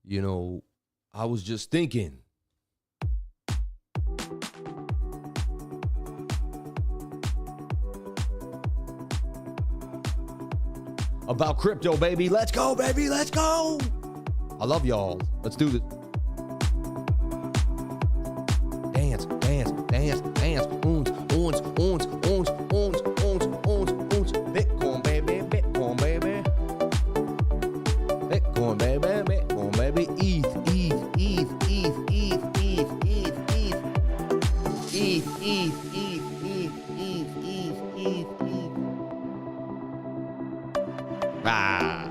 you know, I was just thinking. About crypto, baby. Let's go, baby. Let's go. I love y'all. Let's do this. Dance, dance, dance, dance. Oons, oons, oons, oons, oons, oons, oons, oons. Bitcoin, baby. Bitcoin, baby. Bitcoin, baby. Bitcoin, baby. ETH, ETH, ETH, ETH, ETH, ETH, ETH, ETH. ETH, ETH, ETH, ETH, ETH, ETH, ETH, ETH. Ah.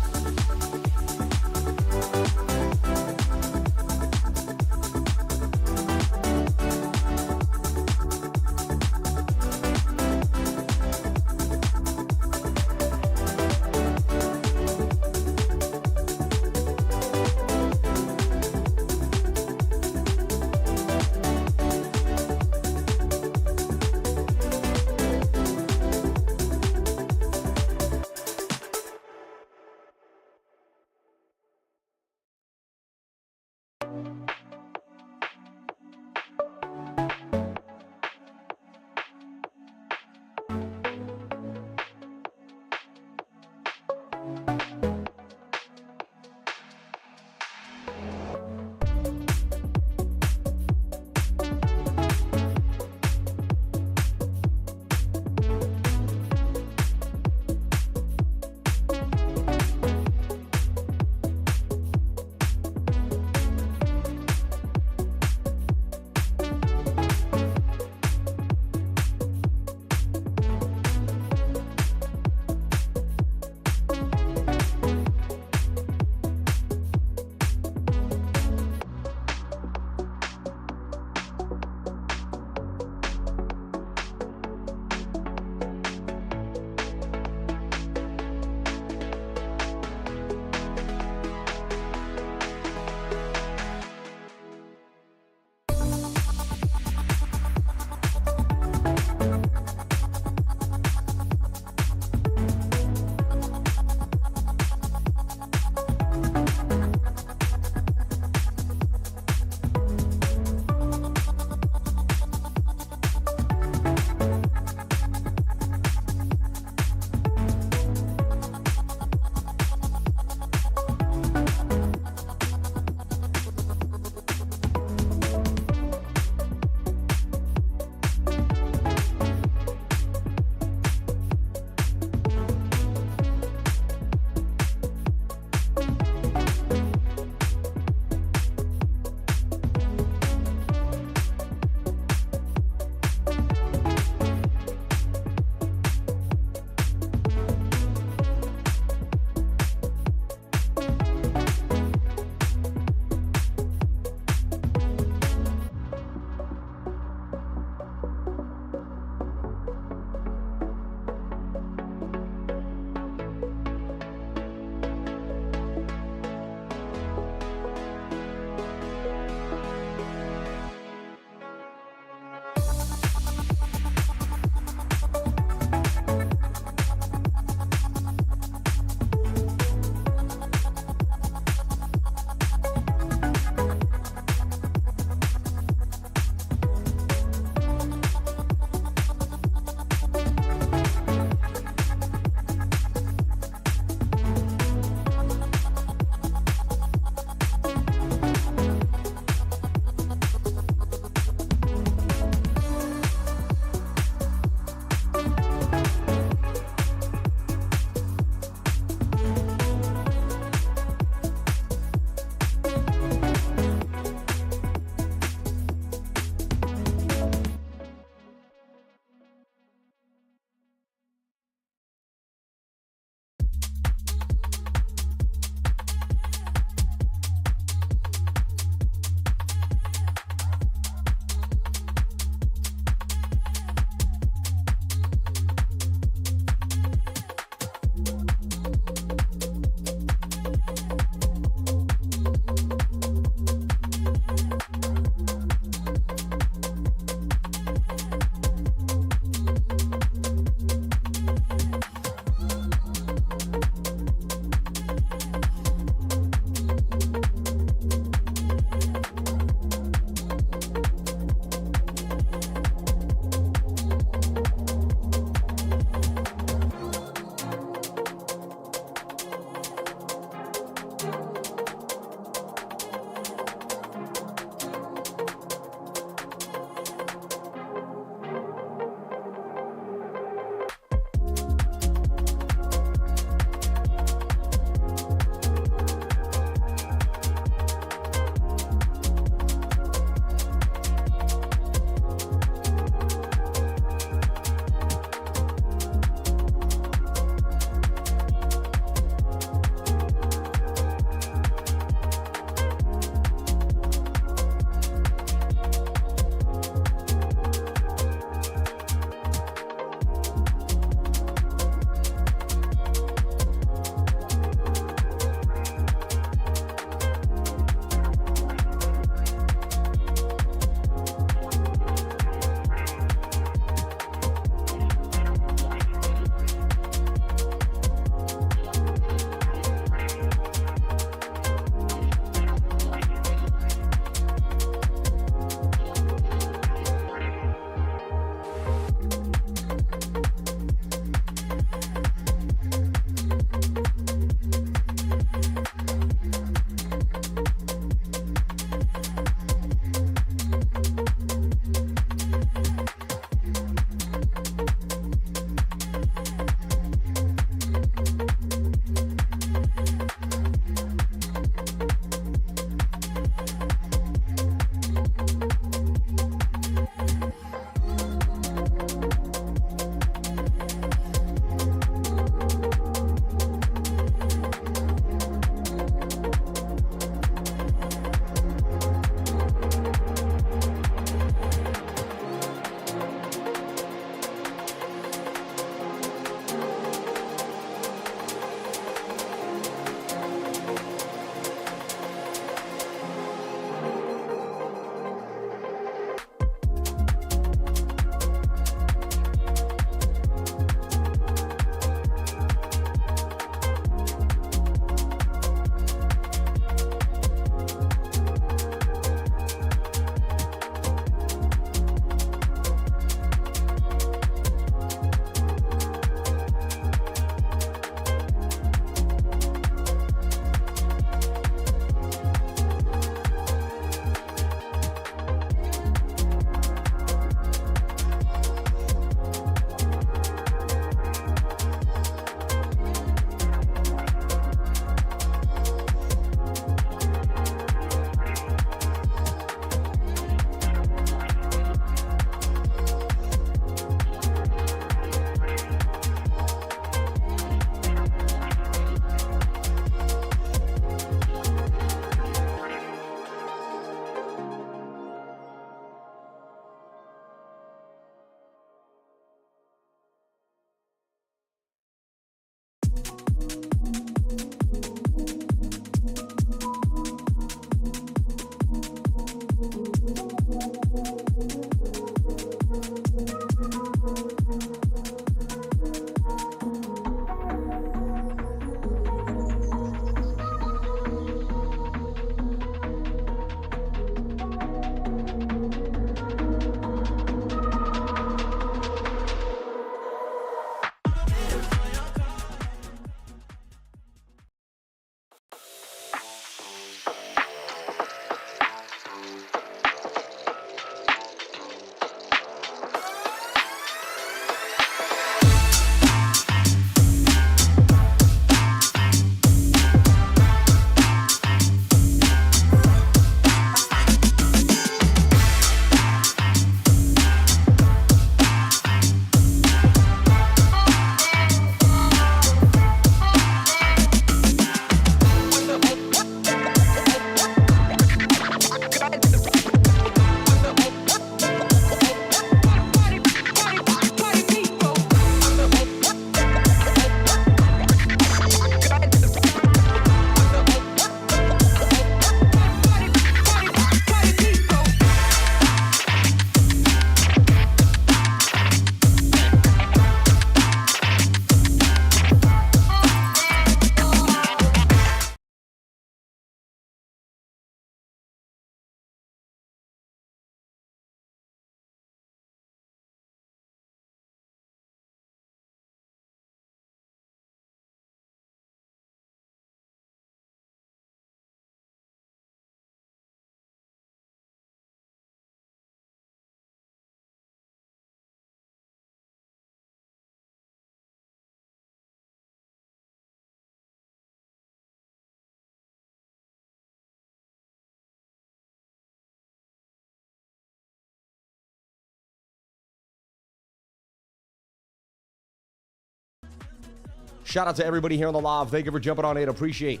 Shout out to everybody here on the live. Thank you for jumping on it. Appreciate.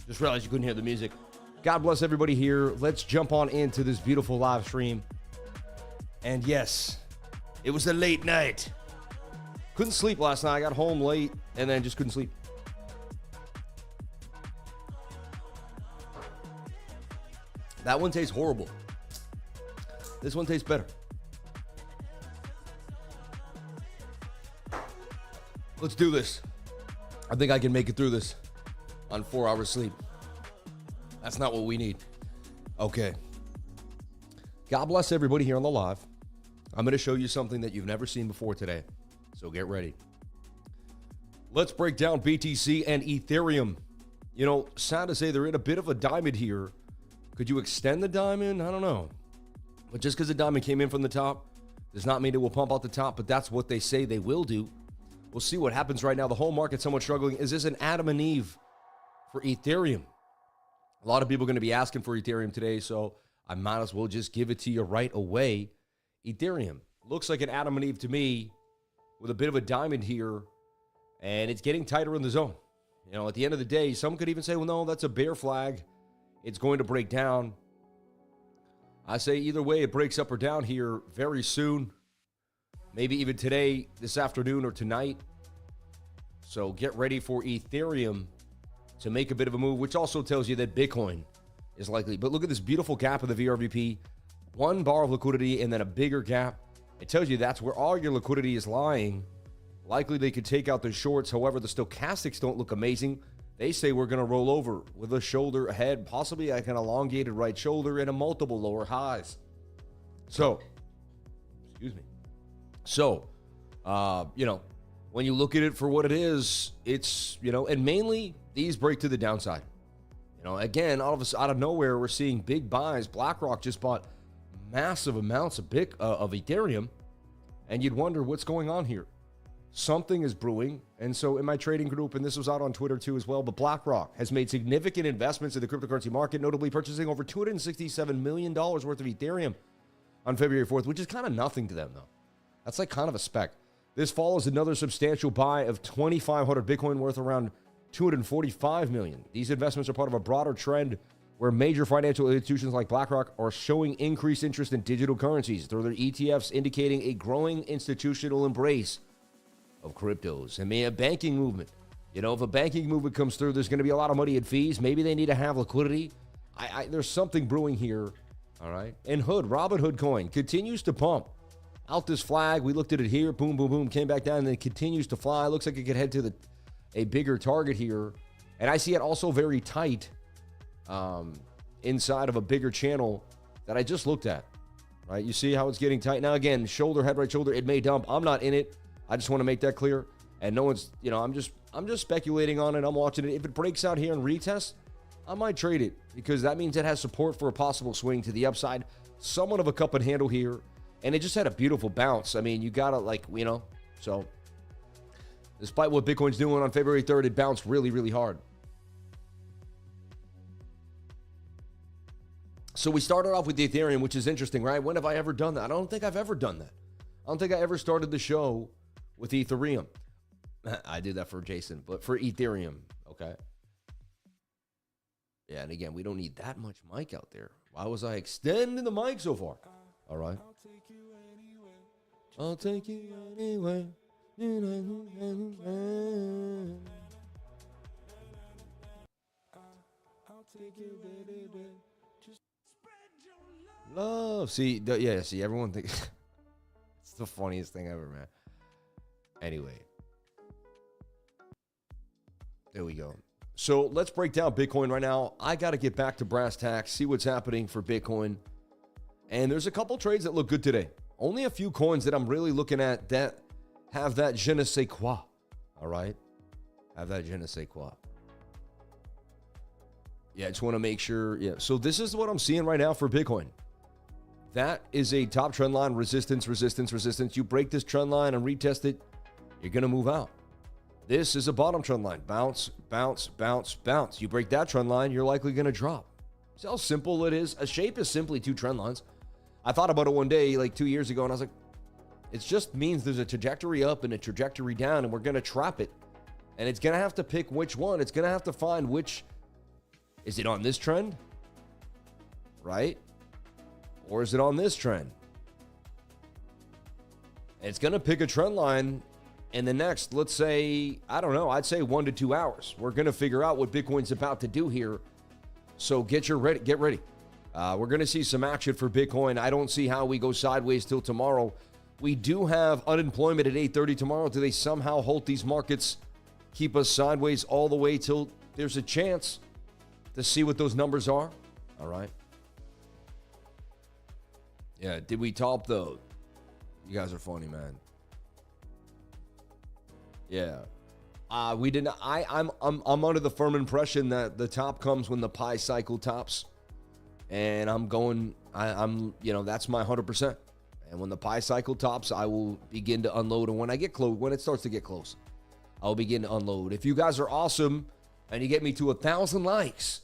Just realized you couldn't hear the music. God bless everybody here. Let's jump on into this beautiful live stream. And yes, it was a late night. Couldn't sleep last night. I got home late and then just couldn't sleep. That one tastes horrible. This one tastes better. Let's do this. I think I can make it through this on 4 hours sleep. That's not what we need. Okay. God bless everybody here on the live. I'm going to show you something that you've never seen before today. So get ready. Let's break down BTC and Ethereum. You know, sad to say they're in a bit of a diamond here. Could you extend the diamond? I don't know. But just because the diamond came in from the top does not mean it will pump out the top, but that's what they say they will do. We'll see what happens right now. The whole market's somewhat struggling. Is this an Adam and Eve for Ethereum? A lot of people are going to be asking for Ethereum today, so I might as well just give it to you right away. Ethereum looks like an Adam and Eve to me with a bit of a diamond here, and it's getting tighter in the zone. You know, at the end of the day, some could even say, well, no, that's a bear flag. It's going to break down. I say either way, it breaks up or down here very soon. Maybe even today, this afternoon, or tonight. So get ready for Ethereum to make a bit of a move, which also tells you that Bitcoin is likely. But look at this beautiful gap of the VRVP. 1 bar of liquidity and then a bigger gap. It tells you that's where all your liquidity is lying. Likely they could take out the shorts. However, the stochastics don't look amazing. They say we're going to roll over with a shoulder ahead, possibly like an elongated right shoulder and a multiple lower highs. So, excuse me. So, you know, when you look at it for what it is, it's, you know, and mainly these break to the downside. You know, again, all of us out of nowhere, we're seeing big buys. BlackRock just bought massive amounts of Ethereum, and you'd wonder what's going on here. Something is brewing. And so in my trading group, and this was out on Twitter too as well, but BlackRock has made significant investments in the cryptocurrency market, notably purchasing over $267 million worth of Ethereum on February 4th, which is kind of nothing to them though. That's like kind of a speck. This follows another substantial buy of 2,500 Bitcoin worth around $245 million. These investments are part of a broader trend where major financial institutions like BlackRock are showing increased interest in digital currencies through their ETFs, indicating a growing institutional embrace of cryptos. And a banking movement. You know, if a banking movement comes through, there's going to be a lot of money and fees. Maybe they need to have liquidity. There's something brewing here. All right. And Robinhood coin continues to pump out this flag. We looked at it here. Boom, boom, boom. Came back down and then continues to fly. Looks like it could head to a bigger target here. And I see it also very tight inside of a bigger channel that I just looked at. Right. You see how it's getting tight. Now, again, shoulder, head, right shoulder. It may dump. I'm not in it. I just want to make that clear. And no one's, you know, I'm just speculating on it. I'm watching it. If it breaks out here and retests, I might trade it because that means it has support for a possible swing to the upside. Somewhat of a cup and handle here. And it just had a beautiful bounce. I mean, you got to, like, you know, so despite what Bitcoin's doing on February 3rd, it bounced really, really hard. So we started off with the Ethereum, which is interesting, right? When have I ever done that? I don't think I've ever done that. I don't think I ever started the show with Ethereum. I did that for Jason, but for Ethereum, okay? Yeah, and again, we don't need that much mic out there. Why was I extending the mic so far? All right. I'll take you anywhere. Love. See, yeah, see, everyone thinks it's the funniest thing ever, man. Anyway, there we go. So let's break down Bitcoin right now. I got to get back to brass tacks, see what's happening for Bitcoin. And there's a couple trades that look good today. Only a few coins that I'm really looking at that have that je ne sais quoi. All right? Have that je ne sais quoi. Yeah, I just want to make sure. Yeah, so this is what I'm seeing right now for Bitcoin. That is a top trend line, resistance, resistance, resistance. You break this trend line and retest it, you're going to move out. This is a bottom trend line. Bounce, bounce, bounce, bounce. You break that trend line, you're likely going to drop. See how simple it is? A shape is simply two trend lines. I thought about it one day, like 2 years ago, and I was like, It just means there's a trajectory up and a trajectory down, and we're going to trap it. And it's going to have to pick which one. It's going to have to find which. Is it on this trend? Right? Or is it on this trend? And it's going to pick a trend line in the next, let's say, I don't know, I'd say 1 to 2 hours. We're going to figure out what Bitcoin's about to do here. So get ready. We're going to see some action for Bitcoin. I don't see how we go sideways till tomorrow. We do have unemployment at 8:30 tomorrow. Do they somehow hold these markets, keep us sideways all the way till there's a chance to see what those numbers are? All right. Yeah, did we top though? You guys are funny, man. Yeah. We didn't. I'm under the firm impression that the top comes when the pi cycle tops, and I'm that's my 100%. And when the pi cycle tops, I will begin to unload. And when it starts to get close, I'll begin to unload. If you guys are awesome and you get me to 1,000 likes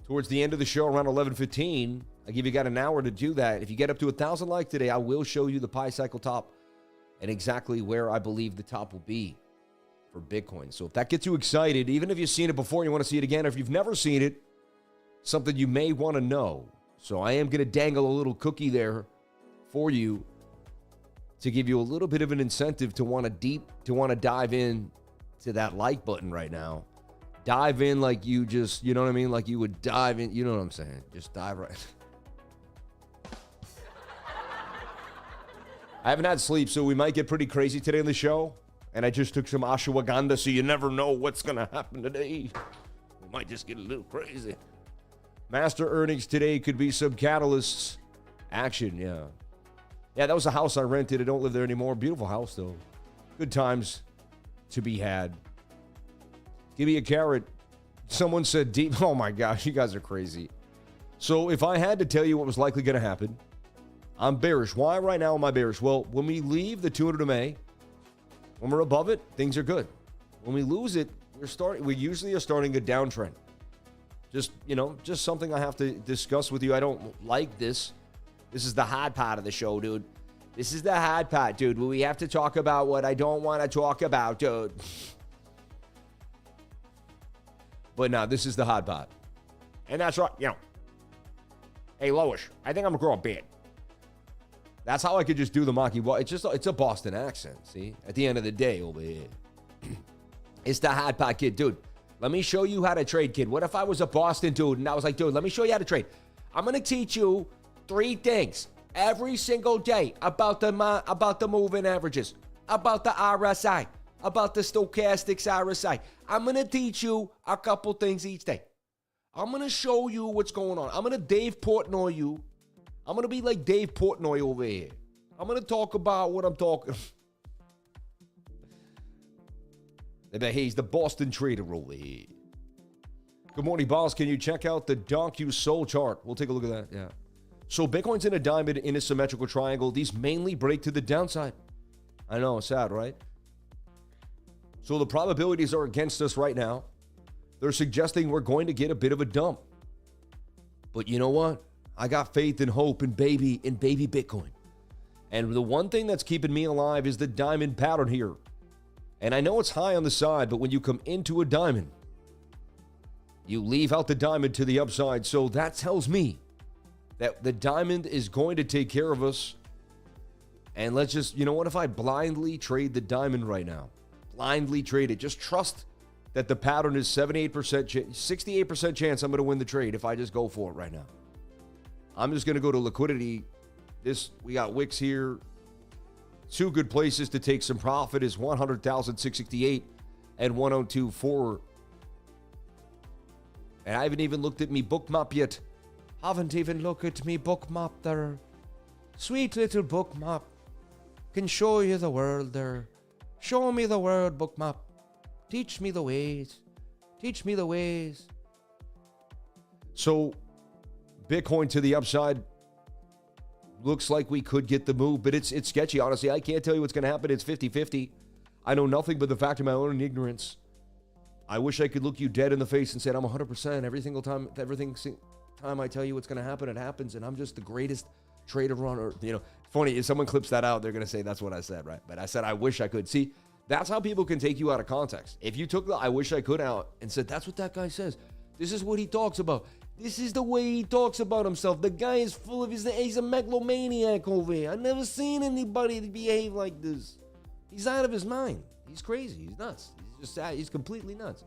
towards the end of the show around 11:15, I give you got an hour to do that. If you get up to 1,000 likes today, I will show you the pi cycle top and exactly where I believe the top will be for Bitcoin. So if that gets you excited, even if you've seen it before and you want to see it again, or if you've never seen it, something you may want to know. So I am going to dangle a little cookie there for you to give you a little bit of an incentive to want to dive in to that like button right now. Dive in like you just, you know what I mean? Like you would dive in, you know what I'm saying? Just dive right. I haven't had sleep, so we might get pretty crazy today on the show. And I just took some ashwagandha, so you never know what's going to happen today. We might just get a little crazy. Master earnings today could be some catalysts. Action, yeah. Yeah, that was a house I rented. I don't live there anymore. Beautiful house, though. Good times to be had. Give me a carrot. Someone said deep. Oh, my gosh, you guys are crazy. So if I had to tell you what was likely going to happen, I'm bearish. Why right now am I bearish? Well, when we leave the 200 MA, when we're above it, things are good. When we lose it, we usually are starting a downtrend. Just something I have to discuss with you. I don't like this. This is the hard part of the show, dude. This is the hard part, dude. We have to talk about what I don't want to talk about, dude. But no, this is the hard part. And that's right, Hey, Loish, I think I'm going to grow a beard. That's how I could just do the Maki. Well, it's a Boston accent, see? At the end of the day over here. It's the hard part, kid. Dude, let me show you how to trade, kid. What if I was a Boston dude and I was like, dude, let me show you how to trade. I'm going to teach you 3 things every single day about the moving averages, about the RSI, about the stochastics RSI. I'm going to teach you a couple things each day. I'm going to show you what's going on. I'm going to Dave Portnoy you. I'm going to be like Dave Portnoy over here. I'm going to talk about what I'm talking. He's the Boston trader over here. Good morning, boss. Can you check out the DOCUSOL chart? We'll take a look at that. Yeah. So Bitcoin's in a diamond in a symmetrical triangle. These mainly break to the downside. I know, sad, right? So the probabilities are against us right now. They're suggesting we're going to get a bit of a dump. But you know what? I got faith and hope in baby Bitcoin. And the one thing that's keeping me alive is the diamond pattern here. And I know it's high on the side, but when you come into a diamond, you leave out the diamond to the upside. So that tells me that the diamond is going to take care of us. And let's just, what if I blindly trade the diamond right now? Blindly trade it. Just trust that the pattern is 68% chance I'm going to win the trade if I just go for it right now. I'm just going to go to liquidity. We got wicks here. 2 good places to take some profit is 100,668 and 102.4. And I haven't even looked at me BOOKMAP yet. Haven't even looked at me BOOKMAP there. Sweet little BOOKMAP. Can show you the world there. Show me the world, BOOKMAP. Teach me the ways. Teach me the ways. So, Bitcoin to the upside. Looks like we could get the move, but it's sketchy. Honestly, I can't tell you what's going to happen. It's 50-50. I know nothing but the fact of my own ignorance. I wish I could look you dead in the face and say I'm 100% every single time I tell you what's going to happen, it happens, and I'm just the greatest trade a run, or, funny, if someone clips that out, they're going to say that's what I said, right? But I said, I wish I could. See, that's how people can take you out of context. If you took the I wish I could out and said, that's what that guy says. This is what he talks about. This is the way he talks about himself. The guy is full of he's a megalomaniac over here. I've never seen anybody behave like this. He's out of his mind. He's crazy. He's nuts. He's completely nuts.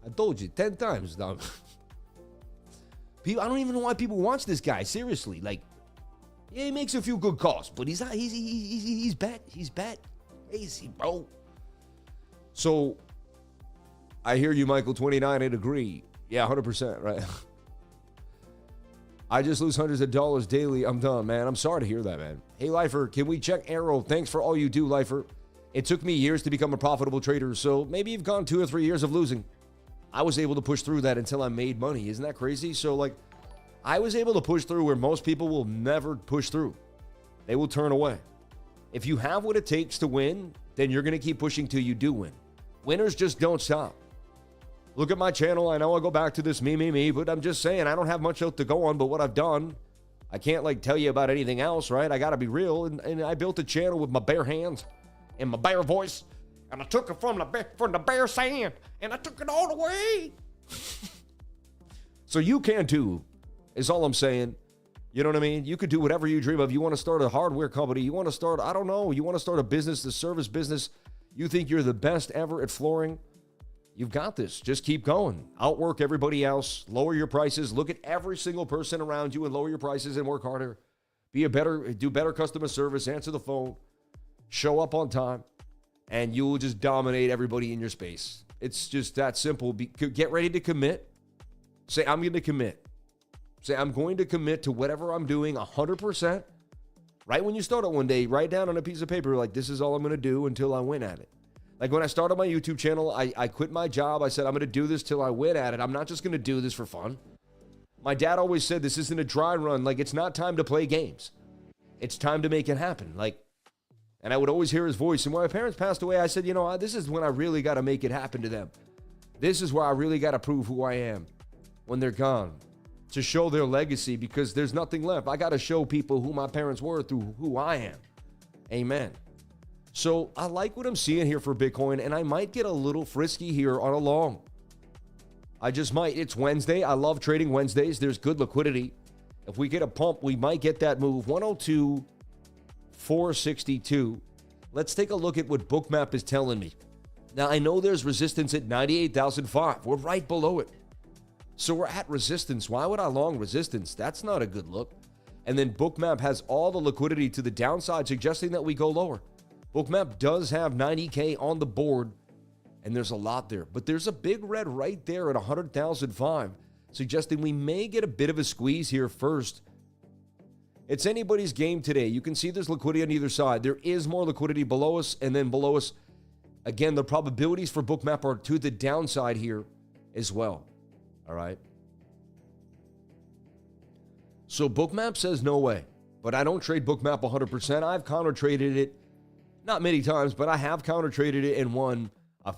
I told you 10 times, dog. People, I don't even know why people watch this guy. Seriously, like, yeah, he makes a few good calls, but he's bad. He's bad, crazy, bro. So, I hear you, Michael. 29, I'd agree. Yeah, 100%, right? I just lose hundreds of dollars daily. I'm done, man. I'm sorry to hear that, man. Hey, Lifer, can we check AERO? Thanks for all you do, Lifer. It took me years to become a profitable trader, so maybe you've gone 2 or 3 years of losing. I was able to push through that until I made money. Isn't that crazy? So, like, I was able to push through where most people will never push through. They will turn away. If you have what it takes to win, then you're going to keep pushing till you do win. Winners just don't stop. Look at my channel. I know I go back to this me, but I'm just saying I don't have much else to go on but what I've done. I can't, like, tell you about anything else, right? I got to be real, and I built a channel with my bare hands and my bare voice, and I took it from the bare sand, and I took it all the way. So you can too, is all I'm saying. You know what I mean? You could do whatever you dream of. You want to start a hardware company. You want to start, I don't know, you want to start a business, a service business. You think you're the best ever at flooring? You've got this. Just keep going. Outwork everybody else. Lower your prices. Look at every single person around you and lower your prices and work harder. Do better customer service. Answer the phone. Show up on time. And you will just dominate everybody in your space. It's just that simple. Get ready to commit. Say, I'm going to commit. Say, I'm going to commit to whatever I'm doing 100%. Right when you start it one day, write down on a piece of paper, like, this is all I'm going to do until I win at it. Like, when I started my YouTube channel, I quit my job. I said, I'm going to do this till I win at it. I'm not just going to do this for fun. My dad always said, this isn't a dry run. Like, it's not time to play games. It's time to make it happen. Like, and I would always hear his voice. And when my parents passed away, I said, this is when I really got to make it happen to them. This is where I really got to prove who I am when they're gone, to show their legacy, because there's nothing left. I got to show people who my parents were through who I am. Amen. So I like what I'm seeing here for Bitcoin, and I might get a little frisky here on a long. I just might. It's Wednesday. I love trading Wednesdays. There's good liquidity. If we get a pump, we might get that move. 102.462. Let's take a look at what BOOKMAP is telling me. Now, I know there's resistance at 98,005. We're right below it. So we're at resistance. Why would I long resistance? That's not a good look. And then BOOKMAP has all the liquidity to the downside, suggesting that we go lower. BOOKMAP does have 90K on the board, and there's a lot there. But there's a big red right there at 100,005, suggesting we may get a bit of a squeeze here first. It's anybody's game today. You can see there's liquidity on either side. There is more liquidity below us, and then below us, again, the probabilities for BOOKMAP are to the downside here as well. All right. So BOOKMAP says no way, but I don't trade BOOKMAP 100%. I've counter traded it, not many times, but I have counter traded it and won, 5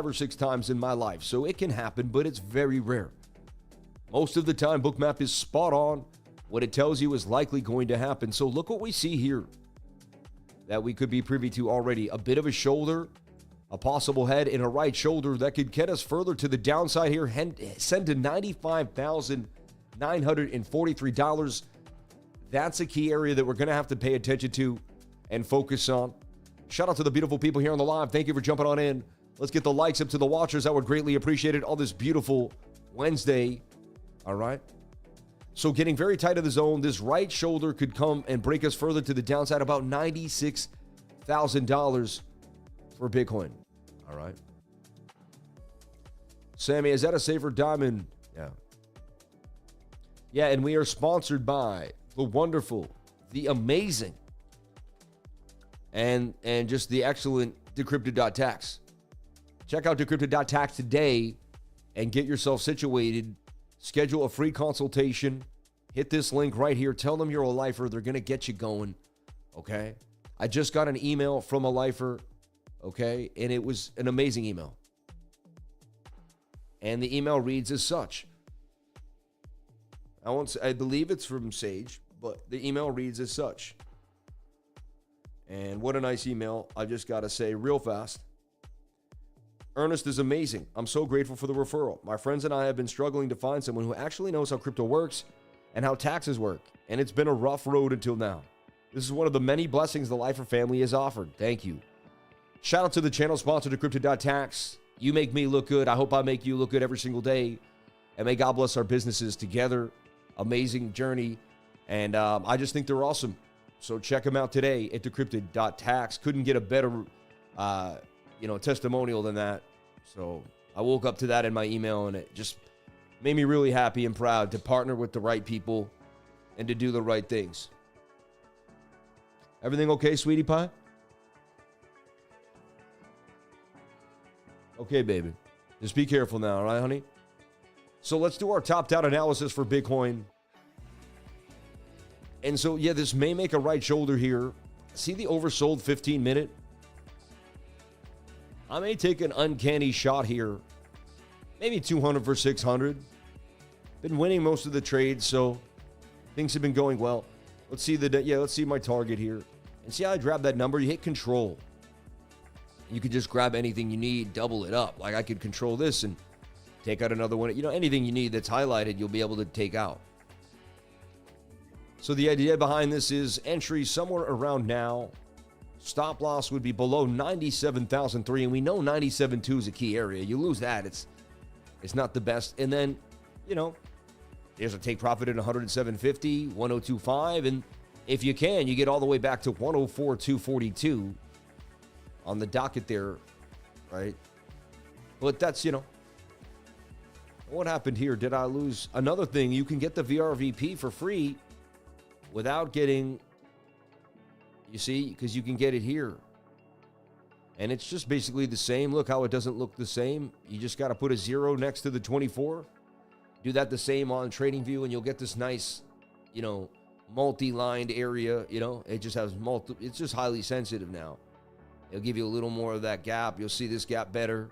or 6 times in my life. So it can happen, but it's very rare. Most of the time, BOOKMAP is spot on. What it tells you is likely going to happen. So look what we see here that we could be privy to already. A bit of a shoulder, a possible head, and a right shoulder that could get us further to the downside here, send to $95,943. That's a key area that we're going to have to pay attention to and focus on. Shout out to the beautiful people here on the live. Thank you for jumping on in. Let's get the likes up to the watchers. That would greatly appreciate it on this beautiful Wednesday. All right. So getting very tight of the zone, this right shoulder could come and break us further to the downside, about $96,000 for Bitcoin. All right. Sammy, is that a safer diamond? Yeah. Yeah, and we are sponsored by the wonderful, the amazing, and just the excellent Decrypted.tax. Check out Decrypted.tax today and get yourself situated. Schedule a free consultation. Hit this link right here. Tell them you're a lifer. They're going to get you going. Okay? I just got an email from a lifer. Okay? And it was an amazing email. And the email reads as such. I believe it's from Sage, But the email reads as such. And what a nice email. I just got to say real fast. Ernest is amazing. I'm so grateful for the referral. My friends and I have been struggling to find someone who actually knows how crypto works and how taxes work. And it's been a rough road until now. This is one of the many blessings the Lifer family has offered. Thank you. Shout out to the channel sponsor, Decrypted.tax. You make me look good. I hope I make you look good every single day. And may God bless our businesses together. Amazing journey. And I just think they're awesome. So check them out today at Decrypted.tax. Couldn't get a better testimonial than that. So I woke up to that in my email, and it just made me really happy and proud to partner with the right people and to do the right things. Everything okay, sweetie pie? Okay, baby. Just be careful now, all right, honey? So let's do our top-down analysis for Bitcoin. And so, yeah, this may make a right shoulder here. See the oversold 15-minute? I may take an uncanny shot here. Maybe 200 for 600. Been winning most of the trades, so things have been going well. Let's see my target here. And see how I grab that number? You hit control. You could just grab anything you need, double it up. Like I could control this and take out another one. Anything you need that's highlighted, you'll be able to take out. So the idea behind this is entry somewhere around now. Stop loss would be below 97,003, and we know 97.2 is a key area. You lose that, it's not the best. And then, there's a take profit at 107.50, 102.5, and if you can, you get all the way back to 104.242 on the docket there, right? But that's, what happened here? Did I lose? Another thing, you can get the VRVP for free without getting, you see, because you can get it here. And it's just basically the same. Look how it doesn't look the same. You just got to put a 0 next to the 24. Do that the same on TradingView, and you'll get this nice, multi-lined area. It just has it's just highly sensitive now. It'll give you a little more of that gap. You'll see this gap better,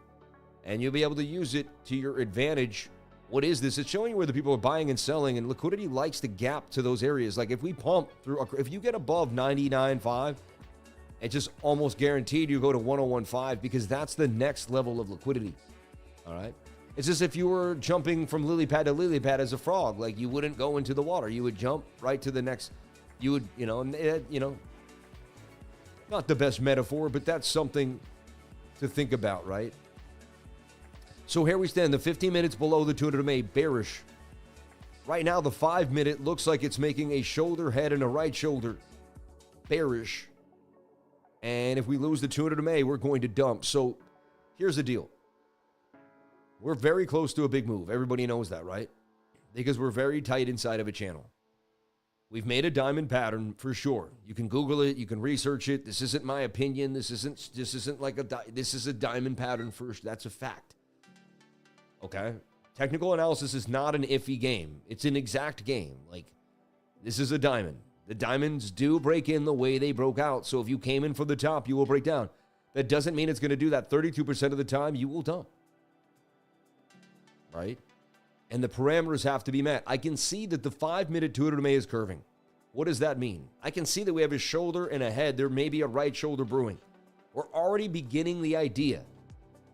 and you'll be able to use it to your advantage. What is this? It's showing you where the people are buying and selling, and liquidity likes to gap to those areas. Like if we pump through, if you get above 99.5, it's just almost guaranteed you go to 101.5 because that's the next level of liquidity. All right. It's as if you were jumping from lily pad to lily pad as a frog. Like you wouldn't go into the water. You would jump right to the next. You would, not the best metaphor, but that's something to think about, right? So here we stand. The 15 minutes below the 200 MA bearish. Right now, the 5 minute looks like it's making a shoulder head and a right shoulder bearish. And if we lose the 200 MA, we're going to dump. So here's the deal. We're very close to a big move. Everybody knows that, right? Because we're very tight inside of a channel. We've made a diamond pattern for sure. You can Google it. You can research it. This isn't my opinion. This isn't like this is a diamond pattern first. That's a fact. Okay? Technical analysis is not an iffy game. It's an exact game. Like, this is a diamond. The diamonds do break in the way they broke out. So if you came in for the top, you will break down. That doesn't mean it's going to do that 32% of the time. You will dump. Right? And the parameters have to be met. I can see that the 5 minute 200 MA is curving. What does that mean? I can see that we have a shoulder and a head. There may be a right shoulder brewing. We're already beginning the idea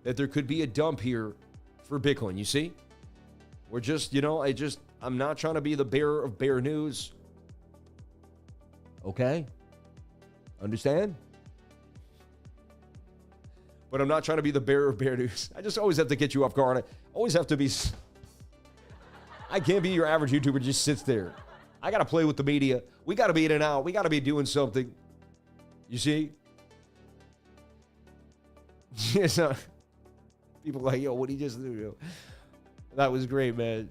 that there could be a dump here for Bitcoin. You see? We're just, I'm not trying to be the bearer of bear news. Okay? Understand? But I'm not trying to be the bearer of bear news. I just always have to get you off guard. I always have to be... I can't be your average YouTuber who just sits there. I got to play with the media. We got to be in and out. We got to be doing something. You see? Yes. People are like, yo, what did he just do? Yo? That was great, man.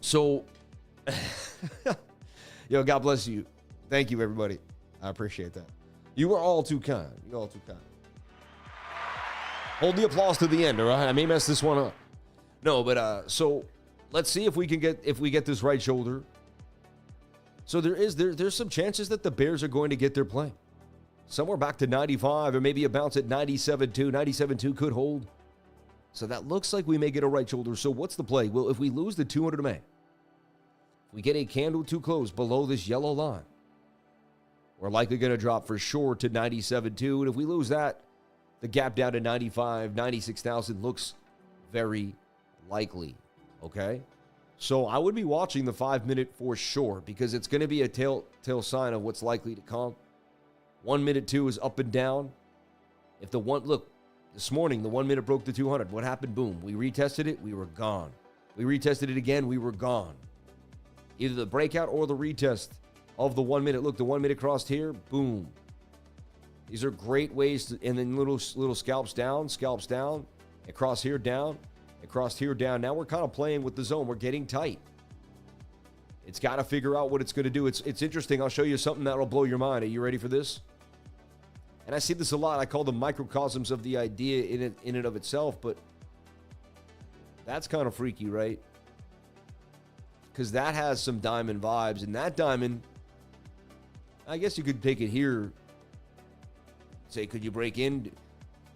So, yo, God bless you. Thank you, everybody. I appreciate that. You were all too kind. You're all too kind. Hold the applause to the end, all right? I may mess this one up. No, but so let's see if we get this right shoulder. So there's some chances that the Bears are going to get their play. Somewhere back to 95 or maybe a bounce at 97.2. 97.2 could hold. So that looks like we may get a right shoulder. So what's the play? Well, if we lose the 200 MA, If we get a candle to close below this yellow line, we're likely going to drop for sure to 97.2. And if we lose that, the gap down to 95, 96,000 looks very likely, okay? So I would be watching the 5 minute for sure because it's going to be a tail sign of what's likely to come. 1 minute, too, is up and down. If the one, look, this morning, the 1 minute broke the 200. What happened? Boom. We retested it. We were gone. We retested it again. We were gone. Either the breakout or the retest of the 1 minute. Look, the 1 minute crossed here. Boom. These are great ways to, and then little scalps down, across here, down, across here, down. Now we're kind of playing with the zone. We're getting tight. It's got to figure out what it's going to do. It's interesting. I'll show you something that will blow your mind. Are you ready for this? And I see this a lot. I call them microcosms of the idea in and of itself, but that's kind of freaky, right? Because that has some diamond vibes, and that diamond, I guess you could take it here. Say, could you break in?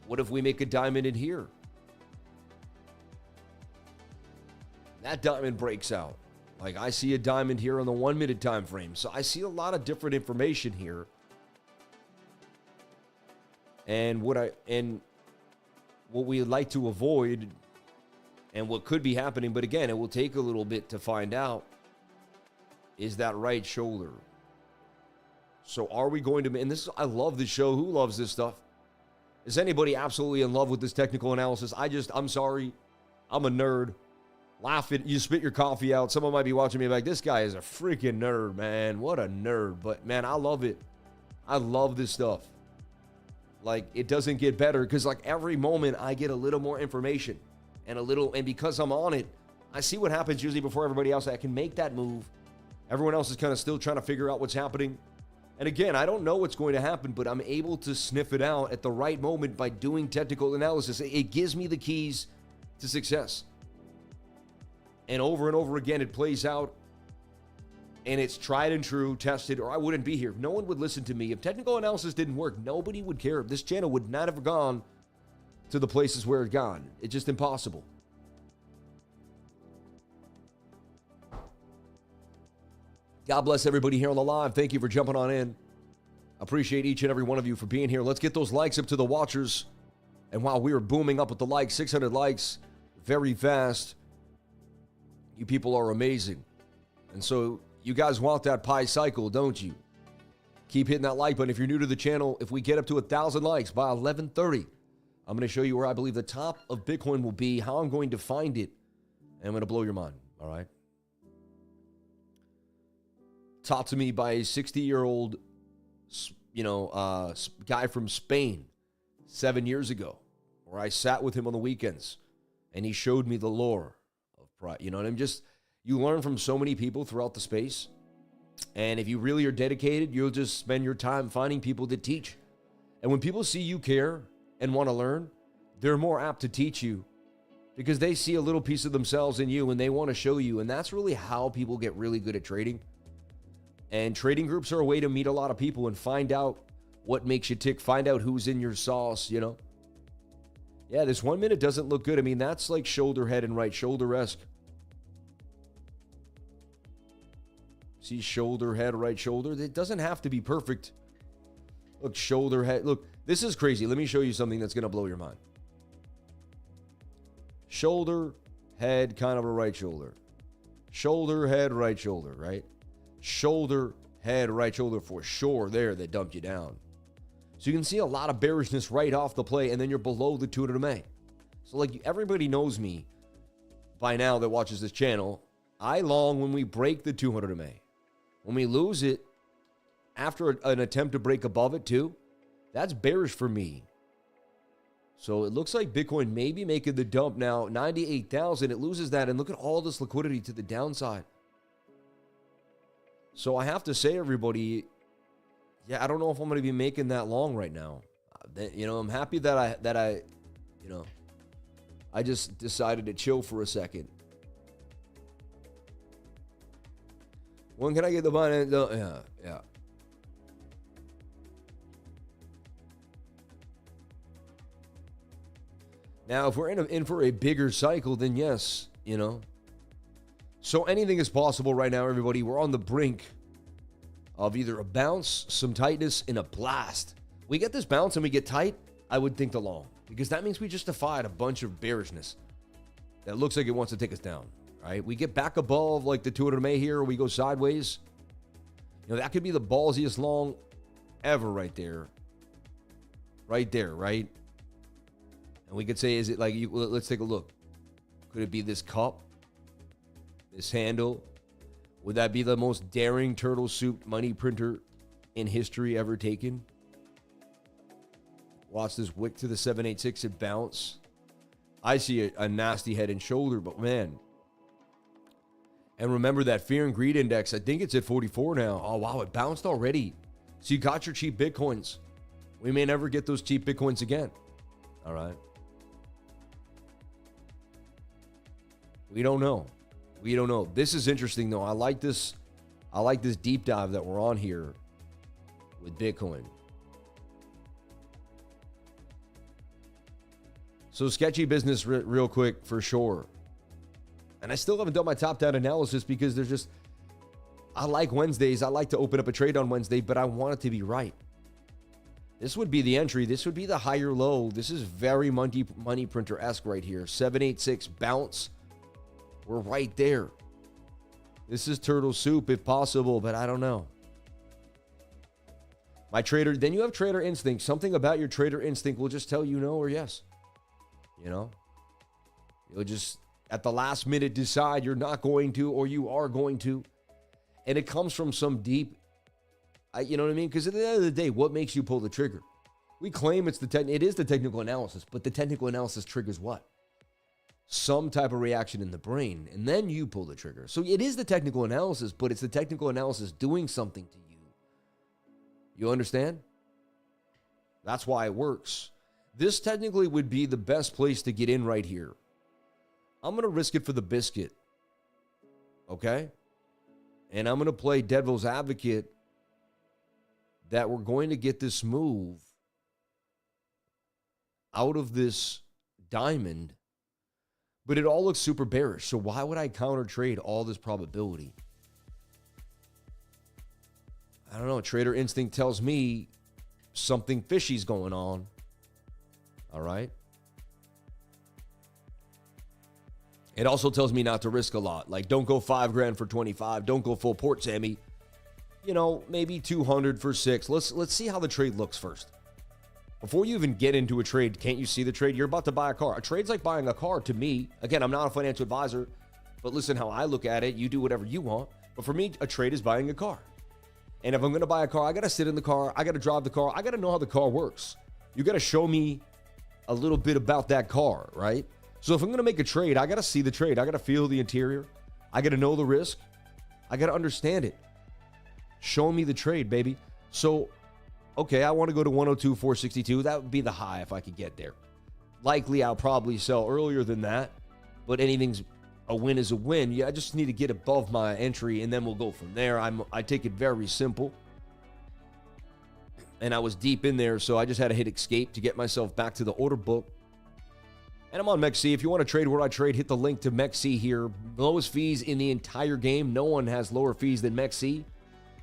What if we make a diamond in here? That diamond breaks out. Like I see a diamond here on the 1 minute time frame. So I see a lot of different information here. And what we like to avoid and what could be happening, but again, it will take a little bit to find out, is that right shoulder. So are we going to, and this, I love this show. Who loves this stuff? Is anybody absolutely in love with this technical analysis? I'm sorry. I'm a nerd. Laugh it. You spit your coffee out. Someone might be watching me like, this guy is a freaking nerd, man. What a nerd. But man, I love it. I love this stuff. Like, it doesn't get better because like every moment I get a little more information and because I'm on it, I see what happens usually before everybody else. I can make that move. Everyone else is kind of still trying to figure out what's happening. And again, I don't know what's going to happen, but I'm able to sniff it out at the right moment by doing technical analysis. It gives me the keys to success. And over again, it plays out. And it's tried and true, tested, or I wouldn't be here. No one would listen to me. If technical analysis didn't work, nobody would care. This channel would not have gone to the places where it gone. It's just impossible. God bless everybody here on the live. Thank you for jumping on in. Appreciate each and every one of you for being here. Let's get those likes up to the watchers. And while we are booming up with the likes, 600 likes, very fast. You people are amazing. And so you guys want that pie cycle, don't you? Keep hitting that like button. If you're new to the channel, if we get up to 1,000 likes by 11:30, I'm going to show you where I believe the top of Bitcoin will be, how I'm going to find it, and I'm going to blow your mind, all right? Taught to me by a 60-year-old, guy from Spain 7 years ago, where I sat with him on the weekends, and he showed me the lore of pride. You know what I mean? You learn from so many people throughout the space, and if you really are dedicated, you'll just spend your time finding people that teach. And when people see you care and want to learn, they're more apt to teach you because they see a little piece of themselves in you and they want to show you. And that's really how people get really good at trading. And trading groups are a way to meet a lot of people and find out what makes you tick, find out who's in your sauce, you know? Yeah, this 1 minute doesn't look good. I mean, that's like shoulder, head, and right shoulder-esque. See, shoulder, head, right shoulder. It doesn't have to be perfect. Look, shoulder, head. Look, this is crazy. Let me show you something that's going to blow your mind. Shoulder, head, kind of a right shoulder. Shoulder, head, right shoulder, right? Shoulder, head, right shoulder for sure there that dumped you down. So you can see a lot of bearishness right off the play, and then you're below the 200 MA. So like everybody knows me by now that watches this channel. I long when we break the 200 MA. When we lose it, after an attempt to break above it too, that's bearish for me. So it looks like Bitcoin may be making the dump now. 98,000, it loses that, and look at all this liquidity to the downside. So I have to say, everybody, yeah, I don't know if I'm going to be making that long right now. You know, I'm happy that I just decided to chill for a second. When can I get the money? Yeah. Now, if we're in for a bigger cycle, then yes, you know. So anything is possible right now, everybody. We're on the brink of either a bounce, some tightness, and a blast. We get this bounce and we get tight, I would think the long, because that means we just defied a bunch of bearishness that looks like it wants to take us down, right? We get back above like the 200 MA here, or we go sideways. You know, that could be the ballsiest long ever right there. Right there, right? And we could say, is it like, let's take a look. Could it be this cup? This handle? Would that be the most daring turtle soup money printer in history ever taken? Watch this wick to the 786 and bounce. I see a nasty head and shoulder, but man. And remember that fear and greed index, I think it's at 44 now. Oh, wow, it bounced already. So you got your cheap Bitcoins. We may never get those cheap Bitcoins again. All right. We don't know. We don't know. This is interesting, though. I like this deep dive that we're on here with Bitcoin. So sketchy business real quick for sure. And I still haven't done my top down analysis because there's just, I like Wednesdays. I like to open up a trade on Wednesday, but I want it to be right. This would be the entry. This would be the higher low. This is very money printer-esque right here. 786 bounce. We're right there. This is turtle soup if possible, but I don't know. My trader, then you have trader instinct. Something about your trader instinct will just tell you no or yes. You know? You'll just, at the last minute, decide you're not going to or you are going to. And it comes from some deep, you know what I mean? Because at the end of the day, what makes you pull the trigger? We claim it is the technical analysis, but the technical analysis triggers what? Some type of reaction in the brain, and then you pull the trigger. So it is the technical analysis, but it's the technical analysis doing something to you. You understand? That's why it works. This technically would be the best place to get in right here. I'm going to risk it for the biscuit. Okay? And I'm going to play devil's advocate that we're going to get this move out of this diamond. But it all looks super bearish. So why would I counter trade all this probability? I don't know. Trader instinct tells me something fishy's going on. All right. It also tells me not to risk a lot. Like, don't go $5,000 for 25. Don't go full port, Sammy. You know, maybe 200 for 6. Let's see how the trade looks first. Before you even get into a trade, can't you see the trade? You're about to buy a car. A trade's like buying a car to me. Again, I'm not a financial advisor, but listen how I look at it. You do whatever you want. But for me, a trade is buying a car. And if I'm going to buy a car, I got to sit in the car. I got to drive the car. I got to know how the car works. You got to show me a little bit about that car, right? So if I'm going to make a trade, I got to see the trade. I got to feel the interior. I got to know the risk. I got to understand it. Show me the trade, baby. So, okay, I want to go to 102,462. That would be the high if I could get there. Likely, I'll probably sell earlier than that. But anything's a win is a win. Yeah, I just need to get above my entry, and then we'll go from there. I take it very simple. And I was deep in there, so I just had to hit escape to get myself back to the order book. And I'm on MEXC. If you want to trade where I trade, hit the link to MEXC here. Lowest fees in the entire game. No one has lower fees than MEXC.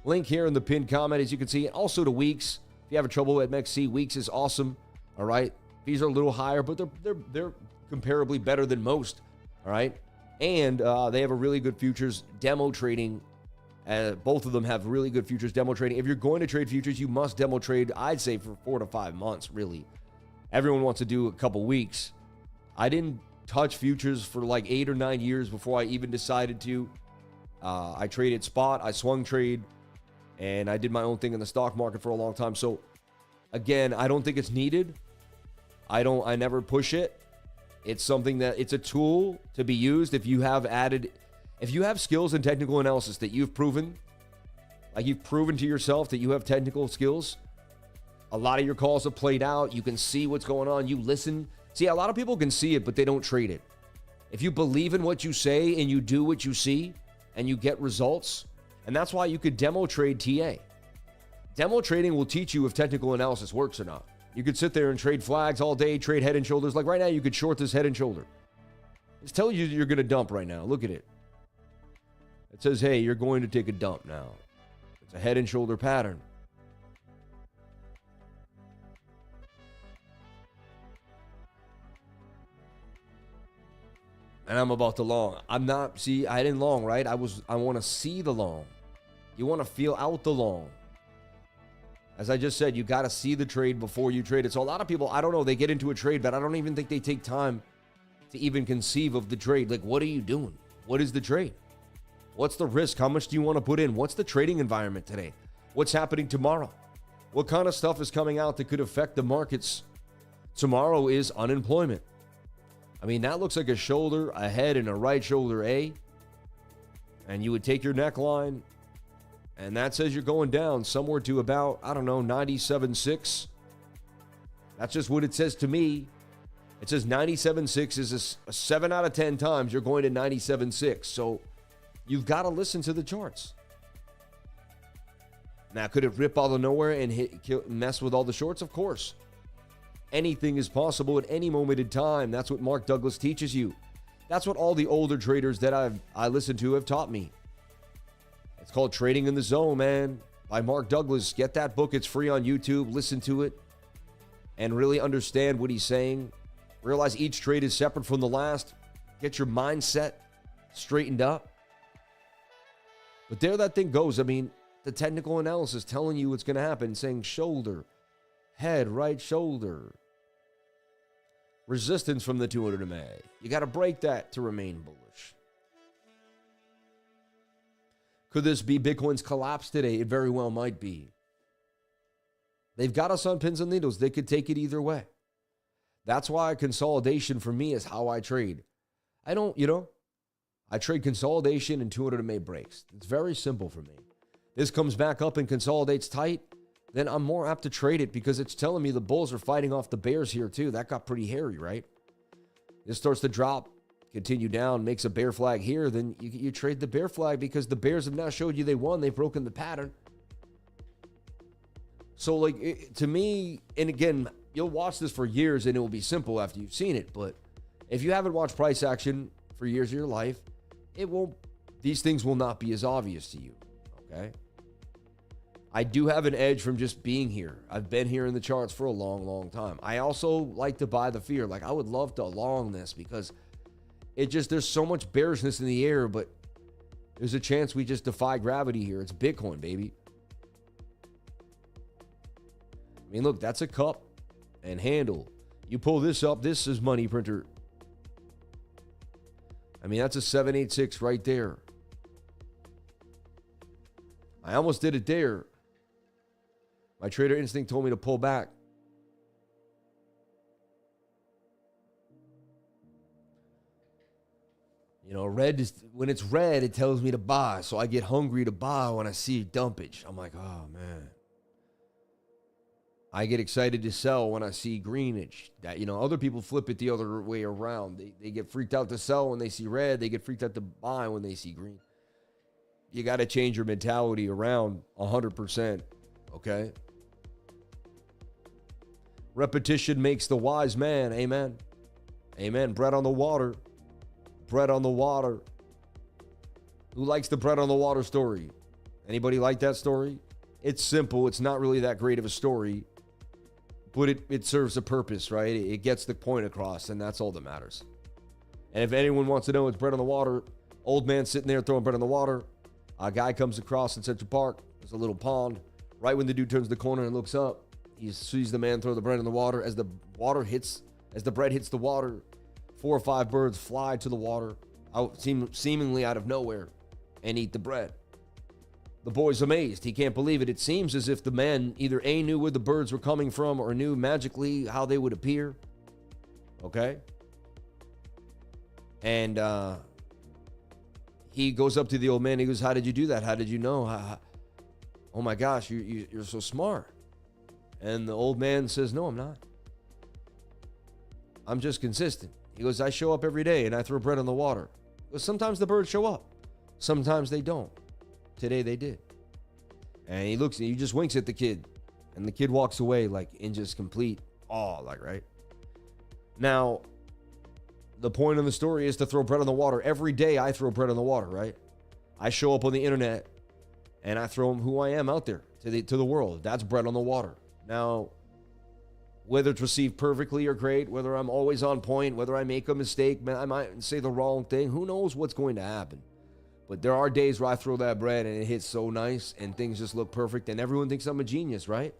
Link here in the pinned comment, as you can see. Also to Weeks. If you have trouble at MEXC, Weeks is awesome. All right. Fees are a little higher, but they're comparably better than most. All right. And they have a really good futures demo trading. Both of them have really good futures demo trading. If you're going to trade futures, you must demo trade, I'd say, for 4 to 5 months, really. Everyone wants to do a couple weeks. I didn't touch futures for like 8 or 9 years before I even decided to. I traded spot, I swung trade, and I did my own thing in the stock market for a long time. So, again, I don't think it's needed. I never push it. It's something that, it's a tool to be used if you have skills in technical analysis that you've proven, like you've proven to yourself that you have technical skills. A lot of your calls have played out. You can see what's going on. You listen. See, a lot of people can see it, but they don't trade it. If you believe in what you say and you do what you see and you get results, and that's why you could demo trade TA. Demo trading will teach you if technical analysis works or not. You could sit there and trade flags all day, trade head and shoulders. Like right now, you could short this head and shoulder. It's telling you you're going to dump right now. Look at it. It says, hey, you're going to take a dump now. It's a head and shoulder pattern. And I'm about to long. I didn't long, right? I want to see the long. You want to feel out the long. As I just said, you got to see the trade before you trade it. So a lot of people, I don't know, they get into a trade, but I don't even think they take time to even conceive of the trade. Like, what are you doing? What is the trade? What's the risk? How much do you want to put in? What's the trading environment today? What's happening tomorrow? What kind of stuff is coming out that could affect the markets? Tomorrow is unemployment. I mean, that looks like a shoulder, a head, and a right shoulder A. And you would take your neckline, and that says you're going down somewhere to about, I don't know, 97.6. That's just what it says to me. It says 97.6 is a 7 out of 10 times you're going to 97.6. So you've got to listen to the charts. Now, could it rip out of nowhere and mess with all the shorts? Of course. Anything is possible at any moment in time. That's what Mark Douglas teaches you. That's what all the older traders that I listen to have taught me. It's called Trading in the Zone, man, by Mark Douglas. Get that book. It's free on YouTube. Listen to it and really understand what he's saying. Realize each trade is separate from the last. Get your mindset straightened up. But there that thing goes. I mean, the technical analysis telling you what's going to happen, saying shoulder, head, right shoulder. Resistance from the 200 MA. You got to break that to remain bullish. Could this be Bitcoin's collapse today? It very well might be. They've got us on pins and needles. They could take it either way. That's why consolidation for me is how I trade. I trade consolidation and 200 MA breaks. It's very simple for me. This comes back up and consolidates tight, then I'm more apt to trade it because it's telling me the bulls are fighting off the bears here too. That got pretty hairy, right? This starts to drop, continue down, makes a bear flag here, then you trade the bear flag because the bears have now showed you they won. They've broken the pattern. So to me, and again, you'll watch this for years and it will be simple after you've seen it. But if you haven't watched price action for years of your life, these things will not be as obvious to you, okay? I do have an edge from just being here. I've been here in the charts for a long, long time. I also like to buy the fear. Like, I would love to long this because there's so much bearishness in the air, but there's a chance we just defy gravity here. It's Bitcoin, baby. I mean, look, that's a cup and handle. You pull this up, this is money printer. I mean, that's a 786 right there. I almost did it there. My trader instinct told me to pull back. You know, when it's red, it tells me to buy. So I get hungry to buy when I see dumpage. I'm like, oh, man. I get excited to sell when I see greenage. Other people flip it the other way around. They get freaked out to sell when they see red. They get freaked out to buy when they see green. You got to change your mentality around 100%, okay? Repetition makes the wise man. Amen. Amen. Bread on the water. Bread on the water. Who likes the bread on the water story? Anybody like that story? It's simple. It's not really that great of a story, but it serves a purpose, right? It gets the point across, and that's all that matters. And if anyone wants to know, it's bread on the water. Old man sitting there throwing bread on the water. A guy comes across in Central Park. There's a little pond. Right when the dude turns the corner and looks up, he sees the man throw the bread in the water. As the bread hits the water, 4 or 5 birds fly to the water, seemingly out of nowhere, and eat the bread. The boy's amazed. He can't believe it. It seems as if the man either A, knew where the birds were coming from or knew magically how they would appear. Okay? And he goes up to the old man. He goes, how did you do that? How did you know? Oh my gosh, you're so smart. And the old man says, no, I'm not. I'm just consistent. He goes, I show up every day and I throw bread on the water. He goes, sometimes the birds show up. Sometimes they don't. Today they did. And he just winks at the kid. And the kid walks away like in just complete awe, like, right? Now, the point of the story is to throw bread on the water. Every day I throw bread on the water, right? I show up on the internet and I throw who I am out there to the world. That's bread on the water. Now, whether it's received perfectly or great, whether I'm always on point, whether I make a mistake, I might say the wrong thing, who knows what's going to happen. But there are days where I throw that bread and it hits so nice and things just look perfect and everyone thinks I'm a genius, right?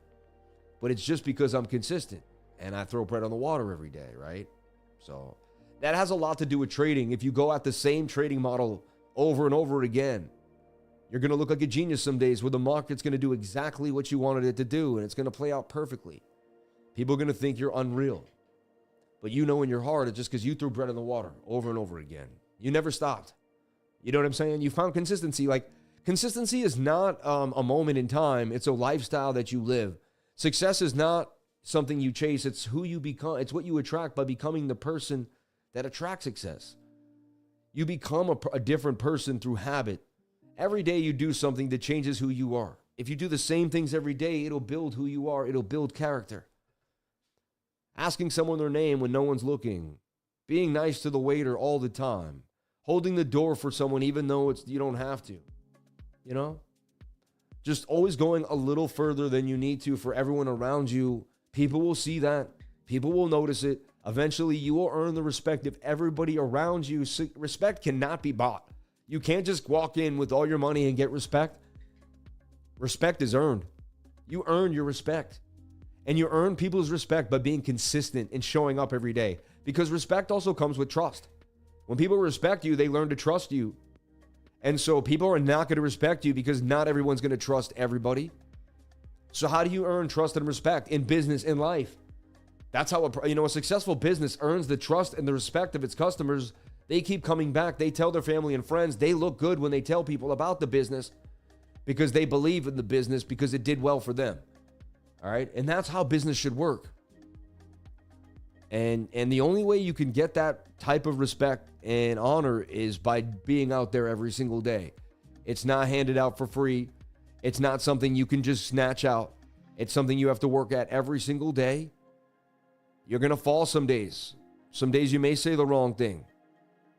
But it's just because I'm consistent and I throw bread on the water every day, right? So that has a lot to do with trading. If you go at the same trading model over and over again, you're going to look like a genius some days where the market's going to do exactly what you wanted it to do and it's going to play out perfectly. People are going to think you're unreal. But you know in your heart, it's just because you threw bread in the water over and over again. You never stopped. You know what I'm saying? You found consistency. Like, consistency is not a moment in time. It's a lifestyle that you live. Success is not something you chase. It's who you become. It's what you attract by becoming the person that attracts success. You become a different person through habit. Every day you do something that changes who you are. If you do the same things every day, it'll build who you are. It'll build character. Asking someone their name when no one's looking. Being nice to the waiter all the time. Holding the door for someone even though you don't have to. You know? Just always going a little further than you need to for everyone around you. People will see that. People will notice it. Eventually, you will earn the respect of everybody around you. Respect cannot be bought. You can't just walk in with all your money and get respect. Respect is earned. You earn your respect. And you earn people's respect by being consistent and showing up every day. Because respect also comes with trust. When people respect you, they learn to trust you. And so people are not going to respect you because not everyone's going to trust everybody. So how do you earn trust and respect in business, in life? That's how a successful business earns the trust and the respect of its customers. They keep coming back. They tell their family and friends. They look good when they tell people about the business because they believe in the business because it did well for them. All right? And that's how business should work. And the only way you can get that type of respect and honor is by being out there every single day. It's not handed out for free. It's not something you can just snatch out. It's something you have to work at every single day. You're going to fall some days. Some days you may say the wrong thing.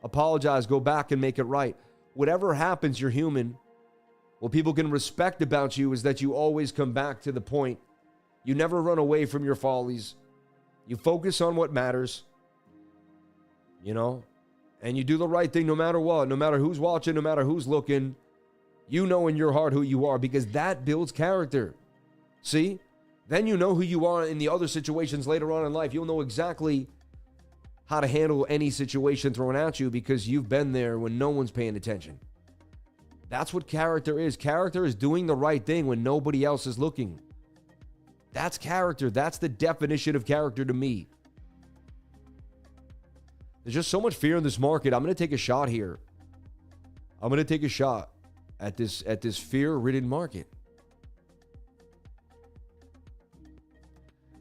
Apologize, go back and make it right. Whatever happens, you're human. What people can respect about you is that you always come back to the point. You never run away from your follies. You focus on what matters, and you do the right thing no matter what, no matter who's watching, no matter who's looking. You know in your heart who you are because that builds character. See? Then you know who you are in the other situations later on in life. You'll know exactly how to handle any situation thrown at you because you've been there when no one's paying attention. That's what character is. Character is doing the right thing when nobody else is looking. That's character. That's the definition of character to me. There's just so much fear in this market. I'm going to take a shot here. I'm going to take a shot at this fear-ridden market.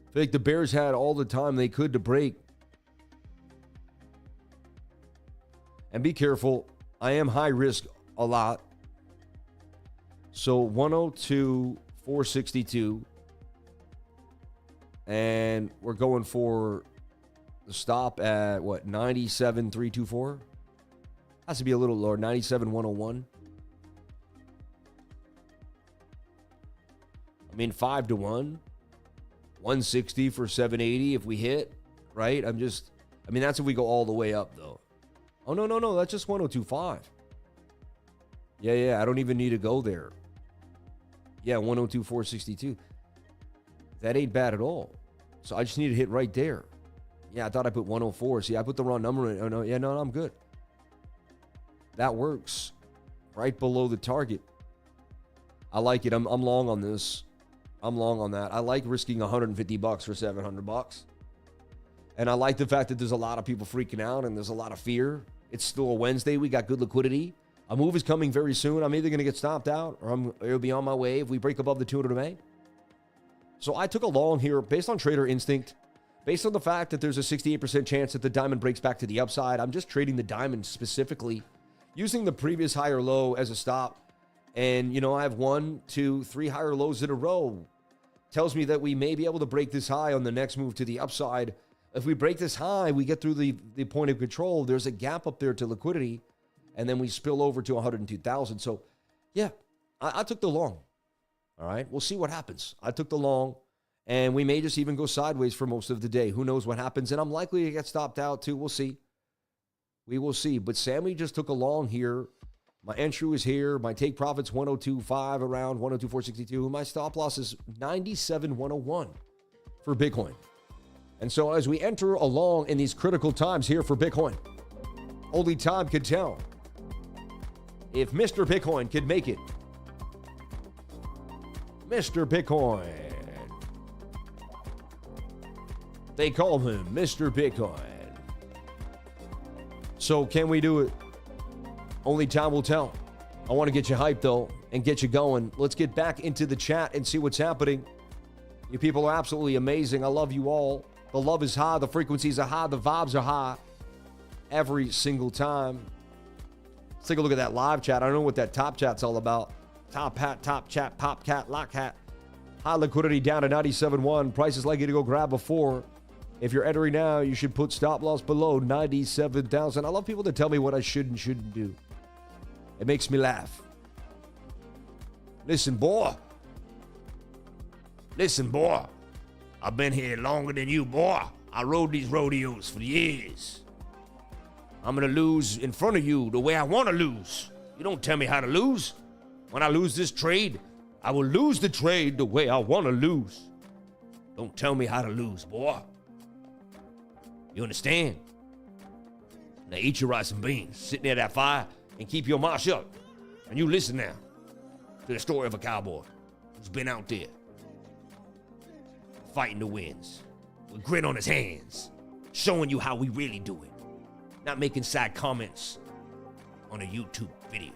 I feel like the Bears had all the time they could to break. And be careful. I am high risk a lot. So 102, 462. And we're going for the stop at, 97,324? Has to be a little lower, 97,101. I mean, 5 to 1. 160 for 780 if we hit, right? That's if we go all the way up, though. Oh, no, that's just 102.5. Yeah, I don't even need to go there. Yeah, 102, 462. That ain't bad at all. So I just need to hit right there. Yeah, I thought I put 104. See, I put the wrong number in. Oh, no, yeah, no, I'm good. That works. Right below the target. I like it. I'm long on this. I'm long on that. I like risking $150 for $700. And I like the fact that there's a lot of people freaking out and there's a lot of fear. It's still a Wednesday. We got good liquidity. A move is coming very soon. I'm either going to get stopped out or it'll be on my way if we break above the 200 MA. So I took a long here based on trader instinct, based on the fact that there's a 68% chance that the diamond breaks back to the upside. I'm just trading the diamond specifically, using the previous higher low as a stop. And, I have 1, 2, 3 higher lows in a row. Tells me that we may be able to break this high on the next move to the upside. If we break this high, we get through the point of control. There's a gap up there to liquidity. and then we spill over to 102,000. So, yeah, I took the long. All right, we'll see what happens. I took the long, and we may just even go sideways for most of the day. Who knows what happens? And I'm likely to get stopped out too. We'll see. We will see. But Sammy just took a long here. My entry is here. My take profit's 102.5 around 102.462. My stop loss is 97.101 for Bitcoin. And so as we enter along in these critical times here for Bitcoin, only time can tell if Mr. Bitcoin can make it. Mr. Bitcoin. They call him Mr. Bitcoin. So can we do it? Only time will tell. I want to get you hyped though and get you going. Let's get back into the chat and see what's happening. You people are absolutely amazing. I love you all. The love is high. The frequencies are high. The vibes are high every single time. Let's take a look at that live chat. I don't know what that top chat's all about. Top hat, top chat, pop cat, lock hat. High liquidity down to 97.1. Price is likely to go grab before. If you're entering now, you should put stop loss below 97,000. I love people that tell me what I should and shouldn't do. It makes me laugh. Listen, boy. Listen, boy. I've been here longer than you, boy. I rode these rodeos for years. I'm going to lose in front of you the way I want to lose. You don't tell me how to lose. When I lose this trade, I will lose the trade the way I want to lose. Don't tell me how to lose, boy. You understand? Now eat your rice and beans, sit near that fire, and keep your mouth shut. And you listen now to the story of a cowboy who's been out there fighting the winds with grit on his hands, showing you how we really do it, not making side comments on a YouTube video.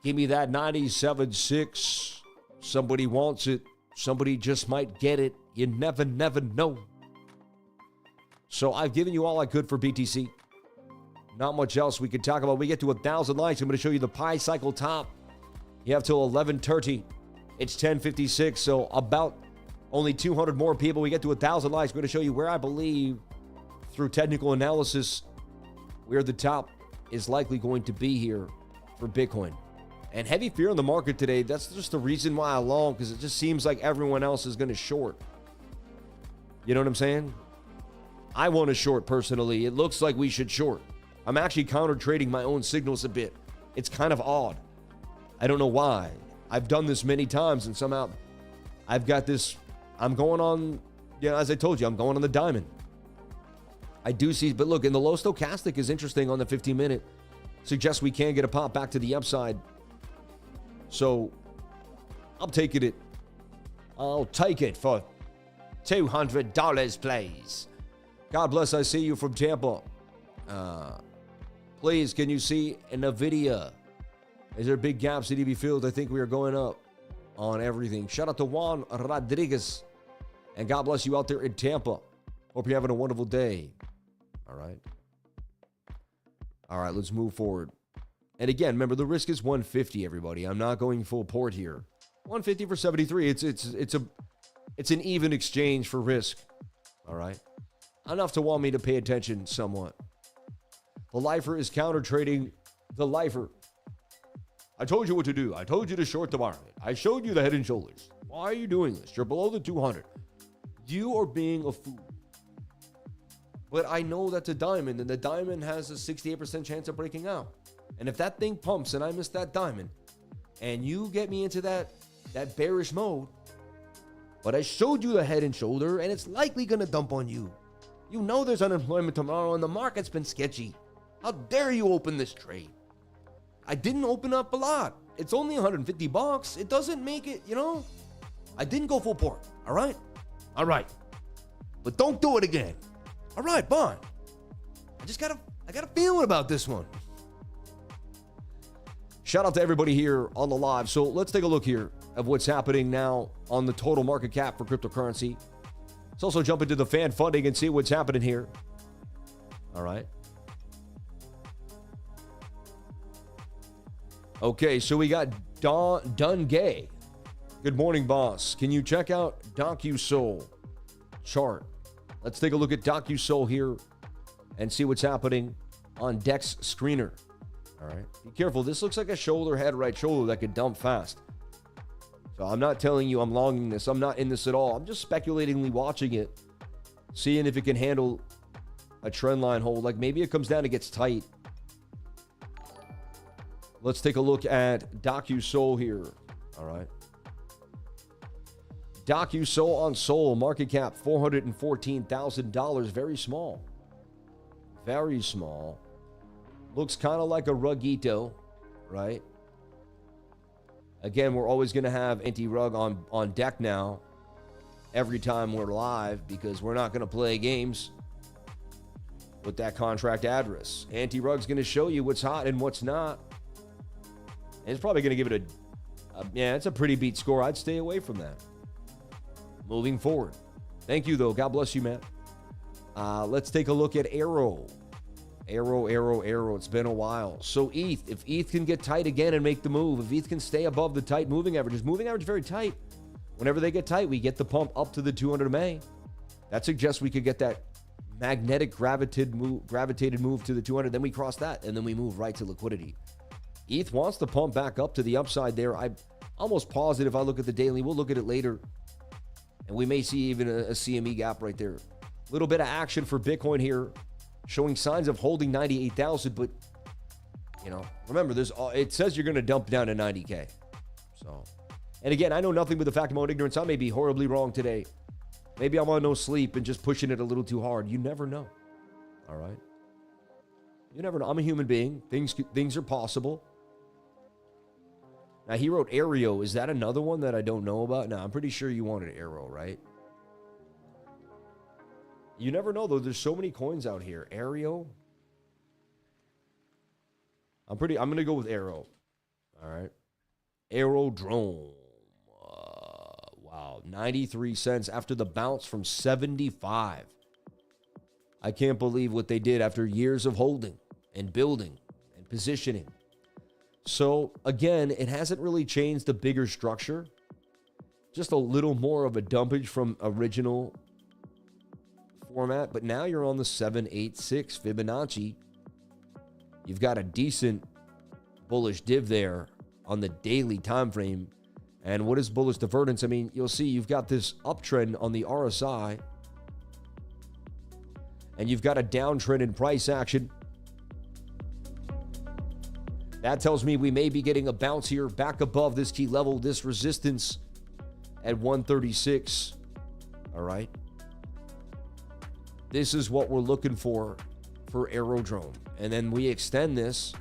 Give me that 97.6. Somebody wants it. Somebody just might get it. You never know. So I've given you all I could for BTC. Not much else we could talk about. We get to 1,000 likes. I'm going to show you the Pi cycle top. You have till 11:30. It's 10:56. So about only 200 more people. We get to 1,000 likes. I'm going to show you where I believe, through technical analysis, where the top is likely going to be here for Bitcoin. And heavy fear in the market today. That's just the reason why I long, because it just seems like everyone else is going to short. You know what I'm saying? I want to short personally. It looks like we should short. I'm actually counter trading my own signals a bit. It's kind of odd. I don't know why. I've done this many times and somehow I've got this. I'm going on, as I told you, I'm going on the diamond. I do see, but look, in the low stochastic is interesting on the 15-minute. Suggests we can get a pop back to the upside. So I'm taking it. I'll take it for $200, please. God bless. I see you from Tampa. Please, can you see NVDA? Is there big gaps that need to be filled? I think we are going up on everything. Shout out to Juan Rodriguez. And God bless you out there in Tampa. Hope you're having a wonderful day. All right. All right, let's move forward. And again, remember, the risk is 150, everybody. I'm not going full port here. 150 for 73. It's an even exchange for risk. All right. Enough to want me to pay attention somewhat. The lifer is counter trading the lifer. I told you what to do. I told you to short the market. I showed you the head and shoulders. Why are you doing this? You're below the 200. You are being a fool. But I know that's a diamond, and the diamond has a 68% chance of breaking out. And if that thing pumps and I miss that diamond, and you get me into that bearish mode, but I showed you the head and shoulder, and it's likely going to dump on you. You know there's unemployment tomorrow, and the market's been sketchy. How dare you open this trade? I didn't open up a lot. It's only $150. It doesn't make it, I didn't go full port. All right? All right. But don't do it again. All right, Bond. I got a feeling about this one. Shout out to everybody here on the live. So let's take a look here of what's happening now on the total market cap for cryptocurrency. Let's also jump into the fan funding and see what's happening here. All right. Okay, so we got Dun Gay. Good morning, boss. Can you check out DOCUSOL chart? Let's take a look at DOCUSOL here and see what's happening on Dex Screener. All right. Be careful. This looks like a shoulder, head, right shoulder that could dump fast. So I'm not telling you I'm longing this. I'm not in this at all. I'm just speculatingly watching it, seeing if it can handle a trend line hold. Like maybe it comes down and gets tight. Let's take a look at DOCUSOL here. All right. DOCUSOL on Sol, market cap $414,000. Very small. Very small. Looks kind of like a Rugito, right? Again, we're always going to have anti-rug on deck now every time we're live because we're not going to play games with that contract address. Anti-rug's going to show you what's hot and what's not. And it's probably going to give it yeah, it's a pretty beat score. I'd stay away from that. Moving forward. Thank you, though. God bless you, man. Let's take a look at AERO. AERO. It's been a while. So ETH, if ETH can get tight again and make the move, if ETH can stay above the tight moving averages, moving average very tight. Whenever they get tight, we get the pump up to the 200 MA. That suggests we could get that magnetic gravitated move to the 200. Then we cross that, and then we move right to liquidity. ETH wants to pump back up to the upside there. I'm almost positive if I look at the daily. We'll look at it later. And we may see even a CME gap right there. A little bit of action for Bitcoin here, showing signs of holding 98,000. But, you know, remember, it says you're going to dump down to 90K. So, and again, I know nothing but the fact of my own ignorance. I may be horribly wrong today. Maybe I'm on no sleep and just pushing it a little too hard. You never know. All right? You never know. I'm a human being. Things are possible. Now, he wrote AERO. Is that another one that I don't know about? No, I'm pretty sure you wanted AERO, right? You never know, though. There's so many coins out here. AERO. I'm going to go with AERO. All right. Aerodrome. Wow. 93 cents after the bounce from 75. I can't believe what they did after years of holding and building and positioning. So, again, it hasn't really changed the bigger structure. Just a little more of a dumpage from original format. But now you're on the 786 Fibonacci. You've got a decent bullish div there on the daily time frame. And what is bullish divergence? I mean, you'll see you've got this uptrend on the RSI. And you've got a downtrend in price action. That tells me we may be getting a bounce here back above this key level, this resistance at 136. All right. This is what we're looking for Aerodrome. And then we extend this.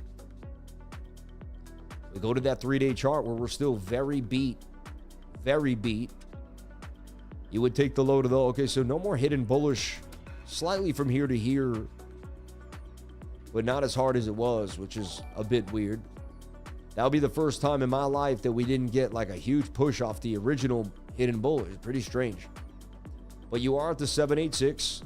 We go to that 3-day chart where we're still very beat. Very beat. You would take the low to the low. Okay, so no more hidden bullish. Slightly from here to here, but not as hard as it was, which is a bit weird. That'll be the first time in my life that we didn't get like a huge push off the original hidden bullish. Pretty strange. But you are at the 786.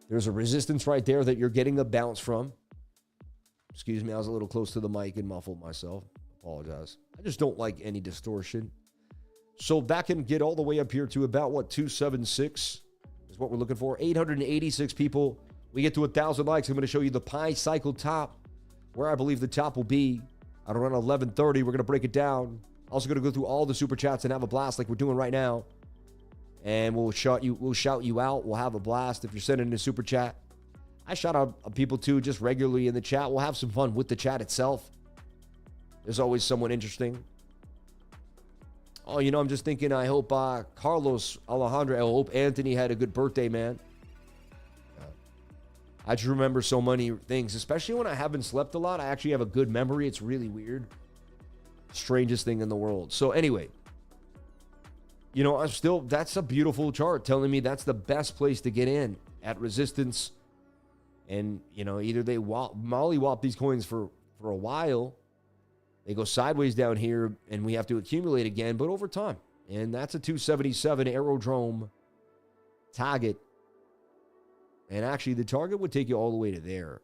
There's a resistance right there that you're getting a bounce from. Excuse me, I was a little close to the mic and muffled myself. Apologize. I just don't like any distortion. So that can get all the way up here to about, what, 276 is what we're looking for. 886 people. We get to 1,000 likes. I'm going to show you the Pi Cycle top, where I believe the top will be at around 11:30. We're going to break it down. Also going to go through all the super chats and have a blast like we're doing right now. And we'll shout you out. We'll have a blast if you're sending in a super chat. I shout out people too, just regularly in the chat. We'll have some fun with the chat itself. There's always someone interesting. Oh, you know, I'm just thinking, I hope Carlos Alejandro, I hope Anthony had a good birthday, man. I just remember so many things, especially when I haven't slept a lot. I actually have a good memory. It's really weird. Strangest thing in the world. So anyway, you know, that's a beautiful chart telling me that's the best place to get in at resistance. And, you know, either they mollywop these coins for a while, they go sideways down here, and we have to accumulate again, but over time. And that's a 277 Aerodrome target. And actually, the target would take you all the way to there.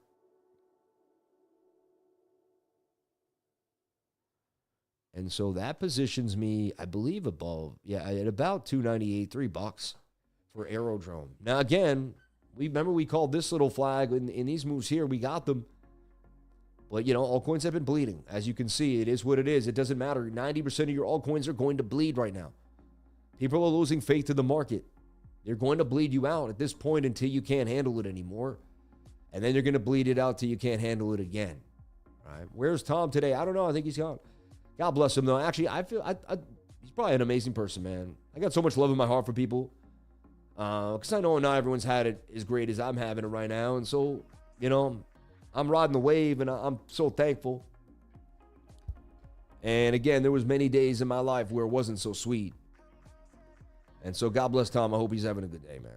And so that positions me, I believe, above, at about $298, $3. for Aerodrome. Now, again, we called this little flag in these moves here. We got them. But, you know, altcoins have been bleeding. As you can see, it is what it is. It doesn't matter. 90% of your altcoins are going to bleed right now. People are losing faith in the market. They're going to bleed you out at this point until you can't handle it anymore. And then you're going to bleed it out till you can't handle it again. All right. Where's Tom today? I don't know. I think he's gone. God bless him, though. Actually, I feel he's probably an amazing person, man. I got so much love in my heart for people. Because I know not everyone's had it as great as I'm having it right now. And so, you know, I'm riding the wave, and I'm so thankful. And again, there was many days in my life where it wasn't so sweet. And so God bless Tom. I hope he's having a good day, man.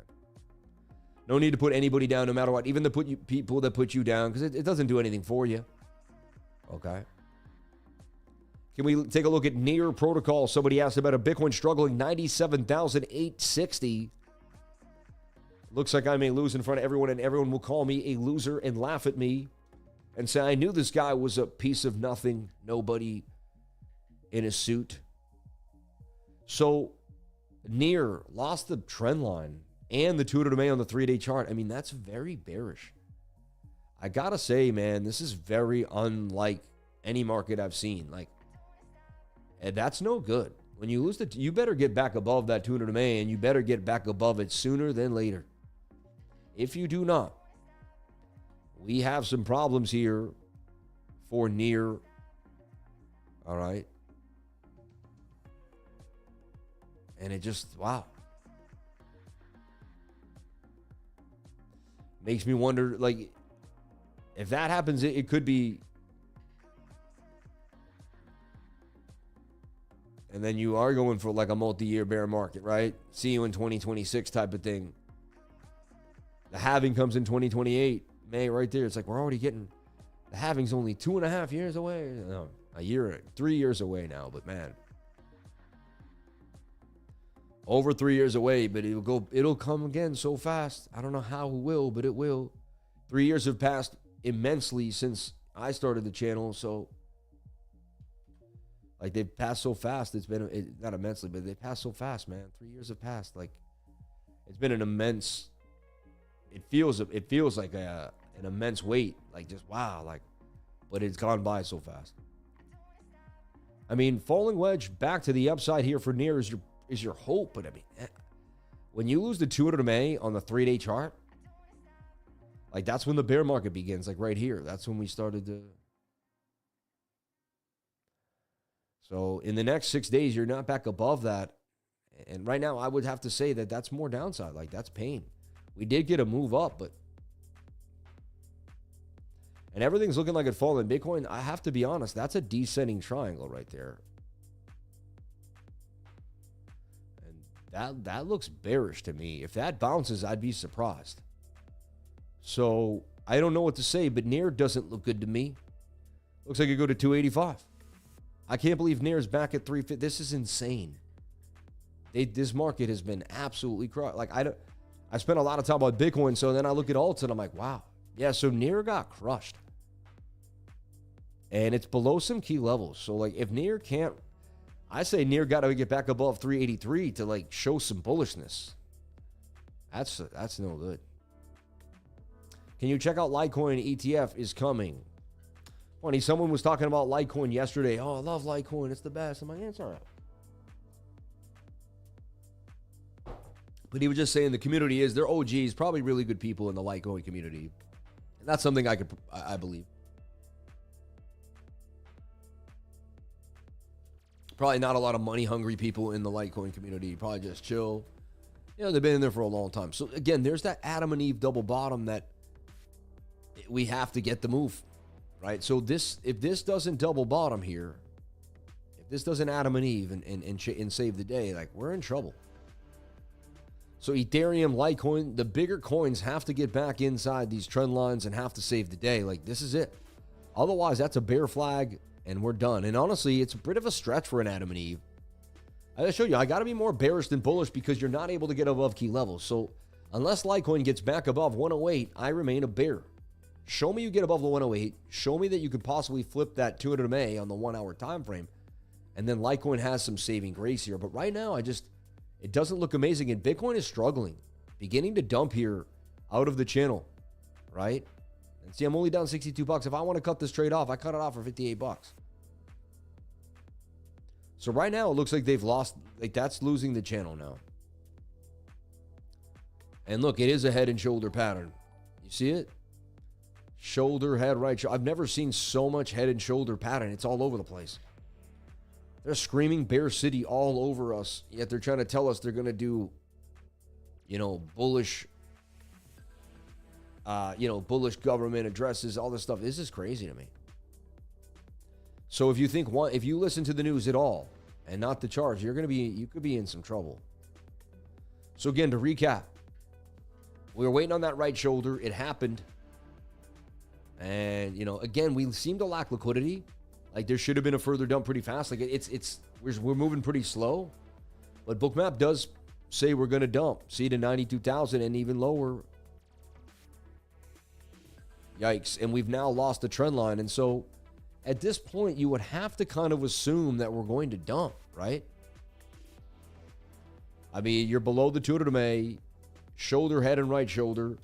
No need to put anybody down no matter what. Even the people that put you down, because it doesn't do anything for you. Okay. Can we take a look at Near Protocol? Somebody asked about a Bitcoin struggling 97,860. Looks like I may lose in front of everyone, and everyone will call me a loser and laugh at me and say, I knew this guy was a piece of nothing, nobody in a suit. So Near lost the trend line and the 200 on the 3-day chart. I mean, that's very bearish. I gotta say, man, this is very unlike any market I've seen. Like, and that's no good. When you lose you better get back above that 200 and you better get back above it sooner than later. If you do not, we have some problems here for Near. All right. And it just, wow. Makes me wonder, like, if that happens, it could be. And then you are going for like a multi-year bear market, right? See you in 2026 type of thing. The halving comes in 2028. May right there. It's like we're already getting, the halving's only 2.5 years away. No, a year, 3 years away now, but man. Over 3 years away, but it'll come again so fast. I don't know how it will, but it will. 3 years have passed immensely since I started the channel, so like they've passed so fast. It's been not immensely, but they passed so fast, man. 3 years have passed. Like it's been an immense. It feels like an immense weight. Like just wow, like, but it's gone by so fast. I mean, falling wedge back to the upside here for Near is your hope, but I mean, when you lose the 200 MA on the 3-day chart, like that's when the bear market begins. Like right here, that's when we started to. So in the next 6 days, you're not back above that. And right now, I would have to say that that's more downside. Like that's pain. We did get a move up, but. And everything's looking like it falling. Bitcoin, I have to be honest, that's a descending triangle right there. And that looks bearish to me. If that bounces, I'd be surprised. So I don't know what to say, but Near doesn't look good to me. Looks like it go to 285. I can't believe Near's back at 350. This is insane. This market has been absolutely crushed. Like I spent a lot of time on Bitcoin, so then I look at alts and I'm like, wow. Yeah, so Near got crushed. And it's below some key levels. So like if Near can't, I say Near got to get back above 383 to like show some bullishness. That's no good. Can you check out Litecoin ETF is coming? Funny, someone was talking about Litecoin yesterday. Oh, I love Litecoin. It's the best. I'm like, yeah, it's all right. But he was just saying the community is, they're OGs, probably really good people in the Litecoin community. And that's something I believe. Probably not a lot of money-hungry people in the Litecoin community. Probably just chill. You know, they've been in there for a long time. So, again, there's that Adam and Eve double bottom that we have to get the move, right? So, if this doesn't double bottom here, if this doesn't Adam and Eve and save the day, like, we're in trouble. So, Ethereum, Litecoin, the bigger coins have to get back inside these trend lines and have to save the day. Like, this is it. Otherwise, that's a bear flag. And we're done. And honestly, it's a bit of a stretch for an Adam and Eve. I show you, I got to be more bearish than bullish because you're not able to get above key levels. So unless Litecoin gets back above 108, I remain a bear. Show me you get above the 108. Show me that you could possibly flip that 200 MA on the 1 hour time frame. And then Litecoin has some saving grace here. But right now, it It doesn't look amazing, and Bitcoin is struggling, beginning to dump here out of the channel, right? And see, I'm only down 62 bucks. If I want to cut this trade off, I cut it off for 58 bucks. So right now, it looks like they've lost, like that's losing the channel now. And look, it is a head and shoulder pattern. You see it? Shoulder, head, right shoulder. I've never seen so much head and shoulder pattern. It's all over the place. They're screaming Bear City all over us, yet they're trying to tell us they're going to do, bullish, bullish government addresses, all this stuff. This is crazy to me. So if you listen to the news at all and not the charts, you could be in some trouble. So again, to recap, we were waiting on that right shoulder. It happened. And, again, we seem to lack liquidity. Like there should have been a further dump pretty fast. Like we're moving pretty slow. But BOOKMAP does say we're going to dump. See to 92,000 and even lower. Yikes. And we've now lost the trend line. And so at this point, you would have to kind of assume that we're going to dump, right? I mean, you're below the 200 MA, shoulder, head, and right shoulder.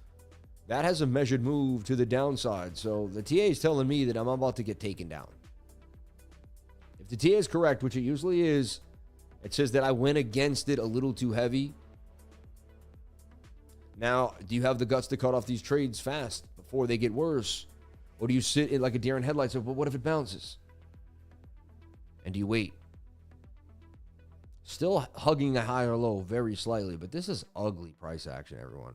That has a measured move to the downside. So the TA is telling me that I'm about to get taken down. If the TA is correct, which it usually is, it says that I went against it a little too heavy. Now, do you have the guts to cut off these trades fast before they get worse? Or do you sit in like a deer in headlights of, well, what if it bounces? And do you wait? Still hugging a higher low very slightly, but this is ugly price action, everyone.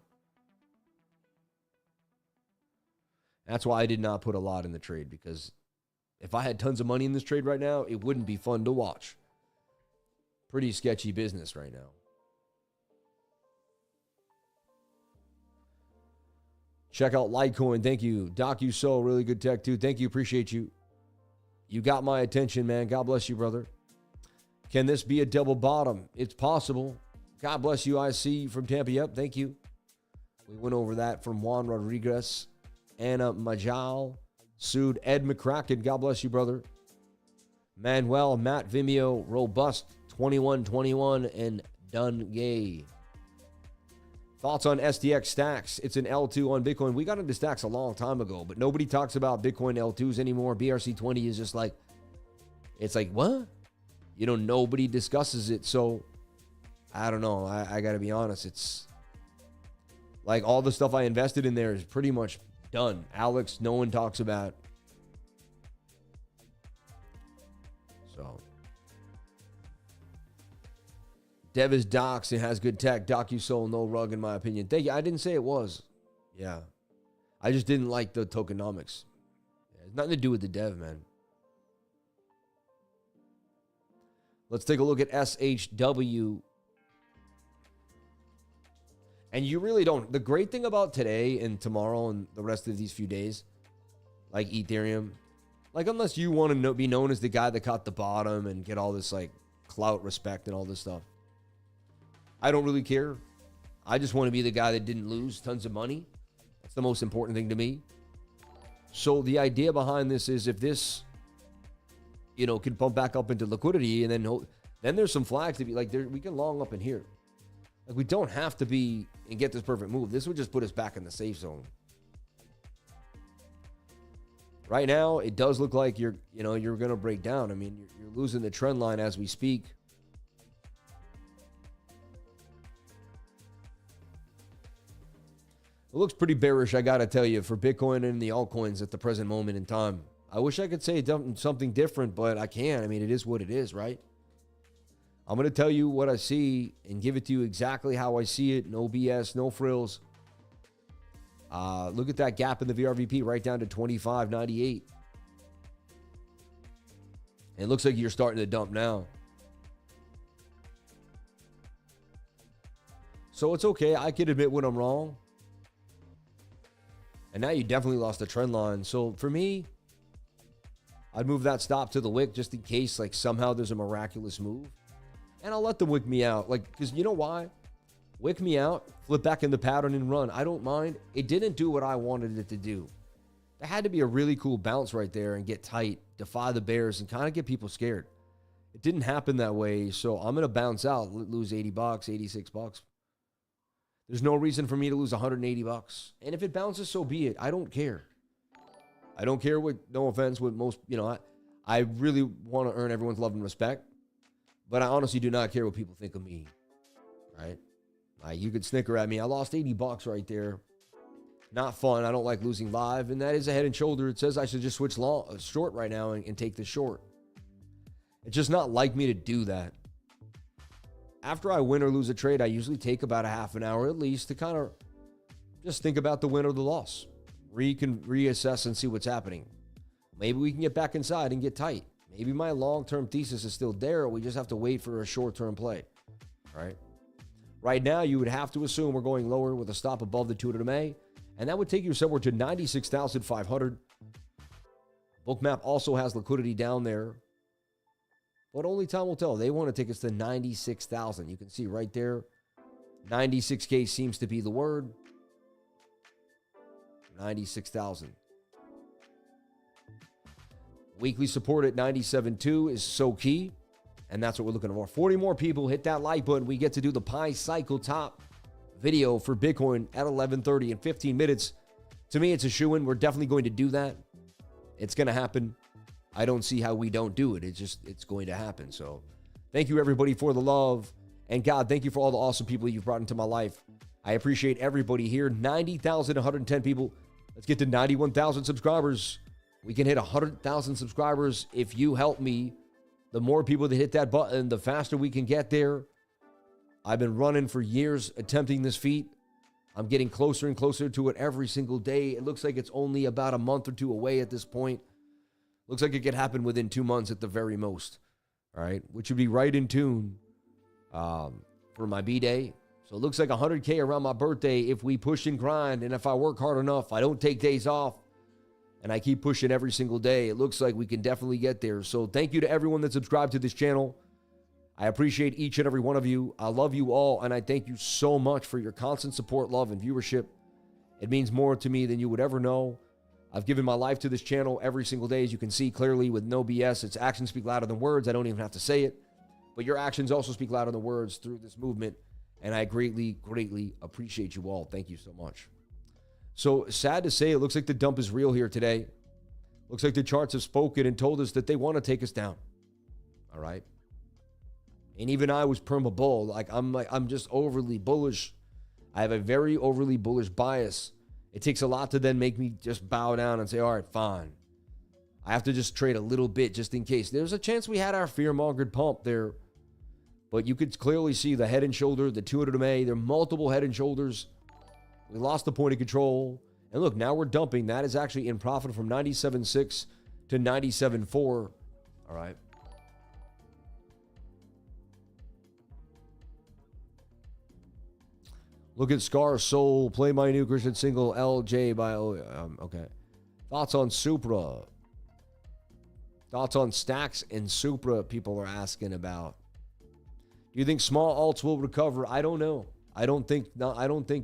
That's why I did not put a lot in the trade, because if I had tons of money in this trade right now, it wouldn't be fun to watch. Pretty sketchy business right now. Check out Litecoin. Thank you. DOCUSOL, really good tech too. Thank you. Appreciate you. You got my attention, man. God bless you, brother. Can this be a double bottom? It's possible. God bless you. I see you from Tampa. Yep. Thank you. We went over that from Juan Rodriguez, Anna Majal, Sood, Ed McCracken. God bless you, brother. Manuel, Matt Vimeo, Robust, 2121, and Dun Gay. Thoughts on STX stacks? It's an L2 on Bitcoin. We got into stacks a long time ago, but nobody talks about Bitcoin L2s anymore. BRC20 is just like, it's like, what? Nobody discusses it. So I don't know. I got to be honest. It's like all the stuff I invested in there is pretty much done. Alex, no one talks about. So Dev is docs and has good tech. DOCUSOL, no rug in my opinion. Thank you. I didn't say it was. Yeah. I just didn't like the tokenomics. It's nothing to do with the dev, man. Let's take a look at SHW. And you really don't. The great thing about today and tomorrow and the rest of these few days, like Ethereum, like unless you want to be known as the guy that caught the bottom and get all this like clout, respect, and all this stuff, I don't really care. I just want to be the guy that didn't lose tons of money. That's the most important thing to me. So the idea behind this is if this, can pump back up into liquidity, and then there's some flags to be like, we can long up in here. Like we don't have to be and get this perfect move. This would just put us back in the safe zone. Right now, it does look like you're going to break down. I mean, you're losing the trend line as we speak. It looks pretty bearish, I got to tell you, for Bitcoin and the altcoins at the present moment in time. I wish I could say something different, but I can't. I mean, it is what it is, right? I'm going to tell you what I see and give it to you exactly how I see it. No BS, no frills. Look at that gap in the VRVP right down to 25.98. It looks like you're starting to dump now. So it's okay. I can admit when I'm wrong. And now you definitely lost the trend line. So for me, I'd move that stop to the wick just in case like somehow there's a miraculous move. And I'll let them wick me out. Like, because you know why? Wick me out, flip back in the pattern and run. I don't mind. It didn't do what I wanted it to do. There had to be a really cool bounce right there and get tight, defy the bears, and kind of get people scared. It didn't happen that way, so I'm going to bounce out, lose 80 bucks, 86 bucks. There's no reason for me to lose 180 bucks. And if it bounces, so be it. I don't care. I don't care what, no offense, with most, I really want to earn everyone's love and respect, but I honestly do not care what people think of me, right? You could snicker at me. I lost 80 bucks right there. Not fun. I don't like losing live, and that is a head and shoulder. It says I should just switch short right now and take the short. It's just not like me to do that. After I win or lose a trade, I usually take about a half an hour at least to kind of just think about the win or the loss. Reassess and see what's happening. Maybe we can get back inside and get tight. Maybe my long-term thesis is still there. We just have to wait for a short-term play, right? Right now, you would have to assume we're going lower with a stop above the 200 MA, and that would take you somewhere to 96,500. BOOKMAP also has liquidity down there, but only time will tell. They want to take us to 96,000. You can see right there, 96K seems to be the word. 96,000. Weekly support at 97.2 is so key, and that's what we're looking for. 40 more people hit that like button. We get to do the Pi Cycle top video for Bitcoin at 11:30 in 15 minutes. To me, it's a shoo-in. We're definitely going to do that. It's going to happen. I don't see how we don't do it. It's going to happen. So thank you, everybody, for the love. And God, thank you for all the awesome people you've brought into my life. I appreciate everybody here. 90,110 people. Let's get to 91,000 subscribers. We can hit 100,000 subscribers if you help me. The more people that hit that button, the faster we can get there. I've been running for years attempting this feat. I'm getting closer and closer to it every single day. It looks like it's only about a month or two away at this point. Looks like it could happen within 2 months at the very most. All right, which would be right in tune for my B-Day. So it looks like 100K around my birthday if we push and grind, and if I work hard enough, I don't take days off, and I keep pushing every single day. It looks like we can definitely get there. So thank you to everyone that subscribed to this channel. I appreciate each and every one of you. I love you all, and I thank you so much for your constant support, love, and viewership. It means more to me than you would ever know. I've given my life to this channel every single day, as you can see clearly with no BS. Its actions speak louder than words. I don't even have to say it. But your actions also speak louder than words through this movement, and I greatly, greatly appreciate you all. Thank you so much. So sad to say, it looks like the dump is real here today. Looks like the charts have spoken and told us that they want to take us down. All right. And even I was perma bull. I'm just overly bullish. I have a very overly bullish bias. It takes a lot to then make me just bow down and say, all right, fine. I have to just trade a little bit just in case. There's a chance we had our fear-mongered pump there. But you could clearly see the head and shoulder, the 200 MA. There are multiple head and shoulders. We lost the point of control. And look, now we're dumping. That is actually in profit from 97.6 to 97.4. All right. Look at Scar Soul. Play my new Christian single, LJ by... okay. Thoughts on SUPRA. Thoughts on stacks and SUPRA people are asking about. Do you think small alts will recover? I don't know. I don't think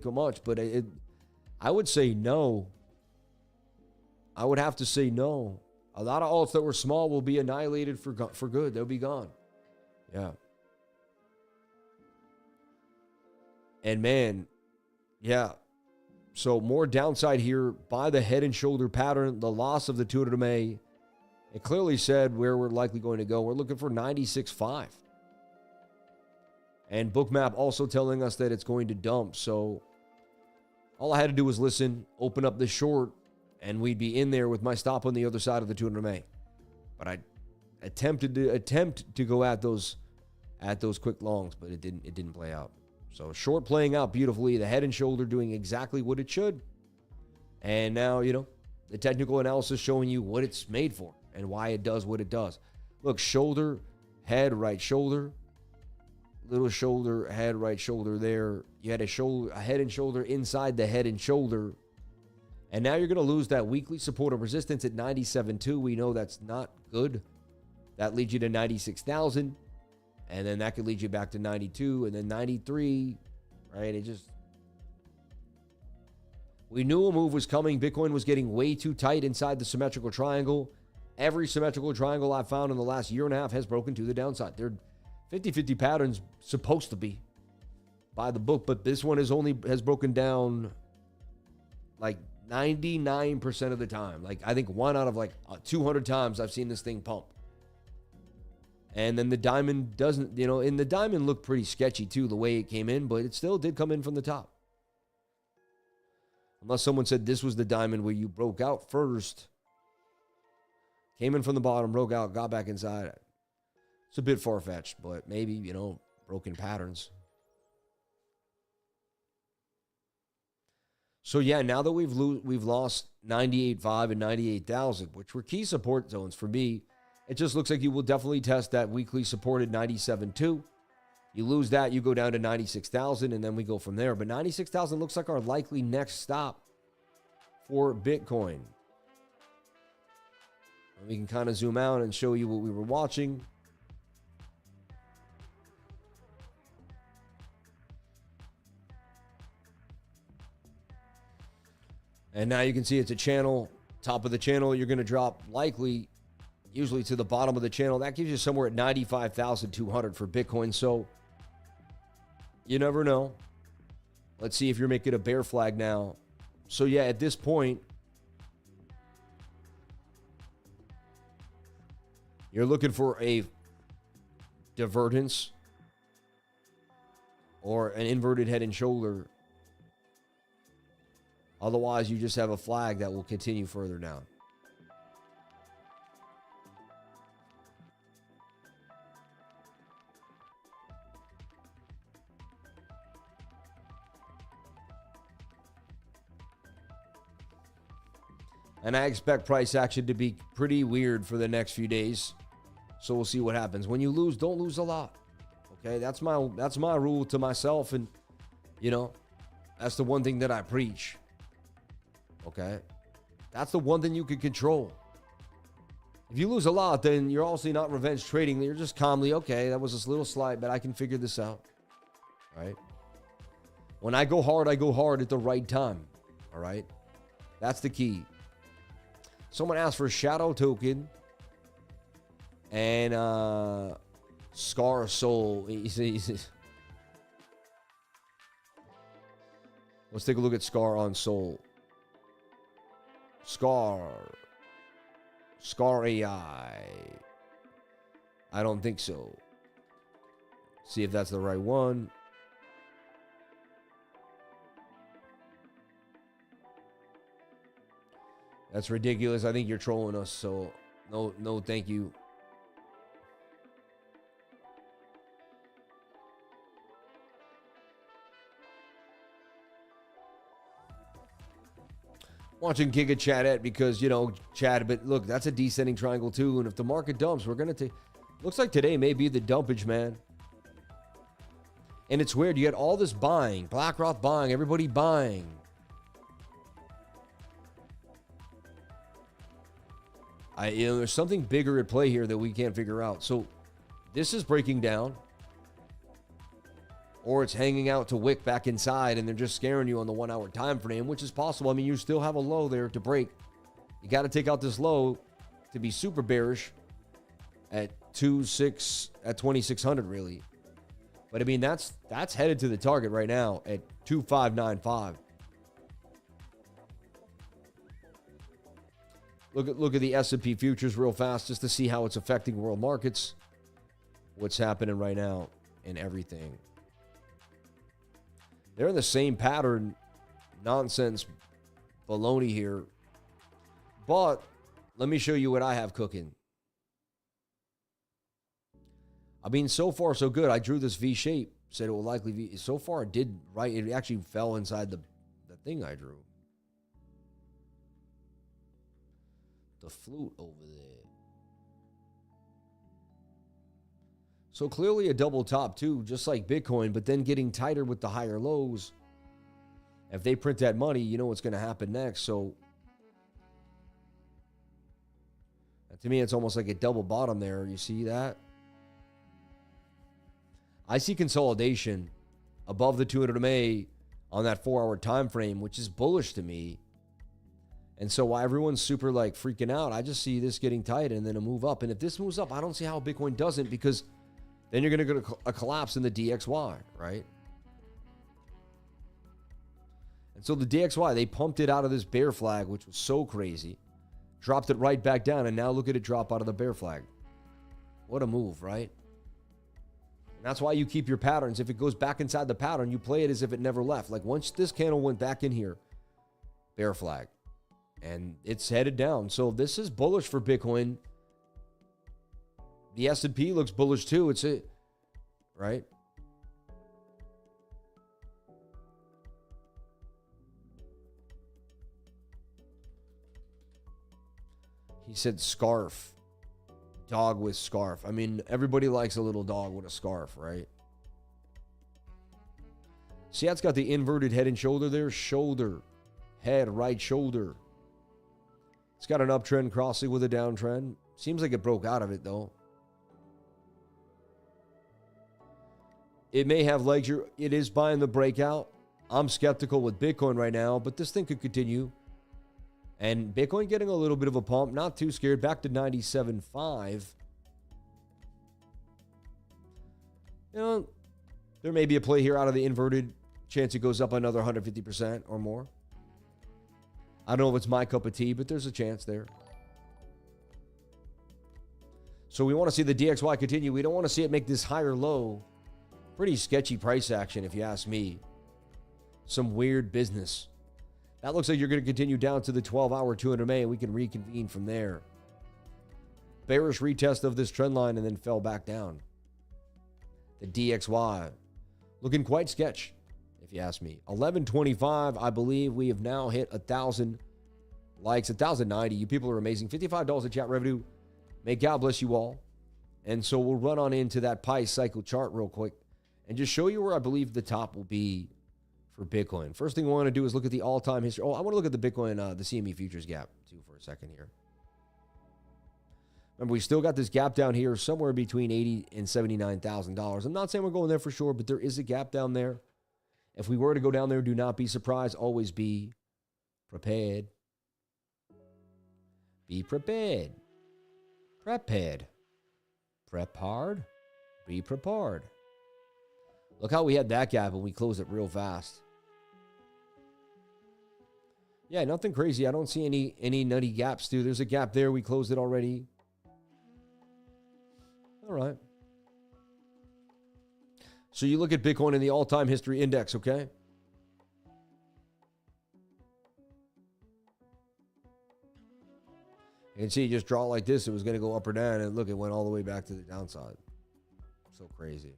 much, but I would say no. I would have to say no. A lot of alts that were small will be annihilated for good. They'll be gone. Yeah. And man, yeah. So more downside here by the head and shoulder pattern, the loss of the 200 MA. It clearly said where we're likely going to go. We're looking for 96.5. And BOOKMAP also telling us that it's going to dump. So all I had to do was listen, open up the short, and we'd be in there with my stop on the other side of the 200 MA. But I attempted to go at those quick longs, but it didn't play out. So short playing out beautifully, the head and shoulder doing exactly what it should. And now, the technical analysis showing you what it's made for and why it does what it does. Look, shoulder, head, right shoulder, little shoulder, head, right shoulder there. You had a head and shoulder inside the head and shoulder. And now you're going to lose that weekly support and resistance at 97.2. We know that's not good. That leads you to 96,000. And then that could lead you back to 92 and then 93, right? We knew a move was coming. Bitcoin was getting way too tight inside the symmetrical triangle. Every symmetrical triangle I've found in the last year and a half has broken to the downside. They're 50-50 patterns supposed to be by the book, but this one has broken down like 99% of the time. Like, I think 1 out of like 200 times I've seen this thing pump. And then the diamond doesn't, and the diamond looked pretty sketchy too, the way it came in, but it still did come in from the top. Unless someone said this was the diamond where you broke out first, came in from the bottom, broke out, got back inside. It's a bit far-fetched, but maybe, broken patterns. So yeah, now that we've lost 98.5 and 98,000, which were key support zones for me, it just looks like you will definitely test that weekly supported 97.2. You lose that, you go down to 96,000, and then we go from there. But 96,000 looks like our likely next stop for Bitcoin. And we can kind of zoom out and show you what we were watching. And now you can see it's a channel. Top of the channel, you're going to drop likely, usually to the bottom of the channel. That gives you somewhere at 95,200 for Bitcoin. So you never know. Let's see if you're making a bear flag now. So yeah, at this point, you're looking for a divergence or an inverted head and shoulder. Otherwise, you just have a flag that will continue further down. And I expect price action to be pretty weird for the next few days. So we'll see what happens. When you lose, don't lose a lot. Okay, that's my rule to myself, and that's the one thing that I preach. Okay, that's the one thing you can control. If you lose a lot, then you're also not revenge trading. You're just calmly, okay, that was a little slight, but I can figure this out. Right? When I go hard at the right time. All right, that's the key. Someone asked for a shadow token and Scar Soul. Let's take a look at Scar on Soul. Scar AI. I don't think so. See if that's the right one. That's ridiculous. I think you're trolling us, so no thank you. Watching Giga Chat because, Chad, but look, that's a descending triangle too. And if the market dumps, we're going to take, looks like today may be the dumpage, man. And it's weird. You get all this buying, BlackRock buying, everybody buying. There's something bigger at play here that we can't figure out. So this is breaking down. Or it's hanging out to wick back inside and they're just scaring you on the 1 hour time frame, which is possible. I mean, you still have a low there to break. You got to take out this low to be super bearish at 2,600 really. But I mean, that's headed to the target right now at 2,595. Look at the S&P futures real fast just to see how it's affecting world markets. What's happening right now and everything. They're in the same pattern, nonsense, baloney here. But let me show you what I have cooking. I mean, so far so good. I drew this V shape, said it will likely be. So far it did right. It actually fell inside the thing I drew. The flute over there. So clearly a double top too, just like Bitcoin, but then getting tighter with the higher lows. If they print that money, you know what's going to happen next. So to me, it's almost like a double bottom there. You see that? I see consolidation above the 200 MA on that 4 hour time frame, which is bullish to me. And so while everyone's super like freaking out, I just see this getting tight and then a move up. And if this moves up, I don't see how Bitcoin doesn't, because then you're going to get a collapse in the DXY, right? And so the DXY, they pumped it out of this bear flag, which was so crazy, dropped it right back down, and now look at it drop out of the bear flag. What a move, right? And that's why you keep your patterns. If it goes back inside the pattern, you play it as if it never left. Like once this candle went back in here, bear flag, and it's headed down. So this is bullish for Bitcoin. The S&P looks bullish too. It's it, right? He said scarf. Dog with scarf. I mean, everybody likes a little dog with a scarf, right? See how it's got the inverted head and shoulder there? Shoulder. Head, right shoulder. It's got an uptrend crossing with a downtrend. Seems like it broke out of it, though. It may have legs. It is buying the breakout. I'm skeptical with Bitcoin right now, but this thing could continue. And Bitcoin getting a little bit of a pump. Not too scared. Back to 97.5. You know, there may be a play here out of the inverted. Chance it goes up another 150% or more. I don't know if it's my cup of tea, but there's a chance there. So we want to see the DXY continue. We don't want to see it make this higher low. Pretty sketchy price action, if you ask me. Some weird business. That looks like you're going to continue down to the 12-hour 200 MA, and we can reconvene from there. Bearish retest of this trend line and then fell back down. The DXY looking quite sketch, if you ask me. 1125, I believe we have now hit 1,000 likes, 1,090. You people are amazing. $55 in chat revenue. May God bless you all. And so we'll run on into that Pi cycle chart real quick and just show you where I believe the top will be for Bitcoin. First thing we want to do is look at the all-time history. Oh, I want to look at the Bitcoin, the CME futures gap too for a second here. Remember, we still got this gap down here somewhere between $80,000 and $79,000. I'm not saying we're going there for sure, but there is a gap down there. If we were to go down there, do not be surprised. Always be prepared. Be prepared. Prepared. Prep hard. Be prepared. Look how we had that gap and we closed it real fast. Yeah, nothing crazy. I don't see any nutty gaps, dude. There's a gap there. We closed it already. All right. So you look at Bitcoin in the all-time history index, okay? You can see, you just draw it like this. It was going to go up or down, and look, it went all the way back to the downside. So crazy.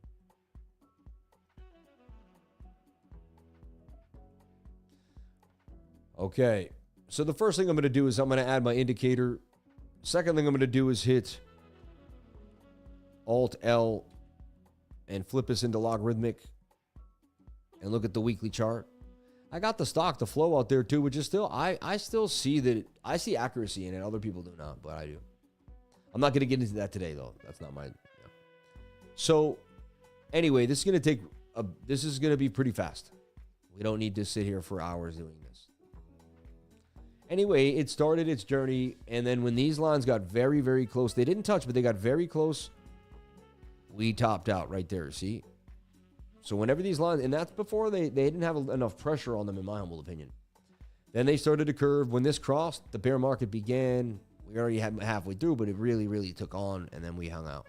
Okay, so the first thing I'm going to do is I'm going to add my indicator. Second thing I'm going to do is hit Alt-L and flip us into logarithmic and look at the weekly chart. I got the stock, the flow out there too, which is still, I still see that, I see accuracy in it. Other people do not, but I do. I'm not going to get into that today though. That's not my, yeah. So anyway, this is going to be pretty fast. We don't need to sit here for hours doing this. Anyway, it started its journey, and then when these lines got very, very close, they didn't touch, but they got very close, we topped out right there, see? So whenever these lines, and that's before they didn't have enough pressure on them, in my humble opinion. Then they started to curve. When this crossed, the bear market began. We already had halfway through, but it really, really took on, and then we hung out.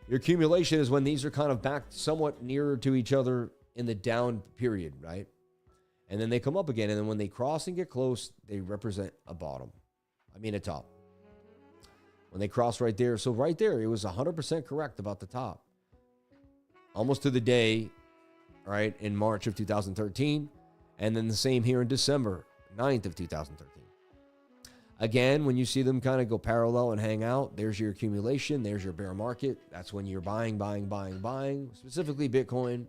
Your accumulation is when these are kind of back somewhat nearer to each other in the down period, right? And then they come up again, and then when they cross and get close, they represent a bottom. I mean a top. When they cross right there, so right there, it was 100% correct about the top. Almost to the day, right, in March of 2013, and then the same here in December 9th of 2013. Again, when you see them kind of go parallel and hang out, there's your accumulation, there's your bear market. That's when you're buying, specifically Bitcoin,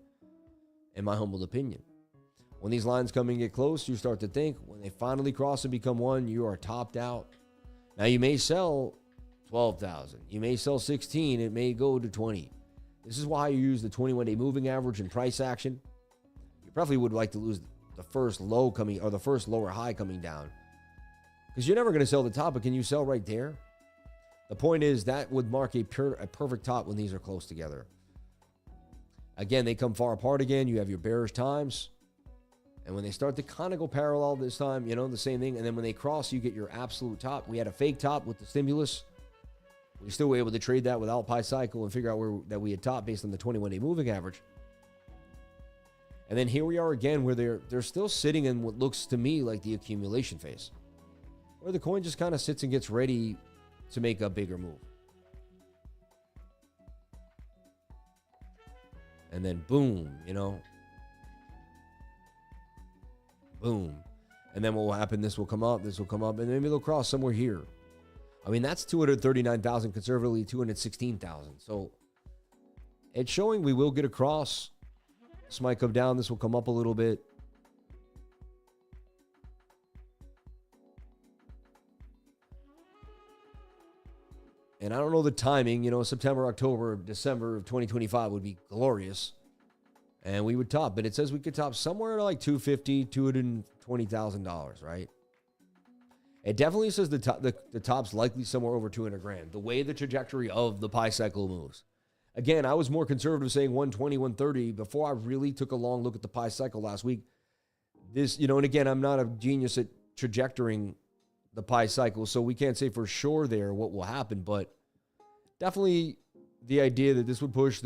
in my humble opinion. When these lines come and get close, you start to think, when they finally cross and become one, you are topped out. Now, you may sell 12,000. You may sell 16. It may go to 20. This is why you use the 21-day moving average and price action. You probably would like to lose the first low coming, or the first lower high coming down. Because you're never going to sell the top, but can you sell right there? The point is that would mark a perfect top when these are close together. Again, they come far apart again. You have your bearish times. And when they start to kind of go parallel this time, you know, the same thing. And then when they cross, you get your absolute top. We had a fake top with the stimulus. We still were able to trade that without Pi Cycle and figure out where that we had topped based on the 21-day moving average. And then here we are again where they're still sitting in what looks to me like the accumulation phase, where the coin just kind of sits and gets ready to make a bigger move. And then boom, you know. Boom. And then what will happen? This will come up, and maybe they'll cross somewhere here. I mean, that's 239,000 conservatively, 216,000. So it's showing we will get across. This might come down. This will come up a little bit. And I don't know the timing. You know, September, October, December of 2025 would be glorious. And we would top. But it says we could top somewhere like $250,000, $220,000, right? It definitely says the top's likely somewhere over 200 grand. The way the trajectory of the Pi cycle moves. Again, I was more conservative saying 120, 130 before I really took a long look at the Pi cycle last week. This, you know, and again, I'm not a genius at trajectorying the Pi cycle, so we can't say for sure there what will happen, but definitely the idea that this would push.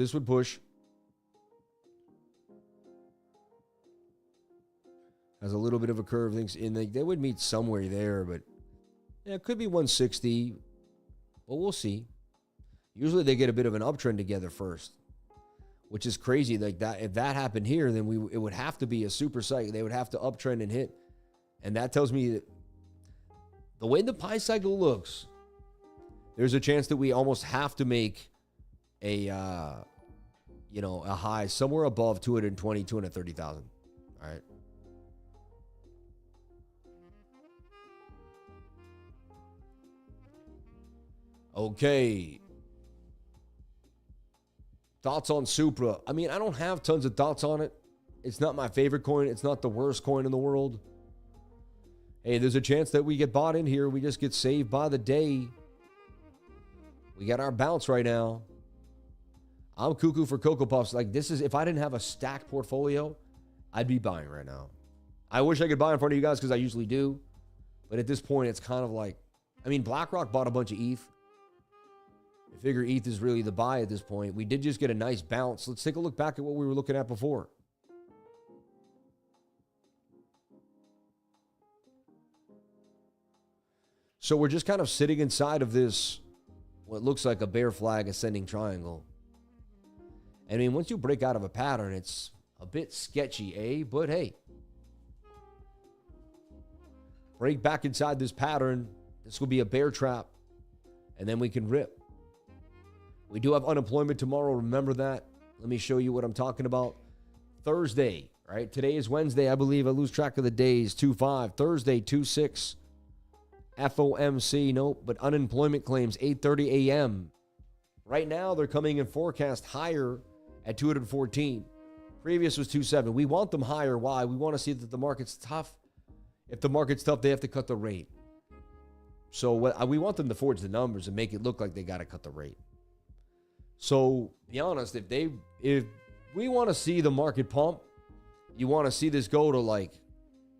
Has a little bit of a curve. Things in they would meet somewhere there, but yeah, it could be 160, but we'll see. Usually they get a bit of an uptrend together first, which is crazy. Like that, if that happened here, then it would have to be a super cycle. They would have to uptrend and hit, and that tells me that the way the Pi cycle looks, there's a chance that we almost have to make a a high somewhere above 220, 230,000. All right. Okay. Thoughts on SUPRA? I mean, I don't have tons of thoughts on it. It's not my favorite coin. It's not the worst coin in the world. Hey, there's a chance that we get bought in here. We just get saved by the day. We got our bounce right now. I'm cuckoo for Cocoa Puffs. Like, this is, if I didn't have a stacked portfolio, I'd be buying right now. I wish I could buy in front of you guys because I usually do. But at this point, it's kind of like, I mean, BlackRock bought a bunch of ETH. I figure ETH is really the buy at this point. We did just get a nice bounce. Let's take a look back at what we were looking at before. So we're just kind of sitting inside of this, what looks like a bear flag ascending triangle. I mean, once you break out of a pattern, it's a bit sketchy, eh? But hey, break back inside this pattern. This will be a bear trap, and then we can rip. We do have unemployment tomorrow. Remember that. Let me show you what I'm talking about. Thursday, right? Today is Wednesday, I believe. I lose track of the days. 2-5. Thursday, 2-6. FOMC, nope. But unemployment claims, 8:30 a.m. Right now, they're coming in forecast higher at 214. Previous was 2.7. We want them higher. Why? We want to see that the market's tough. If the market's tough, they have to cut the rate. So we want them to forge the numbers and make it look like they got to cut the rate. So, be honest, if we want to see the market pump, you want to see this go to like,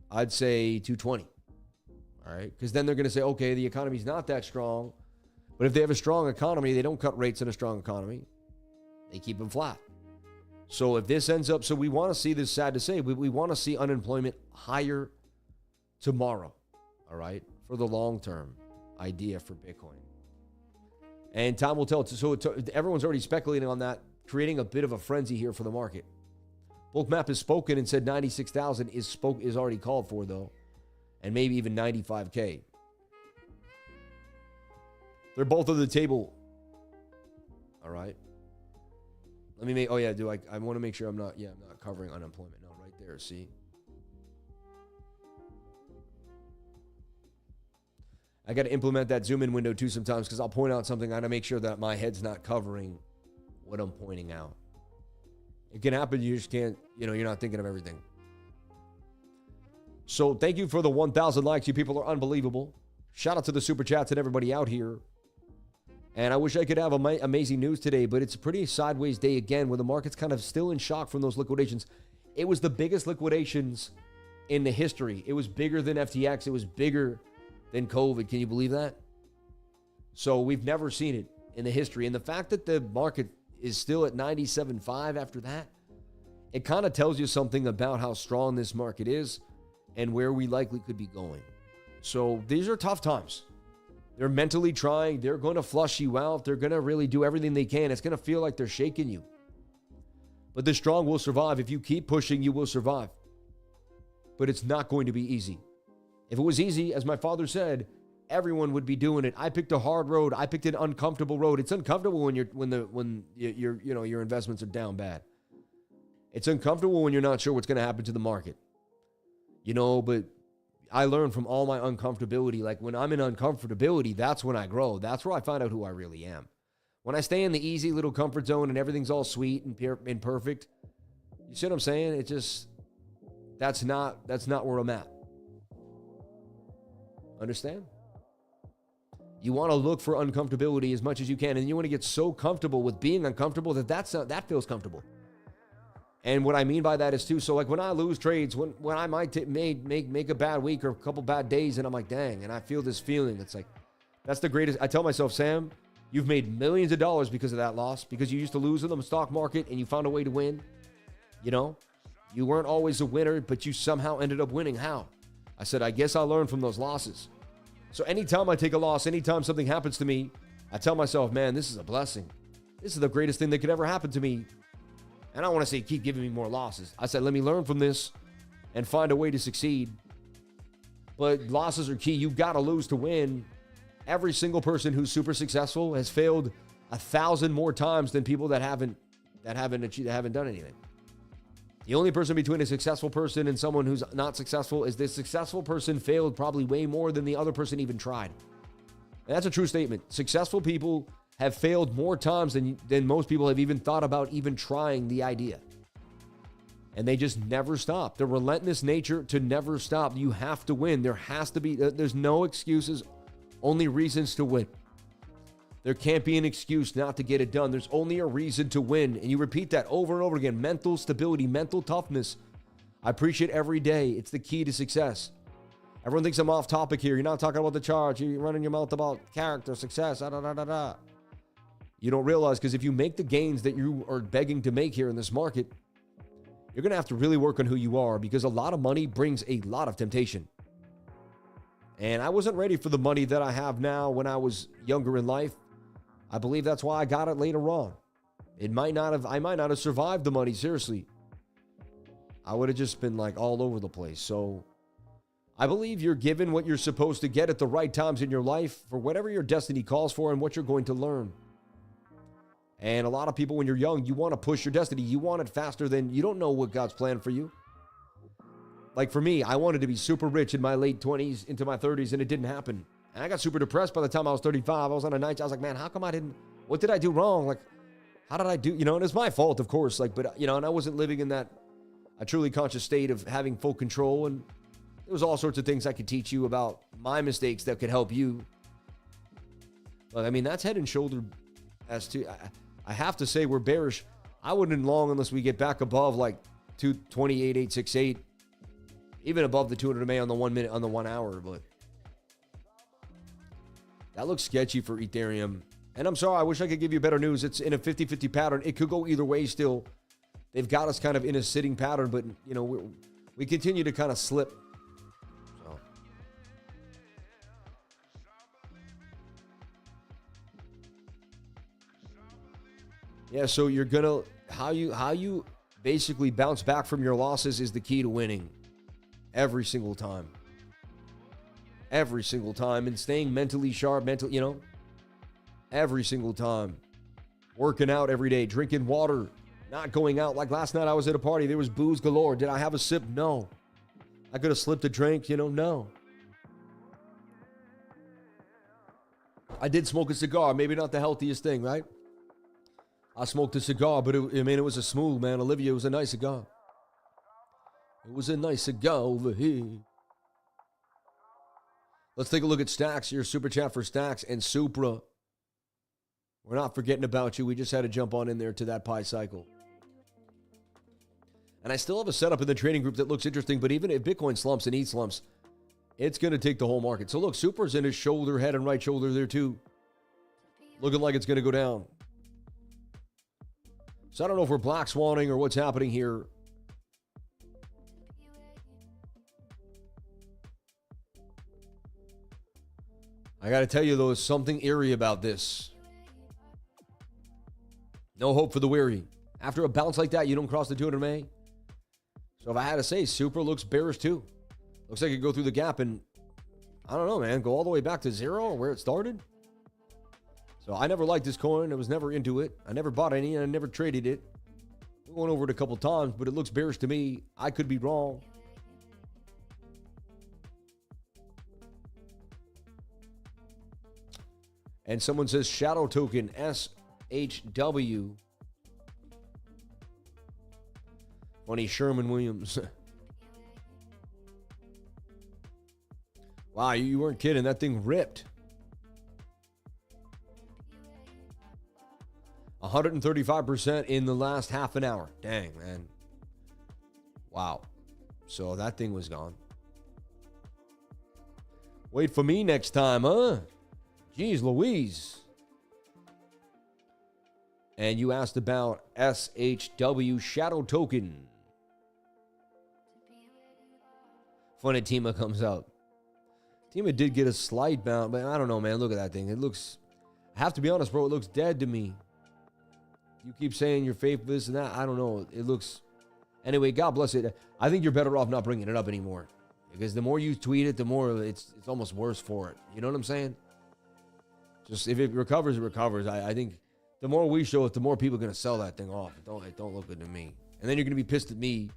I'd say 220. All right? Because then they're going to say, okay, the economy's not that strong. But if they have a strong economy, they don't cut rates in a strong economy. They keep them flat. So if this ends up, so we want to see this, sad to say, we want to see unemployment higher tomorrow. All right? For the long-term idea for Bitcoin. And time will tell. So everyone's already speculating on that, creating a bit of a frenzy here for the market. BOOKMAP has spoken and said 96,000 is already called for, though. And maybe even 95K. They're both on the table. All right. Let me make, I want to make sure I'm not covering unemployment. No, right there, see? I got to implement that zoom in window too sometimes because I'll point out something. I got to make sure that my head's not covering what I'm pointing out. It can happen. You just can't, you're not thinking of everything. So thank you for the 1,000 likes. You people are unbelievable. Shout out to the super chats and everybody out here. And I wish I could have amazing news today, but it's a pretty sideways day again where the market's kind of still in shock from those liquidations. It was the biggest liquidations in the history. It was bigger than FTX. It was bigger than COVID. Can you believe that? So we've never seen it in the history. And the fact that the market is still at 97.5 after that, it kind of tells you something about how strong this market is and where we likely could be going. So these are tough times. They're mentally trying. They're going to flush you out. They're going to really do everything they can. It's going to feel like they're shaking you. But the strong will survive. If you keep pushing, you will survive. But it's not going to be easy. If it was easy, as my father said, everyone would be doing it. I picked a hard road. I picked an uncomfortable road. It's uncomfortable when your investments are down bad. It's uncomfortable when you're not sure what's going to happen to the market. But I learned from all my uncomfortability. Like when I'm in uncomfortability, that's when I grow. That's where I find out who I really am. When I stay in the easy little comfort zone and everything's all sweet and perfect, you see what I'm saying? It just, that's not where I'm at. Understand? You want to look for uncomfortability as much as you can, and you want to get so comfortable with being uncomfortable that feels comfortable. And what I mean by that is too, so like when I lose trades, when I might make a bad week or a couple bad days, and I'm like, dang, and I feel this feeling, it's like, that's the greatest. I tell myself, Sam, you've made millions of dollars because of that loss, because you used to lose in the stock market and you found a way to win. You weren't always a winner, but you somehow ended up winning. How? I said, I guess I learned from those losses. So anytime I take a loss, anytime something happens to me, I tell myself, man, this is a blessing. This is the greatest thing that could ever happen to me. And I don't want to say keep giving me more losses. I said, let me learn from this and find a way to succeed. But losses are key. You've got to lose to win. Every single person who's super successful has failed 1,000 more times than people that haven't done anything. The only person between a successful person and someone who's not successful is the successful person failed probably way more than the other person even tried. And that's a true statement. Successful people have failed more times than most people have even thought about even trying the idea. And they just never stop. The relentless nature to never stop. You have to win. There has to be, there's no excuses, only reasons to win. There can't be an excuse not to get it done. There's only a reason to win. And you repeat that over and over again. Mental stability, mental toughness. I preach it every day. It's the key to success. Everyone thinks I'm off topic here. You're not talking about the charts. You're running your mouth about character, success, You don't realize, because if you make the gains that you are begging to make here in this market, you're going to have to really work on who you are, because a lot of money brings a lot of temptation. And I wasn't ready for the money that I have now when I was younger in life. I believe that's why I got it later on. I might not have survived the money, seriously. I would have just been like all over the place. So I believe you're given what you're supposed to get at the right times in your life for whatever your destiny calls for and what you're going to learn. And a lot of people, when you're young, you want to push your destiny. You want it faster than, you don't know what God's planned for you. Like for me, I wanted to be super rich in my late 20s into my 30s, and it didn't happen. And I got super depressed by the time I was 35. I was on a night. I was like, man, how come what did I do wrong? Like, how did I do, and it's my fault, of course. Like, but, and I wasn't living in that a truly conscious state of having full control. And there was all sorts of things I could teach you about my mistakes that could help you. But I mean, that's head and shoulder as to, I have to say we're bearish. I wouldn't long unless we get back above like 228.868, even above the 200 MA on the 1 minute, on the 1 hour. But that looks sketchy for Ethereum. And I'm sorry, I wish I could give you better news. It's in a 50-50 pattern. It could go either way still. They've got us kind of in a sitting pattern, but we continue to kind of slip. So. Yeah, so you're gonna, how you basically bounce back from your losses is the key to winning every single time. Every single time. And staying mentally sharp, every single time. Working out every day, drinking water, not going out. Like last night I was at a party, there was booze galore. Did I have a sip? No. I could have slipped a drink, no. I did smoke a cigar, maybe not the healthiest thing, right? I smoked a cigar, but it was a smooth, man. Olivia, it was a nice cigar. It was a nice cigar over here. Let's take a look at stacks here. Super chat for stacks and Supra. We're not forgetting about you. We just had to jump on in there to that pie cycle. And I still have a setup in the trading group that looks interesting, but even if Bitcoin slumps and ETH slumps, it's going to take the whole market. So look, Supra's in his shoulder, head and right shoulder there too. Looking like it's going to go down. So I don't know if we're black swanning or what's happening here. I got to tell you, though, there's something eerie about this. No hope for the weary. After a bounce like that, you don't cross the 200 MA. So if I had to say, Supra looks bearish too. Looks like it could go through the gap and, I don't know, man, go all the way back to zero or where it started. So I never liked this coin. I was never into it. I never bought any and I never traded it. We went over it a couple times, but it looks bearish to me. I could be wrong. And someone says shadow token SHW. Funny, Sherman Williams. Wow, you weren't kidding. That thing ripped. 135% in the last half an hour. Dang, man. Wow. So that thing was gone. Wait for me next time, huh? Jeez Louise. And you asked about SHW shadow token. Funny TEMA comes out. TEMA did get a slight bounce, but I don't know, man. Look at that thing. It looks, I have to be honest, bro, it looks dead to me. You keep saying you're faithful, this and that. I don't know. It looks, anyway, God bless it. I think you're better off not bringing it up anymore. Because the more you tweet it, the more it's almost worse for it. You know what I'm saying? Just if it recovers, it recovers. I think the more we show it, the more people are going to sell that thing off. It don't look good to me. And then you're going to be pissed at me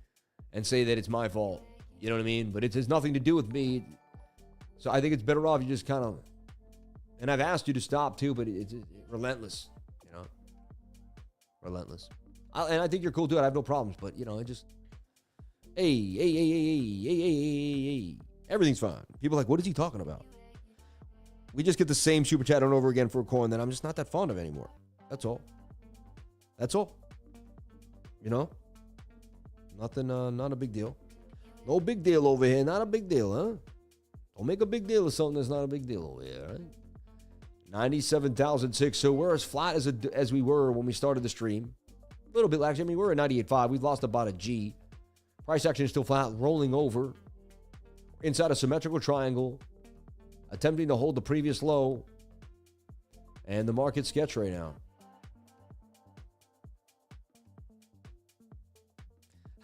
and say that it's my fault. You know what I mean? But it has nothing to do with me. So I think it's better off you just kind of, and I've asked you to stop too, but it's relentless, you know? Relentless. And I think you're cool too. I have no problems, but you know, it just, hey. Everything's fine. People are like, what is he talking about? We just get the same super chat over again for a coin that I'm just not that fond of anymore. That's all. That's all. You know? Nothing, not a big deal. No big deal over here. Not a big deal, huh? Don't make a big deal of something that's not a big deal over here, right? 97,006. So we're as flat as we were when we started the stream. A little bit, actually. I mean, we're at 98.5. We've lost about a G. Price action is still flat, rolling over. Inside a symmetrical triangle. Attempting to hold the previous low. And the market sketch right now.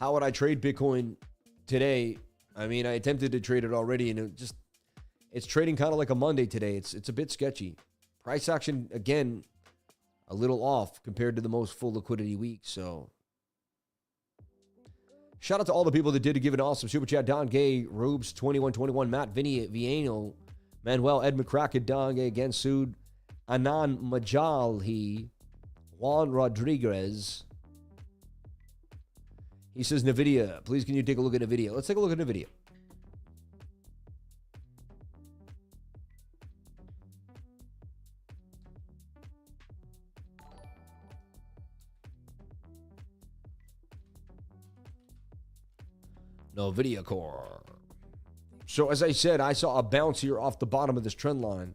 How would I trade Bitcoin today? I mean, I attempted to trade it already, and it's trading kind of like a Monday today. It's a bit sketchy. Price action, again, a little off compared to the most full liquidity week. So, shout out to all the people that did give an awesome super chat. Don Gay, Rubes 2121, Matt Viano, Manuel, Ed McCracken, Don Gay again, Sood, Anan Majalhi, Juan Rodriguez. He says, NVIDIA, please can you take a look at NVIDIA? Let's take a look at NVIDIA. NVIDIA Core. So as I said, I saw a bounce here off the bottom of this trend line.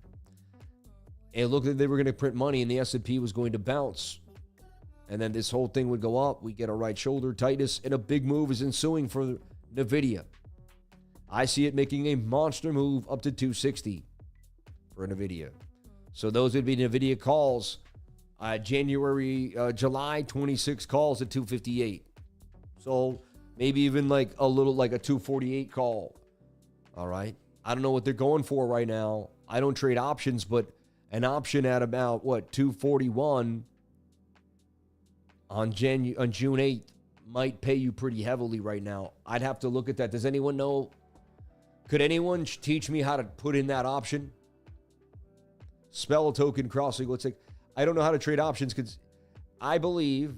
It looked like they were going to print money and the S&P was going to bounce. And then this whole thing would go up. We get a right shoulder tightness, and a big move is ensuing for NVIDIA. I see it making a monster move up to 260 for NVIDIA. So those would be NVIDIA calls. July 26 calls at 258. So maybe even like a little like a 248 call. All right. I don't know what they're going for right now. I don't trade options, but an option at about, 241 on June 8th might pay you pretty heavily right now. I'd have to look at that. Does anyone know? Could anyone teach me how to put in that option? Spell a token crossing. Let's say, I don't know how to trade options because I believe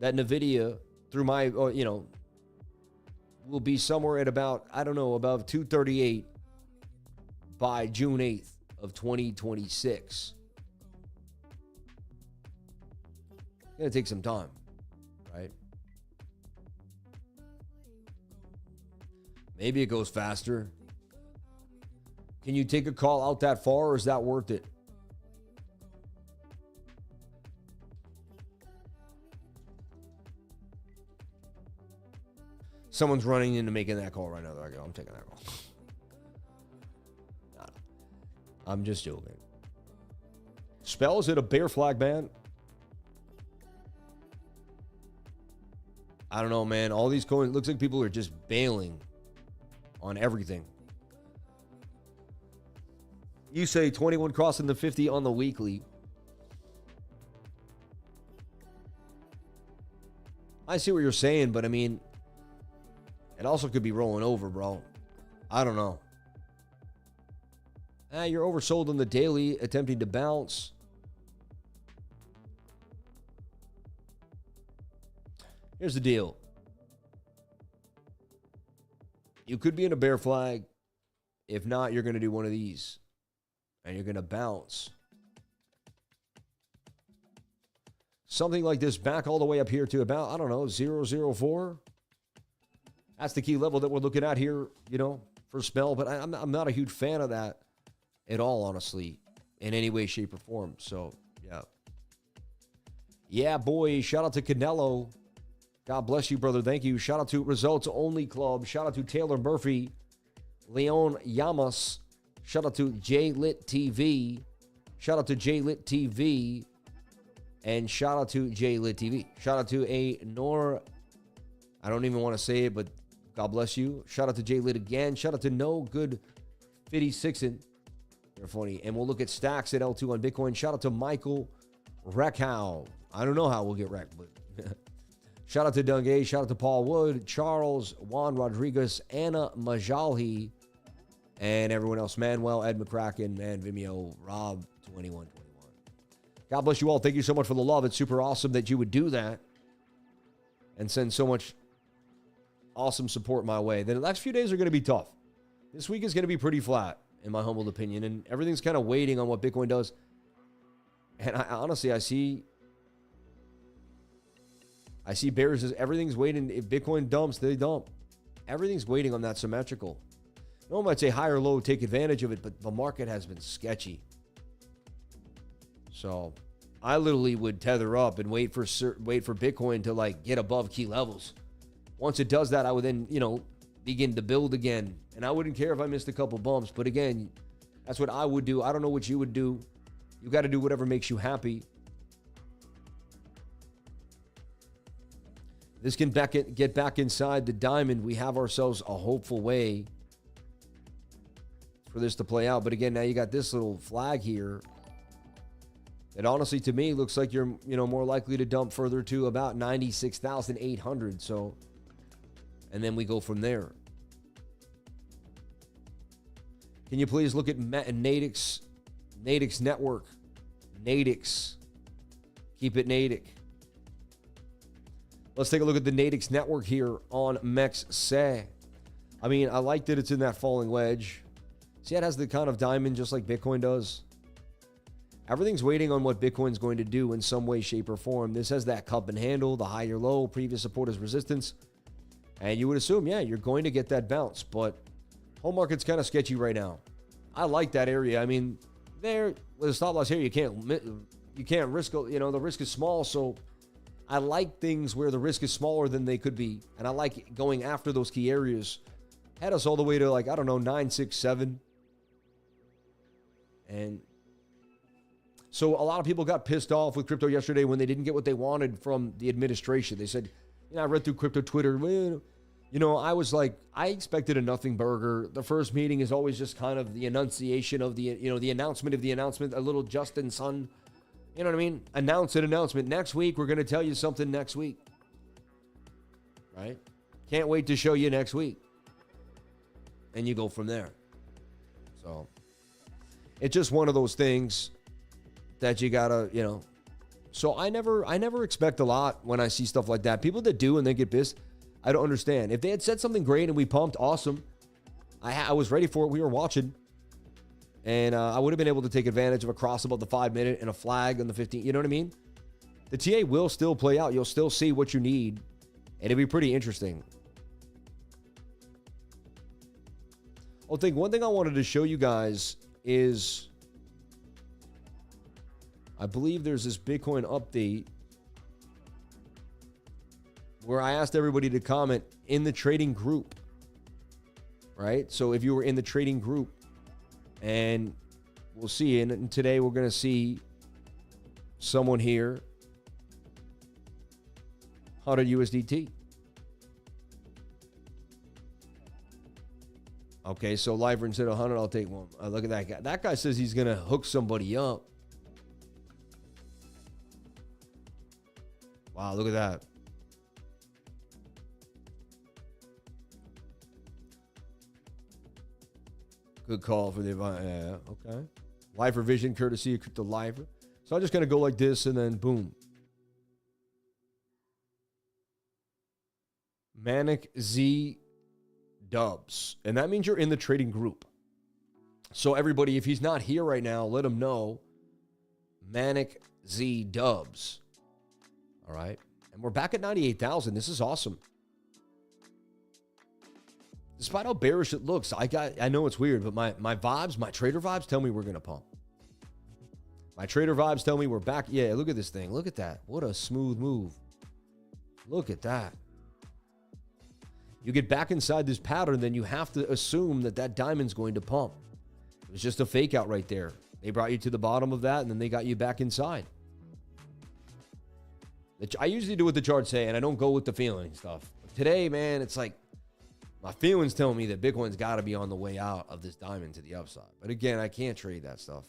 that NVIDIA, through my, will be somewhere at about, above 238. by June 8th of 2026. It's going to take some time, right? Maybe it goes faster. Can you take a call out that far, or is that worth it? Someone's running into making that call right now. I go, I'm taking that call. No. I'm just joking. Spell, is it a bear flag ban? I don't know, man. All these coins, looks like people are just bailing on everything. You say 21 crossing the 50 on the weekly. I see what you're saying, but I mean, it also could be rolling over, bro. I don't know. You're oversold on the daily, attempting to bounce. Here's the deal. You could be in a bear flag. If not, you're going to do one of these. And you're going to bounce. Something like this back all the way up here to about, I don't know, 004. That's the key level that we're looking at here, you know, for spell. But I'm not a huge fan of that at all, honestly, in any way, shape, or form. So, yeah. Yeah, boy. Shout out to Canelo. God bless you, brother. Thank you. Shout out to Results Only Club. Shout out to Taylor Murphy. Leon Llamas. Shout out to J-Lit TV. Shout out to J-Lit TV. And shout out to J-Lit TV. Shout out to I don't even want to say it, but God bless you. Shout out to J-Lit again. Shout out to No Good 56in. They're funny. And we'll look at stacks at L2 on Bitcoin. Shout out to Michael Reckhow. I don't know how we'll get wrecked, but shout out to Dungay. Shout out to Paul Wood, Charles, Juan Rodriguez, Anna Majalhi, and everyone else. Manuel, Ed McCracken, and Vimeo, Rob 2121. God bless you all. Thank you so much for the love. It's super awesome that you would do that and send so much awesome support my way. The next few days are going to be tough. This week is going to be pretty flat, in my humble opinion, and everything's kind of waiting on what Bitcoin does. And honestly, I see bears as everything's waiting. If Bitcoin dumps, they dump. Everything's waiting on that symmetrical. No one might say high or low, take advantage of it, but the market has been sketchy. So I literally would tether up and wait for Bitcoin to like get above key levels. Once it does that, I would then, begin to build again. And I wouldn't care if I missed a couple bumps. But again, that's what I would do. I don't know what you would do. You got to do whatever makes you happy. This can get back inside the diamond. We have ourselves a hopeful way for this to play out. But again, now you got this little flag here. It honestly, to me, looks like you're, more likely to dump further to about 96,800. So, and then we go from there. Can you please look at NATIX network? NATIX. Keep it NATIC. Let's take a look at the NATIX network here on MEXC. I mean, I like that it's in that falling wedge. See, it has the kind of diamond just like Bitcoin does. Everything's waiting on what Bitcoin's going to do in some way, shape, or form. This has that cup and handle, the higher low, previous support is resistance. And you would assume, yeah, you're going to get that bounce. But home market's kind of sketchy right now. I like that area. I mean, there, with a stop loss here, you can't risk, the risk is small. So I like things where the risk is smaller than they could be. And I like going after those key areas. Had us all the way to 967. And so a lot of people got pissed off with crypto yesterday when they didn't get what they wanted from the administration. They said, I read through crypto Twitter. I was like, I expected a nothing burger. The first meeting is always just kind of the enunciation of the, the announcement of the announcement, a little Justin Sun. You know what I mean? Announce an announcement. Next week, we're going to tell you something next week. Right? Can't wait to show you next week. And you go from there. So it's just one of those things that you gotta, So I never expect a lot when I see stuff like that. People that do and they get pissed, I don't understand. If they had said something great and we pumped, awesome. I was ready for it. We were watching. And I would have been able to take advantage of a cross above the 5 minute and a flag on the 15. You know what I mean? The TA will still play out. You'll still see what you need. And it'll be pretty interesting. One thing I wanted to show you guys is, I believe there's this Bitcoin update where I asked everybody to comment in the trading group, right? So if you were in the trading group, and we'll see, and today we're going to see someone here, 100 USDT. Okay, so lifer instead of 100, I'll take one. Look at that guy. That guy says he's going to hook somebody up. Wow, look at that. Good call for the yeah, okay. Lifer vision, courtesy of Crypto Lifer. So I'm just going to go like this and then boom. Manic Z Dubs. And that means you're in the trading group. So everybody, if he's not here right now, let him know. Manic Z Dubs. All right. And we're back at 98,000. This is awesome. Despite how bearish it looks, I know it's weird, but my vibes, my trader vibes tell me we're going to pump. My trader vibes tell me we're back. Yeah, look at this thing. Look at that. What a smooth move. Look at that. You get back inside this pattern, then you have to assume that that diamond's going to pump. It was just a fake out right there. They brought you to the bottom of that, and then they got you back inside. I usually do what the charts say, and I don't go with the feeling stuff. But today, man, it's like my feelings tell me that Bitcoin's got to be on the way out of this diamond to the upside. But again, I can't trade that stuff.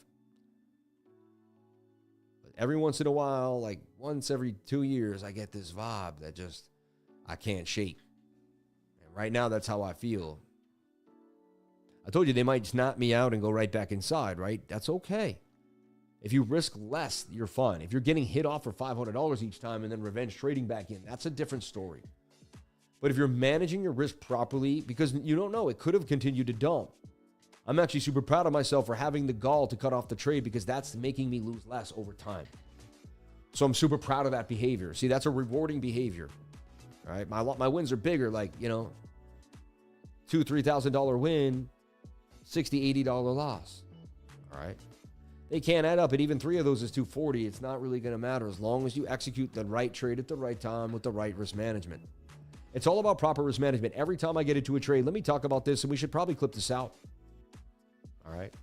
But every once in a while, like once every 2 years, I get this vibe that just I can't shake. And right now, that's how I feel. I told you they might snap me out and go right back inside, right? That's okay. If you risk less, you're fine. If you're getting hit off for $500 each time and then revenge trading back in, that's a different story. But if you're managing your risk properly, because you don't know, it could have continued to dump. I'm actually super proud of myself for having the gall to cut off the trade because that's making me lose less over time. So I'm super proud of that behavior. See, that's a rewarding behavior. All right, my wins are bigger, like, you know, $2,000, $3,000 win, $60, $80 loss. All right. They can't add up, and even 3 of those is $240. It's not really going to matter as long as you execute the right trade at the right time with the right risk management. It's all about proper risk management. Every time I get into a trade, let me talk about this, and we should probably clip this out. All right.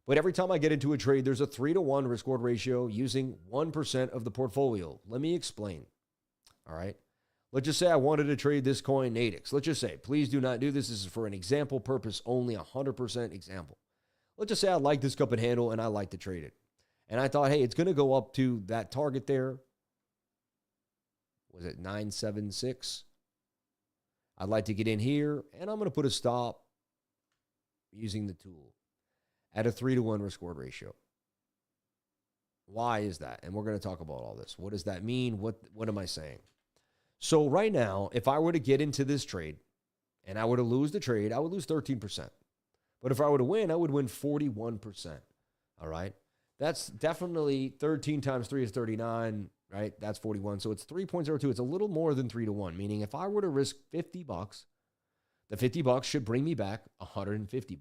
But every time I get into a trade, there's a 3-to-1 risk-reward ratio using 1% of the portfolio. Let me explain. All right. Let's just say I wanted to trade this coin, NATIX. Let's just say, please do not do this. This is for an example purpose only, 100% example. Let's just say I like this cup and handle and I like to trade it. And I thought, hey, it's going to go up to that target there. Was it 976? I'd like to get in here, and I'm going to put a stop using the tool at a 3-to-1 risk-reward ratio. Why is that? And we're going to talk about all this. What does that mean? What am I saying? So right now, if I were to get into this trade and I were to lose the trade, I would lose 13%. But if I were to win, I would win 41%. All right? That's definitely 13 times 3 is 39, right? That's 41. So it's 3.02. It's a little more than 3-to-1, meaning if I were to risk $50, the $50 should bring me back $150.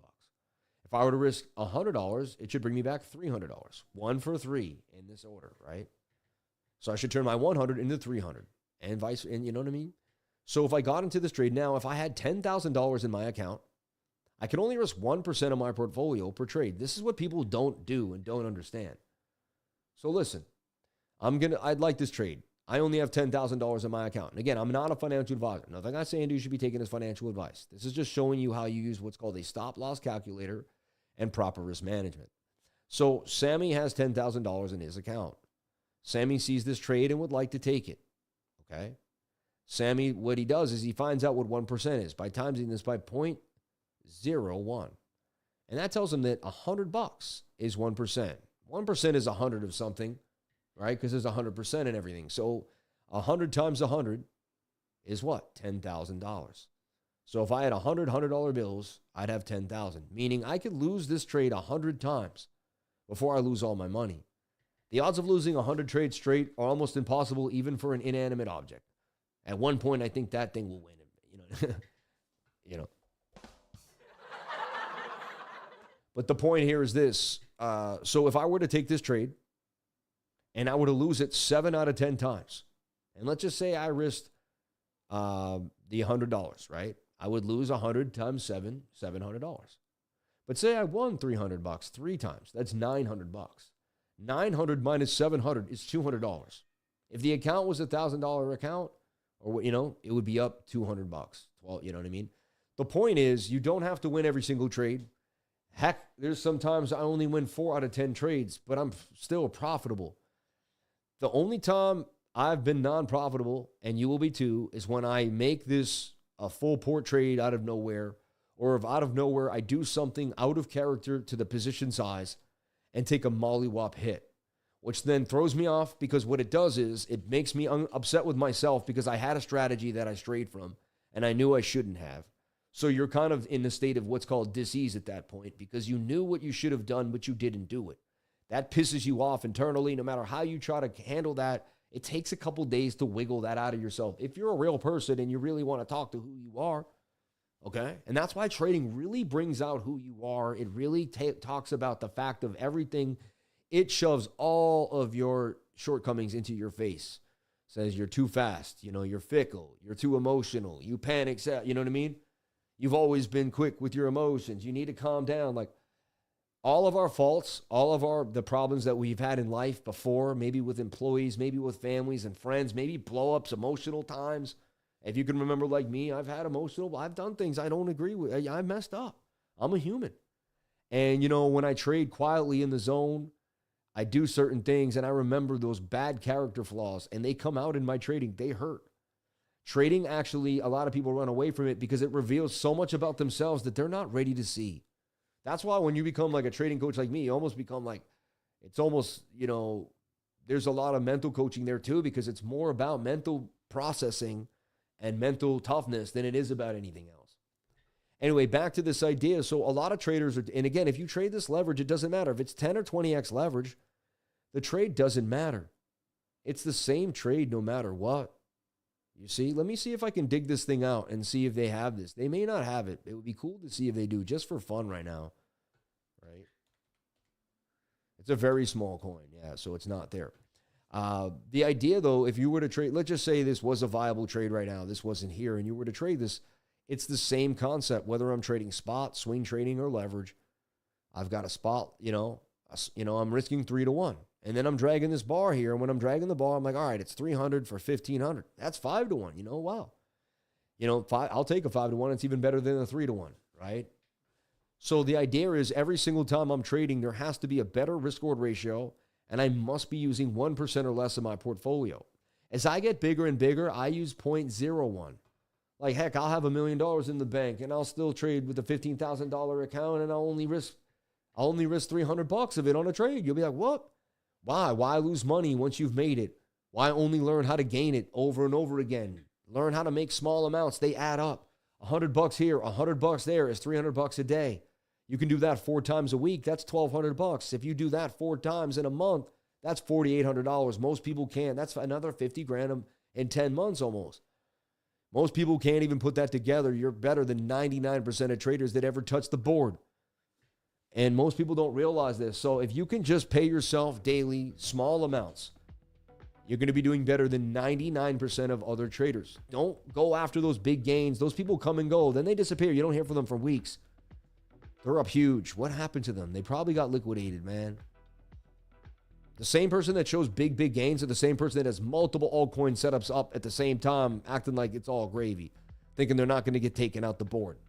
If I were to risk $100, it should bring me back $300. 1 for 3 in this order, right? So I should turn my 100 into 300 and vice, and you know what I mean? So if I got into this trade now, if I had $10,000 in my account, I can only risk 1% of my portfolio per trade. This is what people don't do and don't understand. So listen, I'd like this trade. I only have $10,000 in my account. And again, I'm not a financial advisor. Nothing I'm saying you should be taking as financial advice. This is just showing you how you use what's called a stop loss calculator and proper risk management. So Sammy has $10,000 in his account. Sammy sees this trade and would like to take it. Okay. Sammy, what he does is he finds out what 1% is by timesing this by 0.01. And that tells him that $100 is 1%. 1% is 100 of something, right? Because there's 100% in everything. So 100 times 100 is what? $10,000. So if I had $100 bills, I'd have 10,000, meaning I could lose this trade 100 times before I lose all my money. The odds of losing 100 trades straight are almost impossible, even for an inanimate object. At one point, I think that thing will win. You know. But the point here is this. So if I were to take this trade and I were to lose it 7 out of 10 times, and let's just say I risked the $100, right? I would lose 100 times 7, $700. But say I won $300 3 times. That's $900. 900 minus 700 is $200. If the account was $1,000 account, or it would be up $200. Well, you know what I mean? The point is, you don't have to win every single trade. Heck, there's sometimes I only win 4 out of 10 trades, but I'm still profitable. The only time I've been non-profitable, and you will be too, is when I make this a full port trade out of nowhere, or if out of nowhere I do something out of character to the position size and take a mollywop hit, which then throws me off, because what it does is it makes me upset with myself because I had a strategy that I strayed from and I knew I shouldn't have. So you're kind of in the state of what's called dis-ease at that point, because you knew what you should have done, but you didn't do it. That pisses you off internally. No matter how you try to handle that, it takes a couple days to wiggle that out of yourself. If you're a real person and you really want to talk to who you are, okay? And that's why trading really brings out who you are. It really talks about the fact of everything. It shoves all of your shortcomings into your face. Says you're too fast, you're fickle, you're too emotional, you panic, you know what I mean? You've always been quick with your emotions. You need to calm down. Like, all of our faults, all of the problems that we've had in life before, maybe with employees, maybe with families and friends, maybe blow-ups, emotional times. If you can remember, like me, I've done things I don't agree with. I messed up. I'm a human. And, when I trade quietly in the zone, I do certain things, and I remember those bad character flaws, and they come out in my trading. They hurt. Trading, actually, a lot of people run away from it because it reveals so much about themselves that they're not ready to see. That's why when you become like a trading coach like me, you almost become like, it's almost, there's a lot of mental coaching there too, because it's more about mental processing and mental toughness than it is about anything else. Anyway, back to this idea. So a lot of traders are, and again, if you trade this leverage, it doesn't matter. If it's 10 or 20x leverage, the trade doesn't matter. It's the same trade no matter what. You see, let me see if I can dig this thing out and see if they have this. They may not have it. It would be cool to see if they do, just for fun right now, right? It's a very small coin, yeah, so it's not there. The idea, though, if you were to trade, let's just say this was a viable trade right now. This wasn't here, and you were to trade this, it's the same concept, whether I'm trading spot, swing trading, or leverage. I've got a spot, I'm risking 3 to 1. And then I'm dragging this bar here. And when I'm dragging the bar, I'm like, all right, it's 300 for 1,500. That's 5 to 1. Wow. I'll take a 5 to 1. It's even better than a 3 to 1, right? So the idea is every single time I'm trading, there has to be a better risk-reward ratio, and I must be using 1% or less of my portfolio. As I get bigger and bigger, I use 0.01. Like, heck, I'll have $1 million in the bank, and I'll still trade with a $15,000 account, and I'll only risk $300 of it on a trade. You'll be like, what? Why? Why lose money once you've made it? Why only learn how to gain it over and over again? Learn how to make small amounts. They add up. $100 here, $100 there is $300 a day. You can do that 4 times a week. That's $1,200. If you do that 4 times in a month, that's $4,800. Most people can't. That's another 50 grand in 10 months almost. Most people can't even put that together. You're better than 99% of traders that ever touch the board. And most people don't realize this. So if you can just pay yourself daily small amounts, you're going to be doing better than 99% of other traders. Don't go after those big gains. Those people come and go. Then they disappear. You don't hear from them for weeks. They're up huge. What happened to them? They probably got liquidated, man. The same person that shows big gains are the same person that has multiple altcoin setups up at the same time, acting like it's all gravy, thinking they're not going to get taken out the board.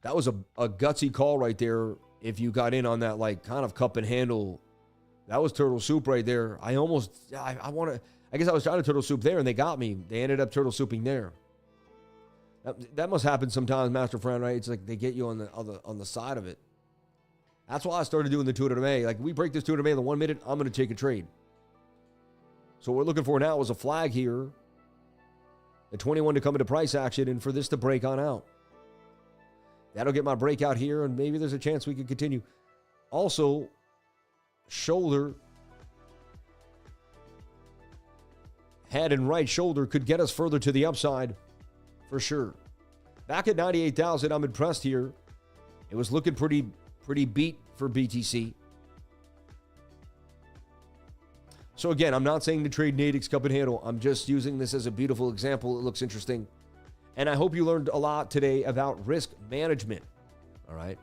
That was a gutsy call right there. If you got in on that, like, kind of cup and handle, that was turtle soup right there. I guess I was trying to turtle soup there, and they got me. They ended up turtle souping there. That must happen sometimes, Master Friend, right? It's like they get you on the side of it. That's why I started doing the Tutoring. Like, we break this Tutoring in the 1 minute, I'm going to take a trade. So what we're looking for now is a flag here. The 21 to come into price action and for this to break on out. That'll get my breakout here, and maybe there's a chance we could continue. Also, shoulder, head and right shoulder could get us further to the upside for sure. Back at 98,000, I'm impressed here. It was looking pretty beat for BTC. So again, I'm not saying to trade NATIX cup and handle. I'm just using this as a beautiful example. It looks interesting. And I hope you learned a lot today about risk management. All right.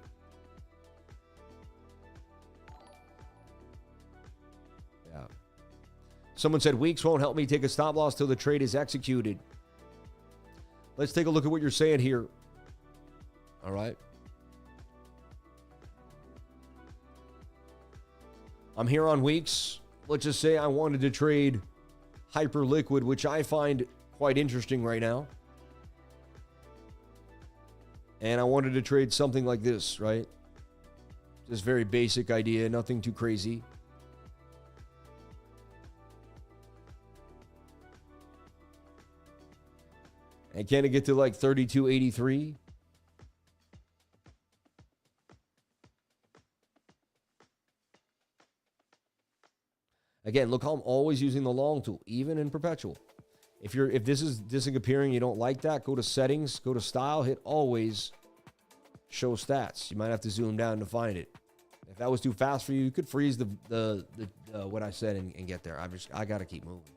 Yeah. Someone said weeks won't help me take a stop loss till the trade is executed. Let's take a look at what you're saying here. All right. I'm here on weeks. Let's just say I wanted to trade hyperliquid, which I find quite interesting right now. And I wanted to trade something like this, right? Just very basic idea, nothing too crazy. And can it get to like 32.83? Again, look how I'm always using the long tool, even in perpetual. If this is disappearing, you don't like that, go to settings, go to style, hit always show stats. You might have to zoom down to find it. If that was too fast for you, you could freeze the what I said and get there. I got to keep moving.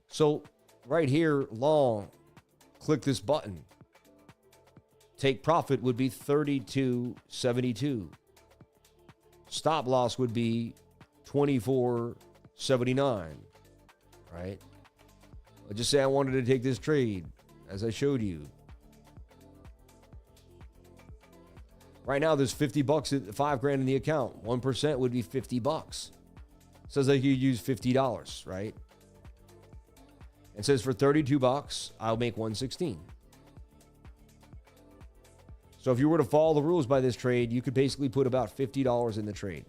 So right here, long, click this button. Take profit would be 32.72. Stop loss would be 24.79, right? Let's just say I wanted to take this trade, as I showed you. Right now, there's 50 bucks, at $5 grand in the account. 1% would be 50 bucks. Says that you use $50, right? It says for 32 bucks, I'll make 116. So if you were to follow the rules by this trade, you could basically put about $50 in the trade.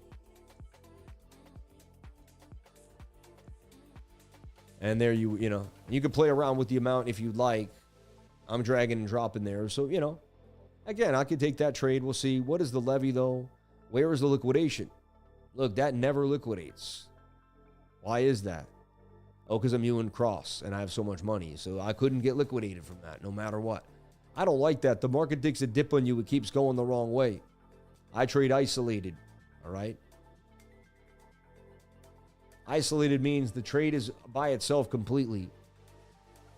And there you know, you can play around with the amount if you'd like. I'm dragging and dropping there. So, you know, again, I could take that trade. We'll see. What is the levy, though? Where is the liquidation? Look, that never liquidates. Why is that? Oh, because I'm Ewan Cross and I have so much money. So I couldn't get liquidated from that no matter what. I don't like that. The market takes a dip on you. It keeps going the wrong way. I trade isolated. All right. Isolated means the trade is by itself completely.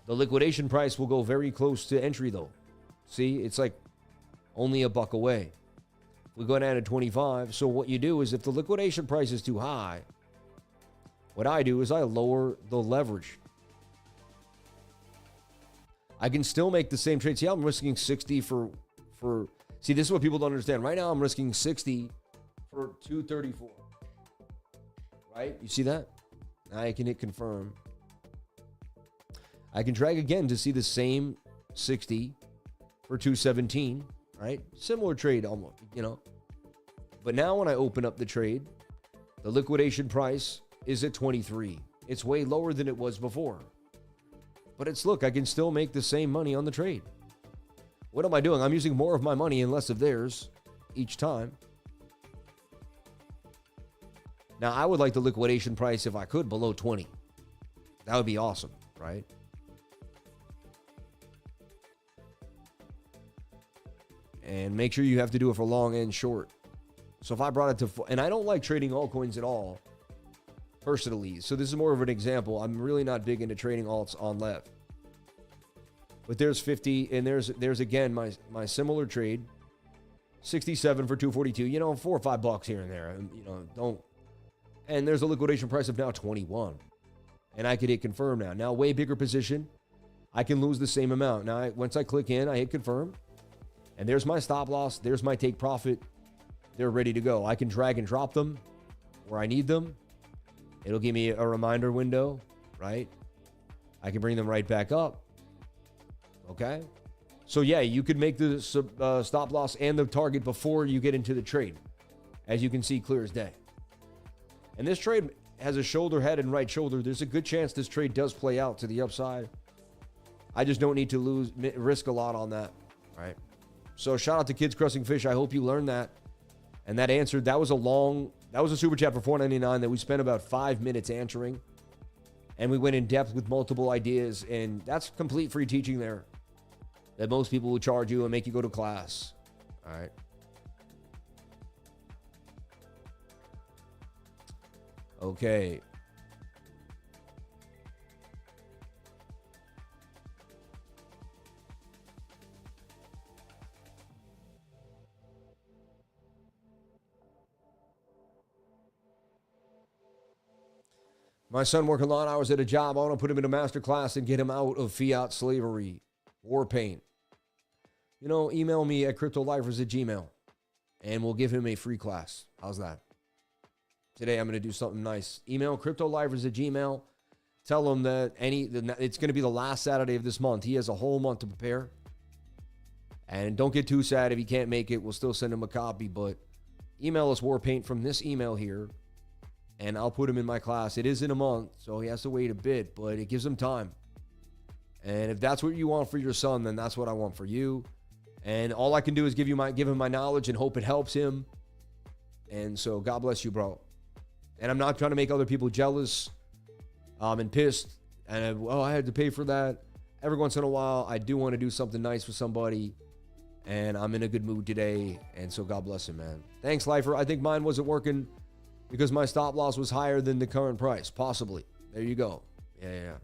The liquidation price will go very close to entry, though. See, it's like only a buck away. We go down to 25. So what you do is if the liquidation price is too high, what I do is I lower the leverage. I can still make the same trade. See, I'm risking 60 for see, this is what people don't understand. Right now, I'm risking 60 for 234. Right? You see that? Now I can hit confirm. I can drag again to see the same 60 for 217, right? Similar trade almost, you know. But now when I open up the trade, the liquidation price is at 23. It's way lower than it was before. But it's, look, I can still make the same money on the trade. What am I doing? I'm using more of my money and less of theirs each time. Now, I would like the liquidation price, if I could, below 20. That would be awesome, right? And make sure you have to do it for long and short. So if I brought it to, and I don't like trading altcoins at all, personally. So this is more of an example. I'm really not big into trading alts on left. But there's 50, and there's again my similar trade, 67 for 242. You know, $4 or $5 here and there. You know, don't. And there's a liquidation price of now 21. And I could hit confirm now. Now, way bigger position. I can lose the same amount. Now, once I click in, I hit confirm. And there's my stop loss. There's my take profit. They're ready to go. I can drag and drop them where I need them. It'll give me a reminder window, right? I can bring them right back up. Okay? So, yeah, you could make the stop loss and the target before you get into the trade. As you can see, clear as day. And this trade has a shoulder, head, and right shoulder. There's a good chance this trade does play out to the upside. I just don't need to risk a lot on that, right? So shout out to Kids Crushing Fish. I hope you learned that. And that answered, that was a super chat for $4.99 that we spent about 5 minutes answering. And we went in depth with multiple ideas. And that's complete free teaching there that most people will charge you and make you go to class. All right. Okay. My son working long hours at a job. I want to put him in a master class and get him out of fiat slavery. War paint. You know, email me at cryptolifers@gmail.com and we'll give him a free class. How's that? Today I'm going to do something nice. Email cryptolifers@gmail.com. Tell him that it's going to be the last Saturday of this month. He has a whole month to prepare. And don't get too sad if he can't make it. We'll still send him a copy, but email us war paint from this email here. And I'll put him in my class. It is in a month, so he has to wait a bit, but it gives him time. And if that's what you want for your son, then that's what I want for you. And all I can do is give him my knowledge and hope it helps him. And so God bless you, bro. And I'm not trying to make other people jealous and pissed. And I had to pay for that. Every once in a while, I do want to do something nice for somebody. And I'm in a good mood today. And so God bless him, man. Thanks, Lifer. I think mine wasn't working because my stop loss was higher than the current price. Possibly. There you go. Yeah.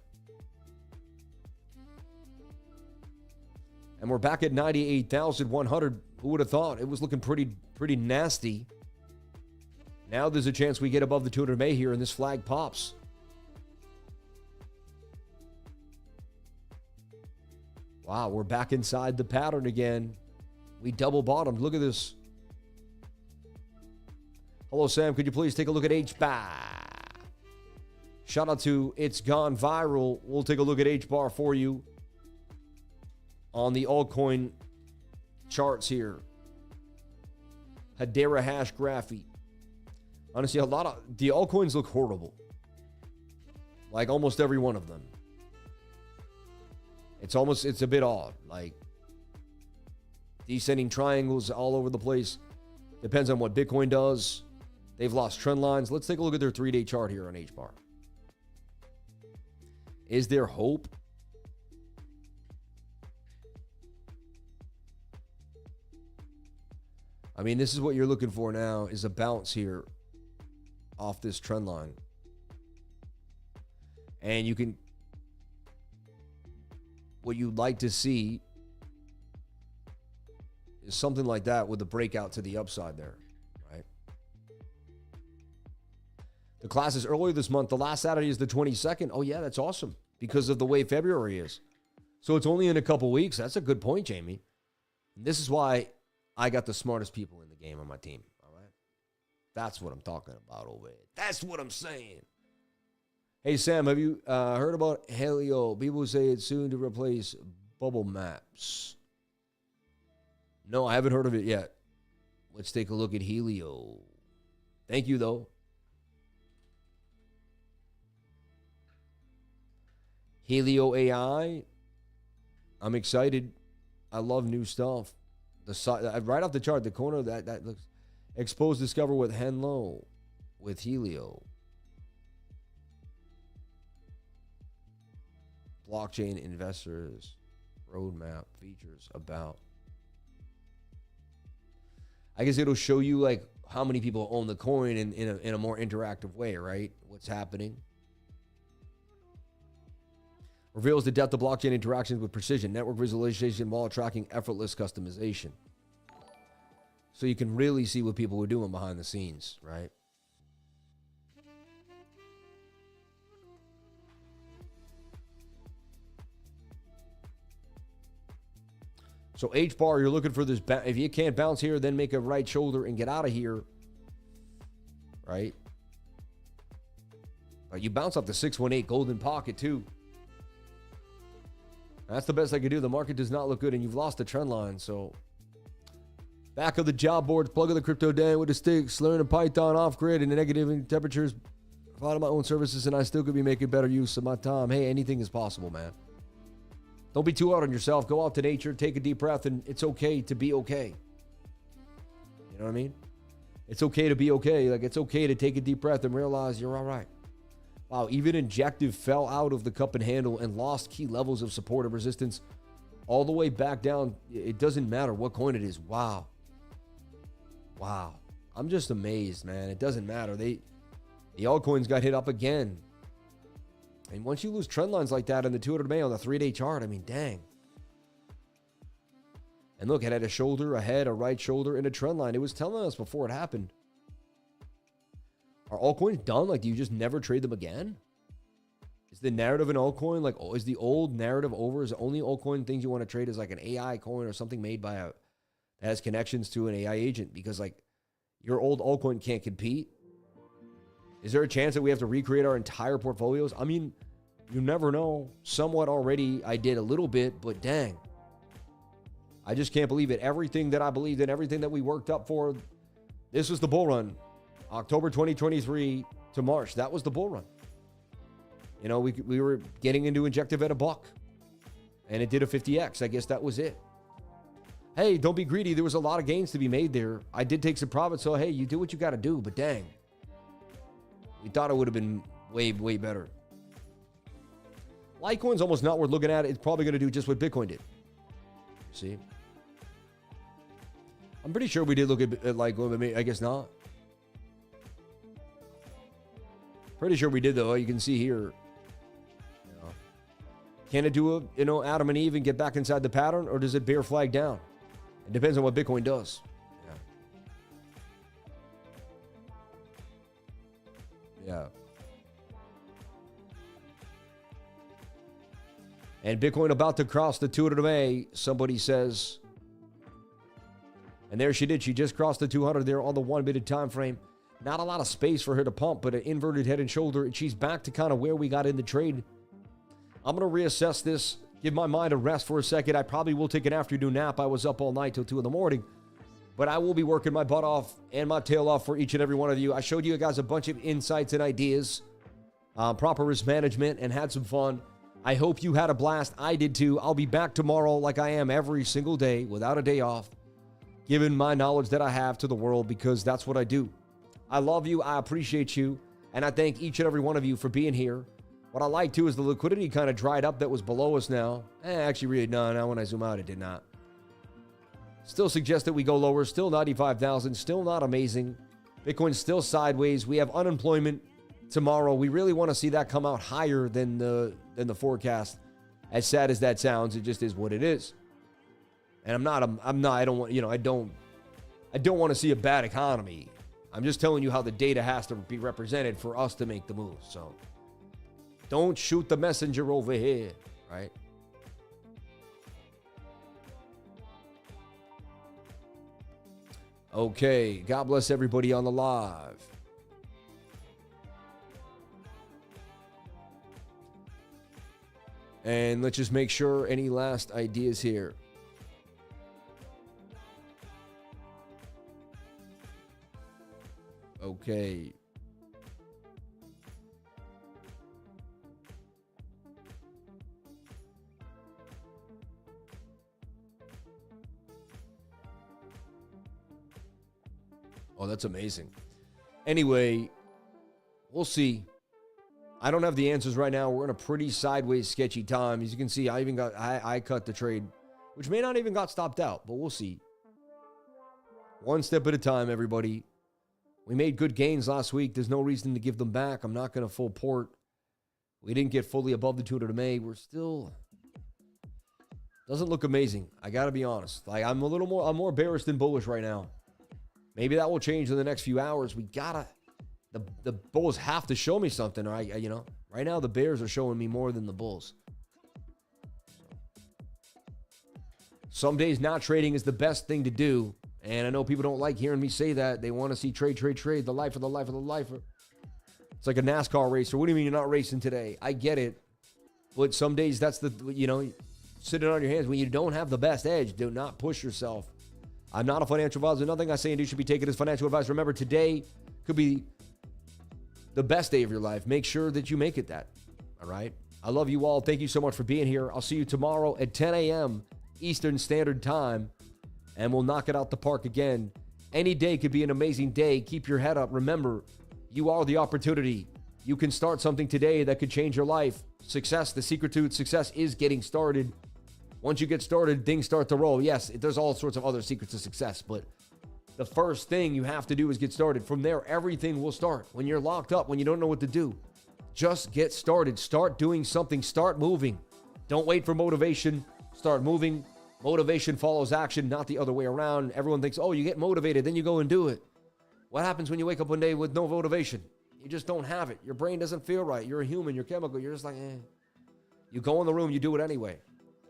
And we're back at 98,100. Who would have thought? It was looking pretty nasty. Now there's a chance we get above the 200 MA here and this flag pops. Wow, we're back inside the pattern again. We double bottomed. Look at this. Hello, Sam. Could you please take a look at HBAR? Shout out to It's Gone Viral. We'll take a look at HBAR for you on the altcoin charts here. Hedera hash graphy. Honestly, a lot of the altcoins look horrible. Like almost every one of them. It's a bit odd. Like descending triangles all over the place. Depends on what Bitcoin does. They've lost trend lines. Let's take a look at their 3-day chart here on HBAR. Is there hope? I mean, this is what you're looking for now, is a bounce here off this trend line. And you can, what you'd like to see is something like that with a breakout to the upside there, right? The class is earlier this month. The last Saturday is the 22nd. Oh, yeah, that's awesome because of the way February is. So it's only in a couple weeks. That's a good point, Jamie. And this is why I got the smartest people in the game on my team, all right? That's what I'm talking about over here. That's what I'm saying. Hey, Sam, have you heard about HELIO? People say it's soon to replace bubble maps. No, I haven't heard of it yet. Let's take a look at HELIO. Thank you, though. HELIO AI. I'm excited. I love new stuff. The side, right off the chart, the corner that looks exposed. Discover with HELIO, with HELIO. Blockchain investors, roadmap, features, about. I guess it'll show you like how many people own the coin in a more interactive way, right? What's happening. Reveals the depth of blockchain interactions with precision, network visualization, wallet tracking, effortless customization. So you can really see what people were doing behind the scenes, right? So HBAR, you're looking for this. If you can't bounce here, then make a right shoulder and get out of here, right? But you bounce off the 618 golden pocket too. That's the best I could do. The market does not look good, and you've lost the trend line. So back of the job boards, plug of the crypto down with the sticks, learning Python off grid in the negative temperatures, a lot of my own services, and I still could be making better use of my time. Hey, anything is possible, man. Don't be too hard on yourself. Go out to nature, take a deep breath, and it's okay to be okay. You know what I mean? It's okay to be okay. Like, it's okay to take a deep breath and realize you're all right. Wow, even Injective fell out of the cup and handle and lost key levels of support and resistance all the way back down. It doesn't matter what coin it is. Wow. Wow. I'm just amazed, man. It doesn't matter. The altcoins got hit up again. And once you lose trend lines like that in the 200 MA on the 3-day chart, I mean, dang. And look, it had a shoulder, a head, a right shoulder, and a trend line. It was telling us before it happened. Are altcoins done? Like, do you just never trade them again? Is the narrative an altcoin? Like, is the old narrative over? Is the only altcoin things you want to trade is like an AI coin or something made by that has connections to an AI agent? Because, like, your old altcoin can't compete. Is there a chance that we have to recreate our entire portfolios? I mean, you never know. Somewhat already I did a little bit, but dang. I just can't believe it. Everything that I believed in, everything that we worked up for, this was the bull run. October 2023 to March, that was the bull run. You know, we were getting into Injective at $1, and it did a 50x. I guess that was it. Hey, don't be greedy. There was a lot of gains to be made there. I did take some profit, so hey, you do what you got to do, but dang. We thought it would have been way, way better. Litecoin's almost not worth looking at. It's probably going to do just what Bitcoin did. See? I'm pretty sure we did look at Litecoin, but I guess not. Pretty sure we did, though. You can see here. You know, can it do a, Adam and Eve and get back inside the pattern, or does it bear flag down? It depends on what Bitcoin does. Yeah. And Bitcoin about to cross the 200 MA, somebody says. And there she did. She just crossed the 200 there on the 1-minute time frame. Not a lot of space for her to pump, but an inverted head and shoulder. And she's back to kind of where we got in the trade. I'm going to reassess this, give my mind a rest for a second. I probably will take an afternoon nap. I was up all night till 2 in the morning. But I will be working my butt off and my tail off for each and every one of you. I showed you guys a bunch of insights and ideas, proper risk management, and had some fun. I hope you had a blast. I did too. I'll be back tomorrow like I am every single day without a day off, giving my knowledge that I have to the world because that's what I do. I love you. I appreciate you. And I thank each and every one of you for being here. What I like too is the liquidity kind of dried up that was below us now. Actually, really, no, when I zoom out, it did not. Still suggest that we go lower. Still 95,000. Still not amazing. Bitcoin's still sideways. We have unemployment tomorrow. We really want to see that come out higher than the forecast. As sad as that sounds, it just is what it is. And I don't want to see a bad economy. I'm just telling you how the data has to be represented for us to make the move. So don't shoot the messenger over here, right? Okay, God bless everybody on the live. And let's just make sure any last ideas here. Okay. Oh, that's amazing. Anyway, we'll see. I don't have the answers right now. We're in a pretty sideways, sketchy time. As you can see, I cut the trade, which may not even got stopped out, but we'll see. One step at a time, everybody. We made good gains last week. There's no reason to give them back. I'm not going to full port. We didn't get fully above the 200 MA. We're still... Doesn't look amazing. I got to be honest. Like, I'm more bearish than bullish right now. Maybe that will change in the next few hours. We gotta, the bulls have to show me something. Right now the bears are showing me more than the bulls. Some days not trading is the best thing to do. And I know people don't like hearing me say that. They want to see trade, the life of the lifer. It's like a NASCAR racer. What do you mean you're not racing today? I get it. But some days that's sitting on your hands. When you don't have the best edge, do not push yourself. I'm not a financial advisor. Nothing I say and do should be taken as financial advice. Remember, today could be the best day of your life. Make sure that you make it that. All right? I love you all. Thank you so much for being here. I'll see you tomorrow at 10 a.m. Eastern Standard Time, and we'll knock it out the park again. Any day could be an amazing day. Keep your head up. Remember, you are the opportunity. You can start something today that could change your life. Success, the secret to success is getting started. Once you get started, things start to roll. Yes, there's all sorts of other secrets to success, but the first thing you have to do is get started. From there, everything will start. When you're locked up, when you don't know what to do, just get started. Start doing something. Start moving. Don't wait for motivation. Start moving. Motivation follows action, not the other way around. Everyone thinks, oh, you get motivated, then you go and do it. What happens when you wake up one day with no motivation? You just don't have it. Your brain doesn't feel right. You're a human. You're chemical. You're just like, eh. You go in the room. You do it anyway.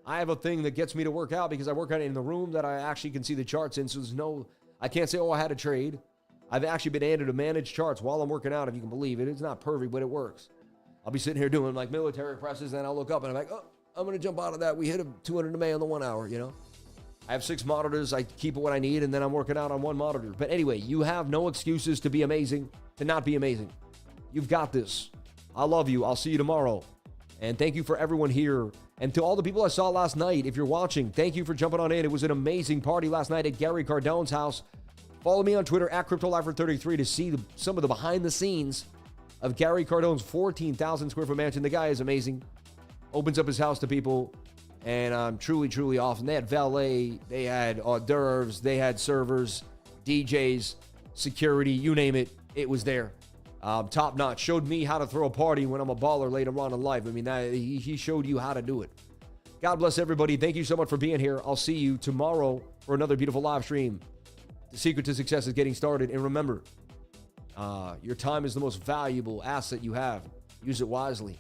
I have a thing that gets me to work out because I work out in the room that I actually can see the charts in. So there's no, I can't say, oh, I had a trade. I've actually been able to manage charts while I'm working out, if you can believe it. It's not perfect, but it works. I'll be sitting here doing like military presses, and I'll look up and I'm like, oh, I'm going to jump out of that. We hit a 200 MA on the 1 hour, you know. I have 6 monitors. I keep what I need, and then I'm working out on 1 monitor. But anyway, you have no excuses to be amazing, to not be amazing. You've got this. I love you. I'll see you tomorrow. And thank you for everyone here. And to all the people I saw last night, if you're watching, thank you for jumping on in. It was an amazing party last night at Gary Cardone's house. Follow me on Twitter at CryptoLifer33 to see some of the behind the scenes of Gary Cardone's 14,000 square foot mansion. The guy is amazing. Opens up his house to people. And I'm truly, truly awesome. They had valet, they had hors d'oeuvres, they had servers, DJs, security, you name it. It was there. Top notch. Showed me how to throw a party when I'm a baller later on in life. I mean, he showed you how to do it. God bless everybody. Thank you so much for being here. I'll see you tomorrow for another beautiful live stream. The secret to success is getting started. And remember, your time is the most valuable asset you have. Use it wisely.